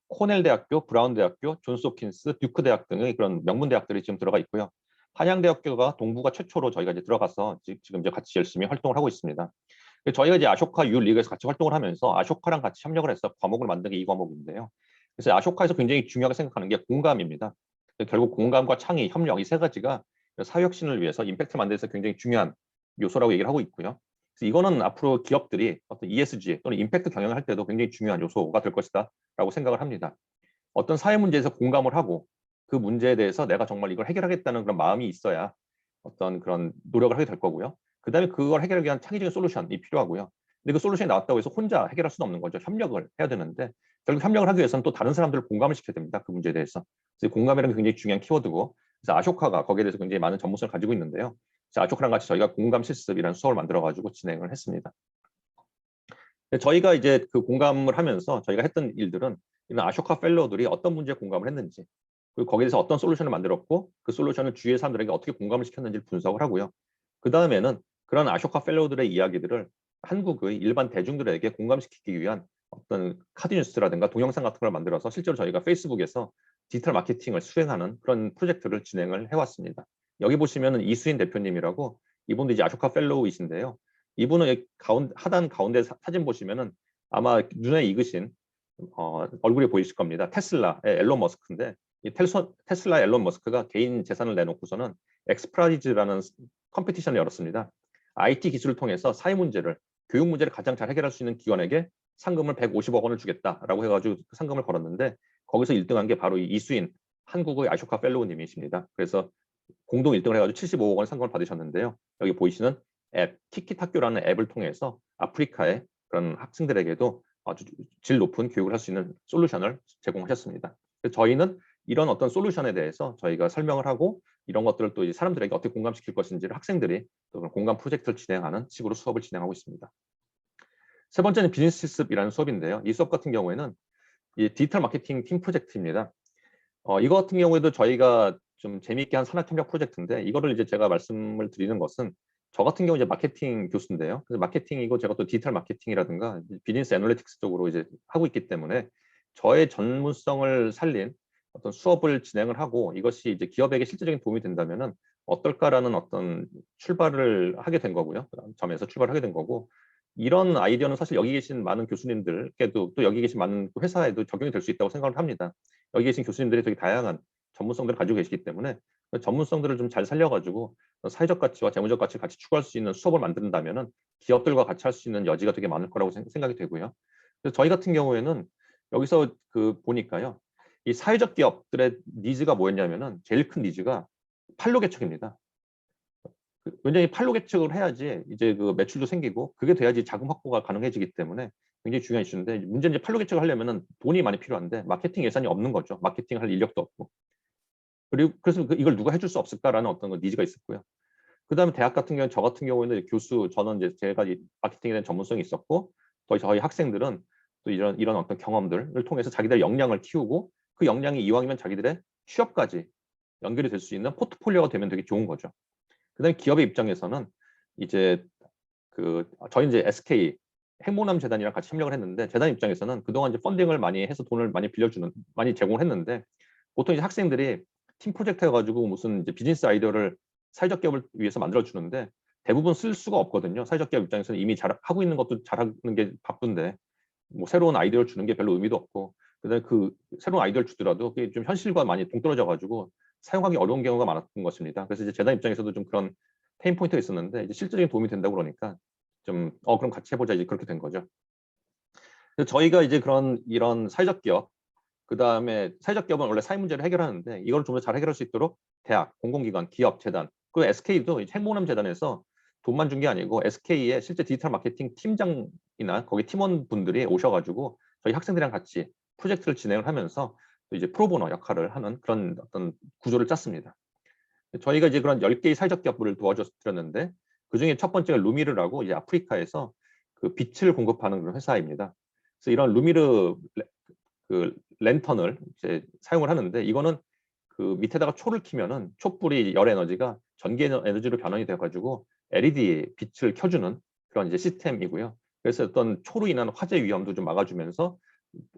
Speaker 6: 코넬 대학교, 브라운 대학교, 존스 홉킨스, 듀크 대학 등의 그런 명문 대학들이 지금 들어가 있고요. 한양대학교가 동부가 최초로 저희가 이제 들어가서 지금 이제 같이 열심히 활동을 하고 있습니다. 저희가 이제 아쇼카 U 리그에서 같이 활동을 하면서 아쇼카랑 같이 협력을 해서 과목을 만든 게 이 과목인데요. 그래서 아쇼카에서 굉장히 중요하게 생각하는 게 공감입니다. 결국 공감과 창의, 협력 이 세 가지가 사회 혁신을 위해서 임팩트 만드는 데 굉장히 중요한 요소라고 얘기를 하고 있고요. 그래서 이거는 앞으로 기업들이 어떤 ESG 또는 임팩트 경영을 할 때도 굉장히 중요한 요소가 될 것이다라고 생각을 합니다. 어떤 사회 문제에서 공감을 하고 그 문제에 대해서 내가 정말 이걸 해결하겠다는 그런 마음이 있어야 어떤 그런 노력을 하게 될 거고요. 그다음에 그걸 해결하기 위한 창의적인 솔루션이 필요하고요. 근데 그 솔루션이 나왔다고 해서 혼자 해결할 수는 없는 거죠. 협력을 해야 되는데 결국 협력을 하기 위해서는 또 다른 사람들을 공감을 시켜야 됩니다. 그 문제에 대해서. 그래서 공감이라는 게 굉장히 중요한 키워드고, 그래서 아쇼카가 거기에 대해서 굉장히 많은 전문성을 가지고 있는데요. 그래서 아쇼카랑 같이 저희가 공감 실습이라는 수업을 만들어가지고 진행을 했습니다. 저희가 이제 그 공감을 하면서 저희가 했던 일들은 이런 아쇼카 펠로우들이 어떤 문제에 공감을 했는지, 그리고 거기에 대해서 어떤 솔루션을 만들었고 그 솔루션을 주위의 사람들에게 어떻게 공감을 시켰는지를 분석을 하고요. 그 다음에는 그런 아쇼카 펠로우들의 이야기들을 한국의 일반 대중들에게 공감시키기 위한 어떤 카드뉴스라든가 동영상 같은 걸 만들어서 실제로 저희가 페이스북에서 디지털 마케팅을 수행하는 그런 프로젝트를 진행을 해왔습니다. 여기 보시면은 이수인 대표님이라고, 이분도 이제 아쇼카 펠로우이신데요. 이분은 하단 가운데 사진 보시면은 아마 눈에 익으신 얼굴이 보이실 겁니다. 테슬라의 앨런 머스크인데, 이 테슬라 앨런 머스크가 개인 재산을 내놓고서는 엑스프라이즈라는 컴피티션을 열었습니다. IT 기술을 통해서 사회 문제를, 교육 문제를 가장 잘 해결할 수 있는 기관에게 상금을 150억 원을 주겠다라고 해가지고 상금을 걸었는데, 거기서 1등한 게 바로 이 이수인 한국의 아쇼카 펠로우님이십니다. 그래서 공동 1등을 해가지고 75억 원 상금을 받으셨는데요. 여기 보이시는 앱 키키타교라는 앱을 통해서 아프리카의 그런 학생들에게도 아주 질 높은 교육을 할 수 있는 솔루션을 제공하셨습니다. 저희는 이런 어떤 솔루션에 대해서 저희가 설명을 하고 이런 것들을 또 이제 사람들에게 어떻게 공감시킬 것인지를 학생들이 또 공감 프로젝트를 진행하는 식으로 수업을 진행하고 있습니다. 세 번째는 비즈니스 실습이라는 수업인데요. 이 수업 같은 경우에는 이 디지털 마케팅 팀 프로젝트입니다. 이거 같은 경우에도 저희가 좀 재미있게 한 산학협력 프로젝트인데, 이거를 이제 제가 말씀을 드리는 것은, 저 같은 경우 이제 마케팅 교수인데요. 그래서 마케팅이고 제가 또 디지털 마케팅이라든가 비즈니스 애널리틱스 쪽으로 이제 하고 있기 때문에 저의 전문성을 살린 어떤 수업을 진행을 하고 이것이 이제 기업에게 실질적인 도움이 된다면은 어떨까라는 어떤 출발을 하게 된 거고요. 그 점에서 출발을 하게 된 거고, 이런 아이디어는 사실 여기 계신 많은 교수님들께도 또 여기 계신 많은 회사에도 적용이 될 수 있다고 생각을 합니다. 여기 계신 교수님들이 되게 다양한 전문성들을 가지고 계시기 때문에 전문성들을 좀 잘 살려가지고 사회적 가치와 재무적 가치를 같이 추구할 수 있는 수업을 만든다면은 기업들과 같이 할 수 있는 여지가 되게 많을 거라고 생각이 되고요. 그래서 저희 같은 경우에는 여기서 그 보니까요, 이 사회적 기업들의 니즈가 뭐였냐면은 제일 큰 니즈가 판로 개척입니다. 굉장히 판로 개척을 해야지 이제 그 매출도 생기고 그게 돼야지 자금 확보가 가능해지기 때문에 굉장히 중요한 이슈인데, 문제는 이제 판로 개척을 하려면은 돈이 많이 필요한데 마케팅 예산이 없는 거죠. 마케팅 할 인력도 없고. 그리고 그래서 이걸 누가 해줄 수 없을까라는 어떤 니즈가 있었고요. 그다음에 대학 같은 경우는 저 같은 경우에는 저는 이제 제가 마케팅에 대한 전문성이 있었고, 또 저희 학생들은 또 이런 어떤 경험들을 통해서 자기들의 역량을 키우고 그 역량이 이왕이면 자기들의 취업까지 연결이 될 수 있는 포트폴리오가 되면 되게 좋은 거죠. 그다음에 기업의 입장에서는 이제 저희 이제 SK 행복남 재단이랑 같이 협력을 했는데, 재단 입장에서는 그동안 이제 펀딩을 많이 해서 돈을 많이 제공을 했는데, 보통 이제 학생들이 팀 프로젝트 해가지고 무슨 이제 비즈니스 아이디어를 사회적 기업을 위해서 만들어 주는데 대부분 쓸 수가 없거든요. 사회적 기업 입장에서는 이미 하고 있는 것도 잘하는 게 바쁜데 뭐 새로운 아이디어를 주는 게 별로 의미도 없고, 그다음에 그 새로운 아이디어를 주더라도 그게 좀 현실과 많이 동떨어져 가지고 사용하기 어려운 경우가 많았던 것입니다. 그래서 이제 재단 입장에서도 좀 그런 페인 포인트가 있었는데, 이제 실질적인 도움이 된다고 그러니까 좀 그럼 같이 해보자, 이제 그렇게 된 거죠. 그래서 저희가 이제 이런 사회적 기업, 그다음에 사회적 기업은 원래 사회 문제를 해결하는데 이걸 좀 더 잘 해결할 수 있도록 대학, 공공기관, 기업, 재단, 그 SK도 행복남 재단에서 돈만 준 게 아니고 SK의 실제 디지털 마케팅 팀장이나 거기 팀원분들이 오셔가지고 저희 학생들이랑 같이 프로젝트를 진행을 하면서 또 이제 프로보너 역할을 하는 그런 어떤 구조를 짰습니다. 저희가 이제 그런 10개의 사회적 기업을 도와줬는데, 그 중에 첫 번째가 루미르라고 이제 아프리카에서 그 빛을 공급하는 그런 회사입니다. 그래서 이런 루미르 그 랜턴을 이제 사용을 하는데, 이거는 그 밑에다가 초를 켜면은 촛불이 열 에너지가 전기 에너지로 변환이 돼가지고 LED 빛을 켜주는 그런 이제 시스템이고요. 그래서 어떤 초로 인한 화재 위험도 좀 막아주면서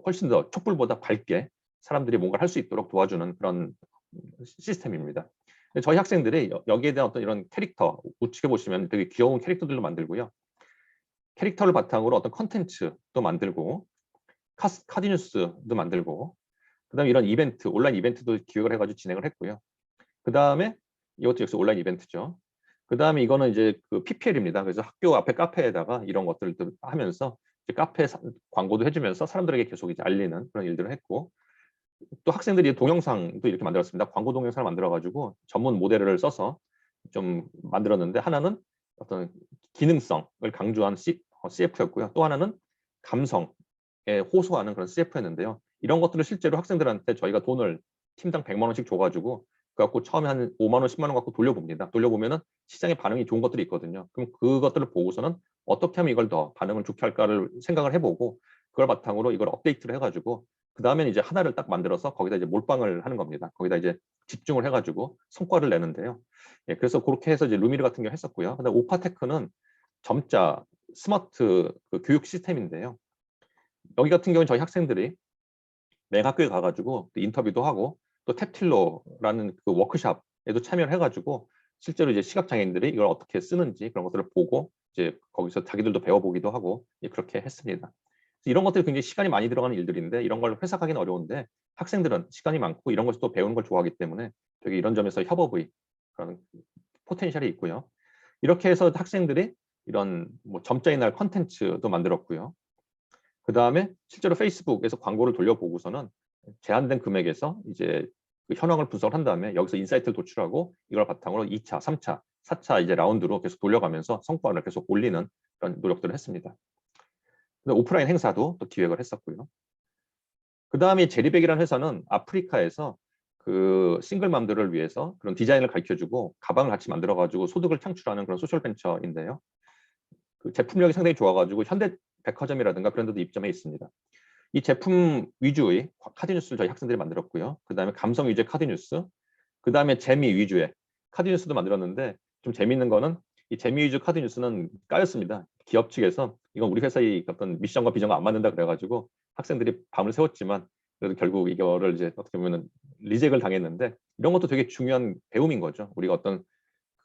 Speaker 6: 훨씬 더 촛불보다 밝게 사람들이 뭔가를 할 수 있도록 도와주는 그런 시스템입니다. 저희 학생들이 여기에 대한 어떤 이런 캐릭터, 우측에 보시면 되게 귀여운 캐릭터들도 만들고요. 캐릭터를 바탕으로 어떤 컨텐츠도 만들고 카드뉴스도 만들고, 그다음에 이런 이벤트, 온라인 이벤트도 기획을 해가지고 진행을 했고요. 그다음에 이것도 역시 온라인 이벤트죠. 그다음에 이거는 이제 그 PPL입니다. 그래서 학교 앞에 카페에다가 이런 것들도 하면서 이제 카페 광고도 해주면서 사람들에게 계속 이제 알리는 그런 일들을 했고, 또 학생들이 동영상도 이렇게 만들었습니다. 광고 동영상을 만들어가지고 전문 모델을 써서 좀 만들었는데, 하나는 어떤 기능성을 강조한 CF였고요. 또 하나는 감성에 호소하는 그런 CF였는데요. 이런 것들을 실제로 학생들한테 저희가 돈을 팀당 100만 원씩 줘가지고 그래갖고 처음에 한 5만 원, 10만 원 갖고 돌려봅니다. 돌려보면은 시장에 반응이 좋은 것들이 있거든요. 그럼 그것들을 보고서는 어떻게 하면 이걸 더 반응을 좋게 할까를 생각을 해보고, 그걸 바탕으로 이걸 업데이트를 해가지고 그 다음에 이제 하나를 딱 만들어서 거기다 이제 몰빵을 하는 겁니다. 거기다 이제 집중을 해가지고 성과를 내는데요. 예, 그래서 그렇게 해서 이제 루미르 같은 경우 했었고요. 근데 오파테크는 점자 스마트 그 교육 시스템인데요. 여기 같은 경우는 저희 학생들이 매 학교에 가가지고 인터뷰도 하고 또 탭틸러라는 그 워크숍에도 참여를 해가지고 실제로 이제 시각장애인들이 이걸 어떻게 쓰는지 그런 것들을 보고 이제 거기서 자기들도 배워보기도 하고 그렇게 했습니다. 이런 것들이 굉장히 시간이 많이 들어가는 일들인데 이런 걸 회사하기는 어려운데 학생들은 시간이 많고 이런 것을 또 배우는 걸 좋아하기 때문에 되게 이런 점에서 협업의 그런 포텐셜이 있고요. 이렇게 해서 학생들이 이런 뭐 점자의 날 컨텐츠도 만들었고요. 그 다음에 실제로 페이스북에서 광고를 돌려보고서는 제한된 금액에서 이제 그 현황을 분석을 한 다음에 여기서 인사이트를 도출하고 이걸 바탕으로 2차, 3차, 4차 이제 라운드로 계속 돌려가면서 성과를 계속 올리는 그런 노력들을 했습니다. 오프라인 행사도 또 기획을 했었고요. 그 다음에 제리백이라는 회사는 아프리카에서 그 싱글맘들을 위해서 그런 디자인을 가르쳐주고 가방을 같이 만들어가지고 소득을 창출하는 그런 소셜 벤처인데요. 그 제품력이 상당히 좋아가지고 현대백화점이라든가 그런 데도 입점해 있습니다. 이 제품 위주의 카드뉴스를 저희 학생들이 만들었고요. 그 다음에 감성 위주의 카드뉴스, 그 다음에 재미 위주의 카드뉴스도 만들었는데 좀 재미있는 거는 이 재미 위주 카드뉴스는 까였습니다. 기업 측에서 이건 우리 회사의 어떤 미션과 비전과 안 맞는다 그래가지고 학생들이 밤을 새웠지만 그래도 결국 이거를 이제 어떻게 보면 리젝을 당했는데, 이런 것도 되게 중요한 배움인 거죠. 우리가 어떤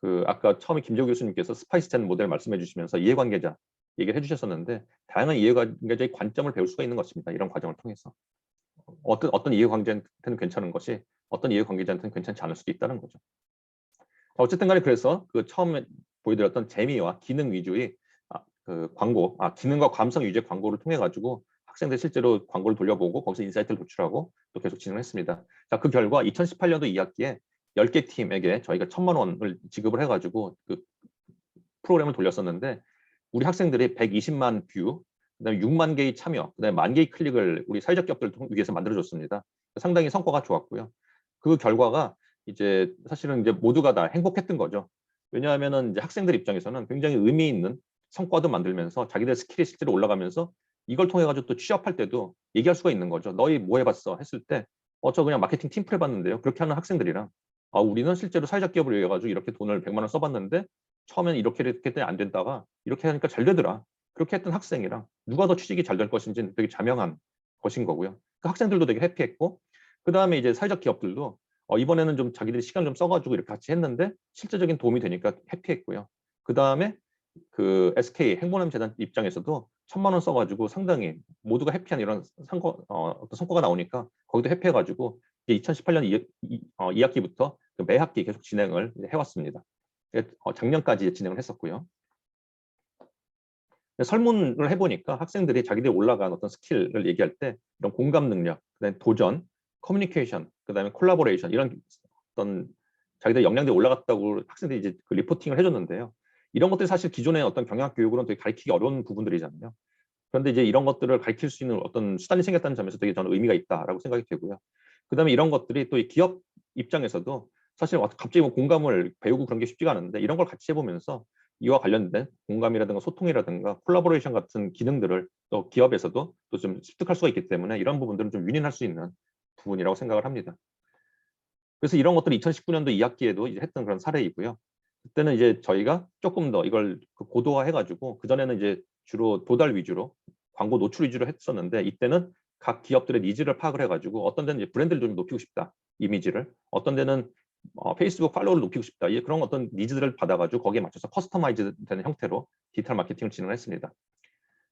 Speaker 6: 그 아까 처음에 김재우 교수님께서 스파이스10 모델 말씀해 주시면서 이해관계자 얘기를 해주셨었는데, 다양한 이해관계자의 관점을 배울 수가 있는 것입니다. 이런 과정을 통해서 어떤 이해관계자한테는 괜찮은 것이 어떤 이해관계자한테는 괜찮지 않을 수도 있다는 거죠. 어쨌든 간에 그래서 그 처음에 보여드렸던 재미와 기능 위주의 그 광고, 기능과 감성 위주의 광고를 통해 가지고 학생들 실제로 광고를 돌려보고 거기서 인사이트를 도출하고 또 계속 진행을 했습니다. 자, 그 결과 2018년도 2학기에 10개 팀에게 저희가 1,000만 원을 지급을 해가지고 그 프로그램을 돌렸었는데, 우리 학생들이 120만 뷰, 그다음에 6만 개의 참여, 그다음에 1만 개의 클릭을 우리 사회적 기업들을 위해서 만들어줬습니다. 상당히 성과가 좋았고요. 그 결과가 이제 사실은 이제 모두가 다 행복했던 거죠. 왜냐하면은 이제 학생들 입장에서는 굉장히 의미 있는 성과도 만들면서 자기들 스킬이 실제로 올라가면서 이걸 통해 가지고 또 취업할 때도 얘기할 수가 있는 거죠. 너희 뭐 해봤어? 했을 때 저 그냥 마케팅 팀플 해봤는데요. 그렇게 하는 학생들이랑 우리는 실제로 사회적 기업을 위해 가지고 이렇게 돈을 100만 원 써봤는데 처음엔 이렇게 했더니 안 된다가 이렇게 하니까 잘 되더라. 그렇게 했던 학생이랑 누가 더 취직이 잘 될 것인지 되게 자명한 것인 거고요. 그 학생들도 되게 해피했고, 그 다음에 이제 사회적 기업들도 이번에는 좀 자기들이 시간 좀 써가지고 이렇게 같이 했는데 실제적인 도움이 되니까 해피했고요. 그 다음에 그 SK 행복남 재단 입장에서도 1,000만 원 써가지고 상당히 모두가 해피한 이런 어떤 성과가 나오니까 거기도 해피해가지고 이제 2018년 2학기부터 매 학기 계속 진행을 해왔습니다. 작년까지 진행을 했었고요. 설문을 해보니까 학생들이 자기들이 올라간 어떤 스킬을 얘기할 때 이런 공감 능력, 그다음에 도전, 커뮤니케이션, 그다음에 콜라보레이션 이런 어떤 자기들 역량들이 올라갔다고 학생들이 이제 그 리포팅을 해줬는데요. 이런 것들이 사실 기존의 어떤 경영학 교육으로는 되게 가르치기 어려운 부분들이잖아요. 그런데 이제 이런 것들을 가르칠 수 있는 어떤 수단이 생겼다는 점에서 되게 저는 의미가 있다라고 생각이 되고요. 그다음에 이런 것들이 또 이 기업 입장에서도 사실 갑자기 뭐 공감을 배우고 그런 게 쉽지가 않은데 이런 걸 같이 해보면서 이와 관련된 공감이라든가 소통이라든가 콜라보레이션 같은 기능들을 또 기업에서도 또 좀 습득할 수가 있기 때문에 이런 부분들은 좀 윈윈할 수 있는 부분이라고 생각을 합니다. 그래서 이런 것들이 2019년도 2학기에도 이제 했던 그런 사례이고요. 그때는 이제 저희가 조금 더 이걸 고도화해가지고 그전에는 이제 주로 도달 위주로 광고 노출 위주로 했었는데, 이때는 각 기업들의 니즈를 파악을 해가지고 어떤 데는 이제 브랜드를 좀 높이고 싶다, 이미지를, 어떤 데는 페이스북 팔로우를 높이고 싶다, 그런 어떤 니즈들을 받아가지고 거기에 맞춰서 커스터마이즈 되는 형태로 디지털 마케팅을 진행을 했습니다.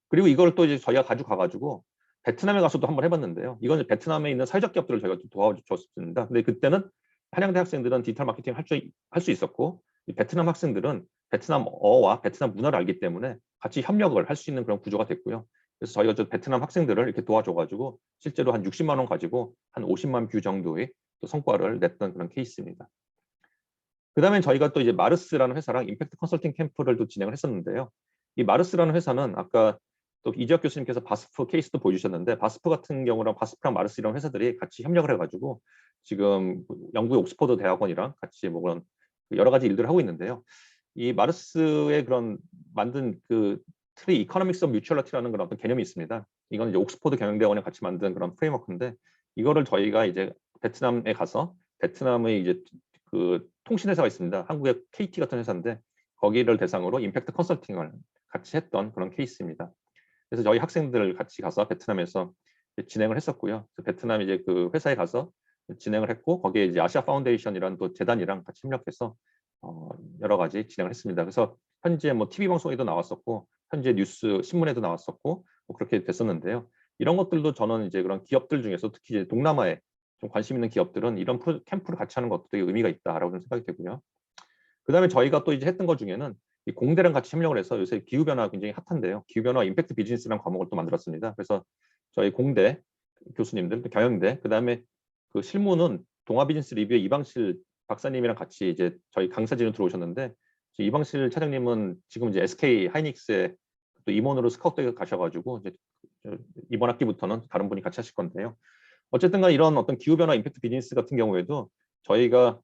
Speaker 6: 그리고 이걸 또 이제 저희가 가져가가지고 베트남에 가서도 한번 해봤는데요. 이건 베트남에 있는 사회적 기업들을 저희가 도와줬습니다. 근데 그때는 한양대 학생들은 디지털 마케팅 할 수 있었고, 이 베트남 학생들은 베트남어와 베트남 문화를 알기 때문에 같이 협력을 할 수 있는 그런 구조가 됐고요. 그래서 저희가 저 베트남 학생들을 이렇게 도와줘가지고 실제로 한 60만 원 가지고 한 50만 뷰 정도의 또 성과를 냈던 그런 케이스입니다. 그다음에 저희가 또 이제 마르스라는 회사랑 임팩트 컨설팅 캠프를 또 진행을 했었는데요. 이 마르스라는 회사는 아까 또 이재혁 교수님께서 바스프 케이스도 보여주셨는데, 바스프 같은 경우랑 바스프랑 마르스 이런 회사들이 같이 협력을 해가지고 지금 영국의 옥스퍼드 대학원이랑 같이 뭐 그런 여러 가지 일들을 하고 있는데요. 이 마르스의 그런 만든 그 트리 이코노믹스 오브 뮤추얼리티라는 그런 어떤 개념이 있습니다. 이건 이제 옥스퍼드 경영대학원이 같이 만든 그런 프레임워크인데, 이거를 저희가 이제 베트남에 가서 베트남의 이제 그 통신회사가 있습니다. 한국의 KT 같은 회사인데 거기를 대상으로 임팩트 컨설팅을 같이 했던 그런 케이스입니다. 그래서 저희 학생들 같이 가서 베트남에서 진행을 했었고요. 베트남 이제 그 회사에 가서 진행을 했고, 거기에 이제 아시아 파운데이션이라는 또 재단이랑 같이 협력해서 여러 가지 진행을 했습니다. 그래서 현재 뭐 TV 방송에도 나왔었고, 현재 뉴스 신문에도 나왔었고, 뭐 그렇게 됐었는데요. 이런 것들도 저는 이제 그런 기업들 중에서 특히 이제 동남아에 좀 관심 있는 기업들은 이런 캠프를 같이 하는 것도 되게 의미가 있다라고 생각이 되고요. 그다음에 저희가 또 이제 했던 것 중에는 이 공대랑 같이 협력을 해서 요새 기후 변화 굉장히 핫한데요. 기후 변화 임팩트 비즈니스라는 과목을 또 만들었습니다. 그래서 저희 공대 교수님들, 경영대, 그다음에 그 실무는 동아 비즈니스 리뷰의 이방실 박사님이랑 같이 이제 저희 강사진으로 들어오셨는데, 이방실 차장님은 지금 이제 SK 하이닉스에 또 임원으로 스카우트에 가셔가지고 이제 이번 학기부터는 다른 분이 같이 하실 건데요. 어쨌든 간 이런 어떤 기후변화 임팩트 비즈니스 같은 경우에도 저희가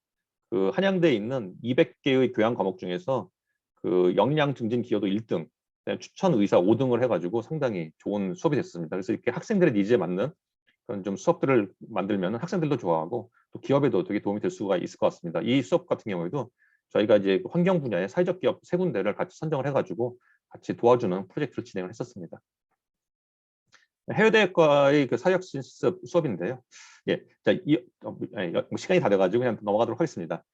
Speaker 6: 그 한양대에 있는 200개의 교양 과목 중에서 그 역량 증진 기여도 1등, 추천 의사 5등을 해가지고 상당히 좋은 수업이 됐습니다. 그래서 이렇게 학생들의 니즈에 맞는 그런 좀 수업들을 만들면 학생들도 좋아하고 또 기업에도 되게 도움이 될 수가 있을 것 같습니다. 이 수업 같은 경우에도 저희가 이제 환경 분야의 사회적 기업 3군데를 같이 선정을 해가지고 같이 도와주는 프로젝트를 진행을 했었습니다. 해외대학과의 그 사회학 수업인데요. 예, 자, 시간이 다 돼가지고 그냥 넘어가도록 하겠습니다.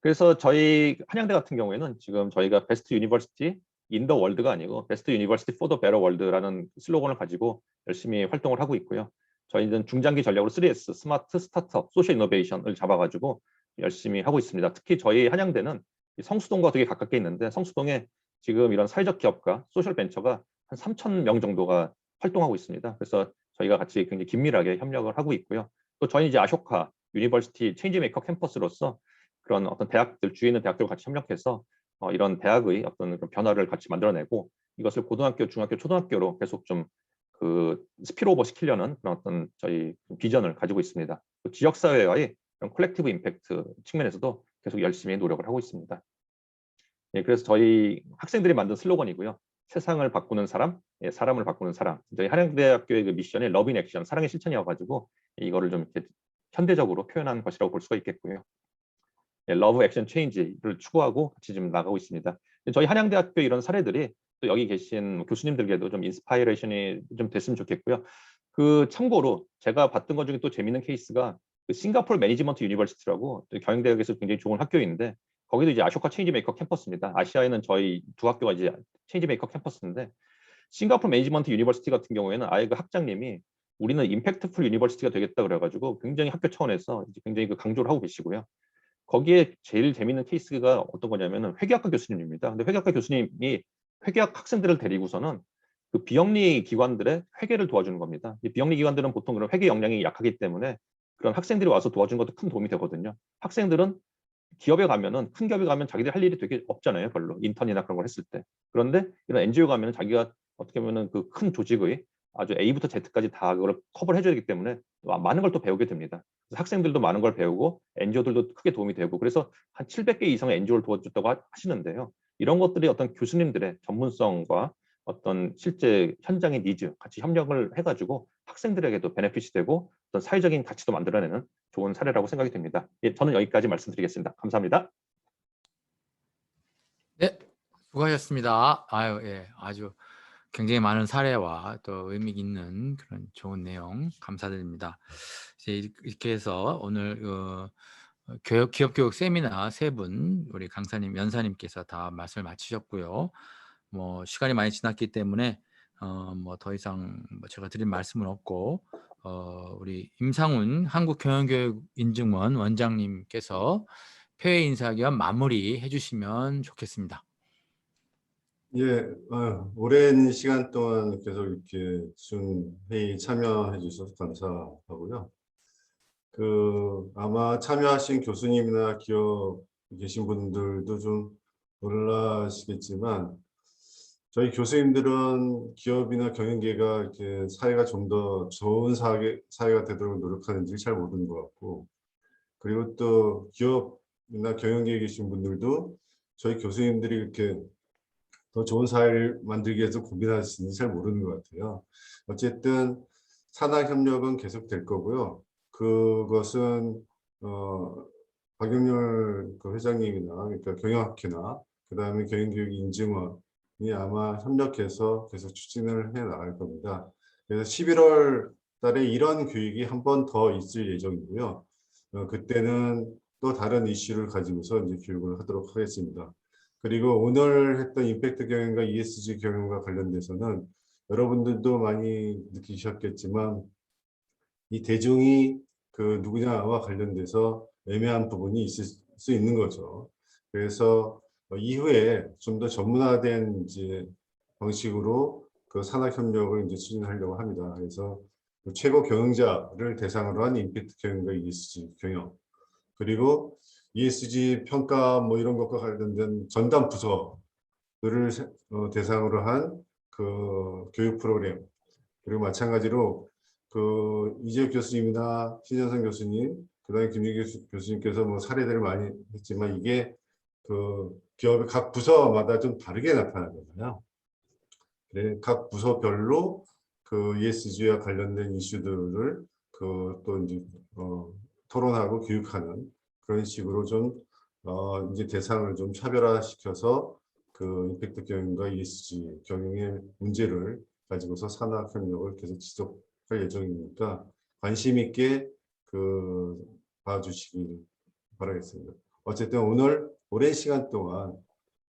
Speaker 6: 그래서 저희 한양대 같은 경우에는 지금 저희가 베스트 유니버시티 인 더 월드가 아니고 베스트 유니버시티 포 더 베러 월드라는 슬로건을 가지고 열심히 활동을 하고 있고요. 저희는 중장기 전략으로 3S, 스마트, 스타트업, 소셜 이노베이션을 잡아가지고 열심히 하고 있습니다. 특히 저희 한양대는 성수동과 되게 가깝게 있는데, 성수동에 지금 이런 사회적 기업과 소셜 벤처가 한 3,000명 정도가 활동하고 있습니다. 그래서 저희가 같이 굉장히 긴밀하게 협력을 하고 있고요. 또 저희 이제 아쇼카 유니버시티 체인지 메이커 캠퍼스로서 그런 어떤 대학들, 주위에 있는 대학들과 같이 협력해서 이런 대학의 어떤 변화를 같이 만들어내고, 이것을 고등학교, 중학교, 초등학교로 계속 좀 그 스피로버 시키려는 그런 어떤 저희 비전을 가지고 있습니다. 지역사회와의 그런 콜렉티브 임팩트 측면에서도 계속 열심히 노력을 하고 있습니다. 예, 그래서 저희 학생들이 만든 슬로건이고요. 세상을 바꾸는 사람, 예, 사람을 바꾸는 사람. 저희 한양대학교의 그 미션이 러브 인 액션, 사랑의 실천이어가지고 이거를 좀 이렇게 현대적으로 표현한 것이라고 볼 수가 있겠고요. 예, 러브 액션 체인지를 추구하고 같이 좀 나가고 있습니다. 저희 한양대학교 이런 사례들이 또 여기 계신 교수님들께도 좀 인스파이레이션이 좀 됐으면 좋겠고요. 그 참고로 제가 봤던 것 중에 또 재밌는 케이스가 그 싱가포르 매니지먼트 유니버시티라고 경영대학에서 굉장히 좋은 학교인데, 거기도 이제 아쇼카 체인지 메이커 캠퍼스입니다. 아시아에는 저희 두 학교가 이제 체인지 메이커 캠퍼스인데, 싱가포르 매니지먼트 유니버시티 같은 경우에는 아예 그 학장님이 우리는 임팩트풀 유니버시티가 되겠다 그래가지고 굉장히 학교 차원에서 이제 굉장히 그 강조를 하고 계시고요. 거기에 제일 재밌는 케이스가 어떤 거냐면은 회계학과 교수님입니다. 근데 회계학과 교수님이 회계학 학생들을 데리고서는 그 비영리 기관들의 회계를 도와주는 겁니다. 이 비영리 기관들은 보통 그런 회계 역량이 약하기 때문에 그런 학생들이 와서 도와주는 것도 큰 도움이 되거든요. 학생들은 기업에 가면은, 큰 기업에 가면 자기들 할 일이 되게 없잖아요, 별로. 인턴이나 그런 걸 했을 때. 그런데 이런 NGO 가면은 자기가 어떻게 보면은 그 큰 조직의 아주 A부터 Z까지 다 그걸 커버를 해줘야 되기 때문에 많은 걸 또 배우게 됩니다. 그래서 학생들도 많은 걸 배우고 NGO들도 크게 도움이 되고, 그래서 한 700개 이상의 NGO를 도와줬다고 하시는데요. 이런 것들이 어떤 교수님들의 전문성과 어떤 실제 현장의 니즈 같이 협력을 해가지고 학생들에게도 베네핏이 되고 어떤 사회적인 가치도 만들어내는 좋은 사례라고 생각이 됩니다. 예, 저는 여기까지 말씀드리겠습니다. 감사합니다.
Speaker 1: 네, 수고하셨습니다. 아유, 예, 아주 굉장히 많은 사례와 또 의미 있는 그런 좋은 내용 감사드립니다. 이제 이렇게 해서 오늘 기업교육 세미나 3분 우리 강사님, 연사님께서 다 말씀을 마치셨고요. 뭐 시간이 많이 지났기 때문에 뭐 더 이상 뭐 제가 드릴 말씀은 없고 우리 임상훈 한국경영교육인증원 원장님께서 폐회 인사기원 마무리해 주시면 좋겠습니다.
Speaker 4: 예, 오랜 시간 동안 계속 이렇게 회의 참여해 주셔서 감사하고요. 아마 참여하신 교수님이나 기업 계신 분들도 좀 놀라시겠지만, 저희 교수님들은 기업이나 경영계가 이렇게 사회가 좀 더 좋은 사회가 되도록 노력하는지 잘 모르는 것 같고, 그리고 또 기업이나 경영계에 계신 분들도 저희 교수님들이 이렇게 더 좋은 사회를 만들기 위해서 고민하시는지 잘 모르는 것 같아요. 어쨌든 산학협력은 계속 될 거고요. 그것은 박영렬 회장님이나 그러니까 경영학회나 그다음에 경영교육인증원이 아마 협력해서 계속 추진을 해 나갈 겁니다. 그래서 11월 달에 이런 교육이 한 번 더 있을 예정이고요. 그때는 또 다른 이슈를 가지고서 이제 교육을 하도록 하겠습니다. 그리고 오늘 했던 임팩트 경영과 ESG 경영과 관련돼서는 여러분들도 많이 느끼셨겠지만 이 대중이 누구냐와 관련돼서 애매한 부분이 있을 수 있는 거죠. 그래서 이후에 좀 더 전문화된 이제 방식으로 산학협력을 이제 추진하려고 합니다. 그래서 최고 경영자를 대상으로 한 임팩트 경영과 ESG 경영, 그리고 ESG 평가 뭐 이런 것과 관련된 전담 부서들을 대상으로 한 교육 프로그램, 그리고 마찬가지로 이재혁 교수님이나 신현성 교수님, 그다음에 김유기 교수님께서 뭐 사례들을 많이 했지만 이게 기업의 각 부서마다 좀 다르게 나타나잖아요. 그래, 각 부서별로 ESG와 관련된 이슈들을 또 이제 토론하고 교육하는 그런 식으로 좀 이제 대상을 좀 차별화시켜서 임팩트 경영과 ESG 경영의 문제를 가지고서 산학협력을 계속 지속할 예정이니까 관심 있게 봐주시기 바라겠습니다. 어쨌든 오늘 오랜 시간 동안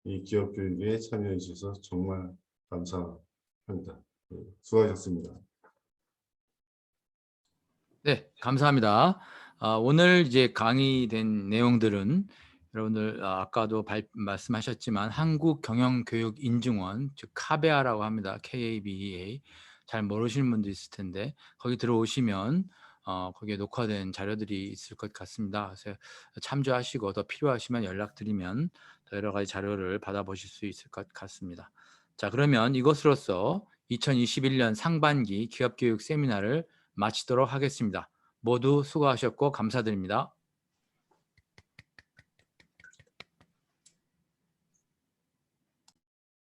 Speaker 4: 이 기업 교육에 참여해 주셔서 정말 감사합니다. 수고하셨습니다.
Speaker 1: 네, 감사합니다. 오늘 이제 강의된 내용들은 여러분들 아까도 말씀하셨지만 한국경영교육인증원, 즉 카베아라고 합니다. KABEA. 잘 모르시는 분도 있을 텐데 거기 들어오시면 거기에 녹화된 자료들이 있을 것 같습니다. 그래서 참조하시고 더 필요하시면 연락드리면 더 여러 가지 자료를 받아보실 수 있을 것 같습니다. 자, 그러면 이것으로써 2021년 상반기 기업교육 세미나를 마치도록 하겠습니다. 모두 수고하셨고 감사드립니다.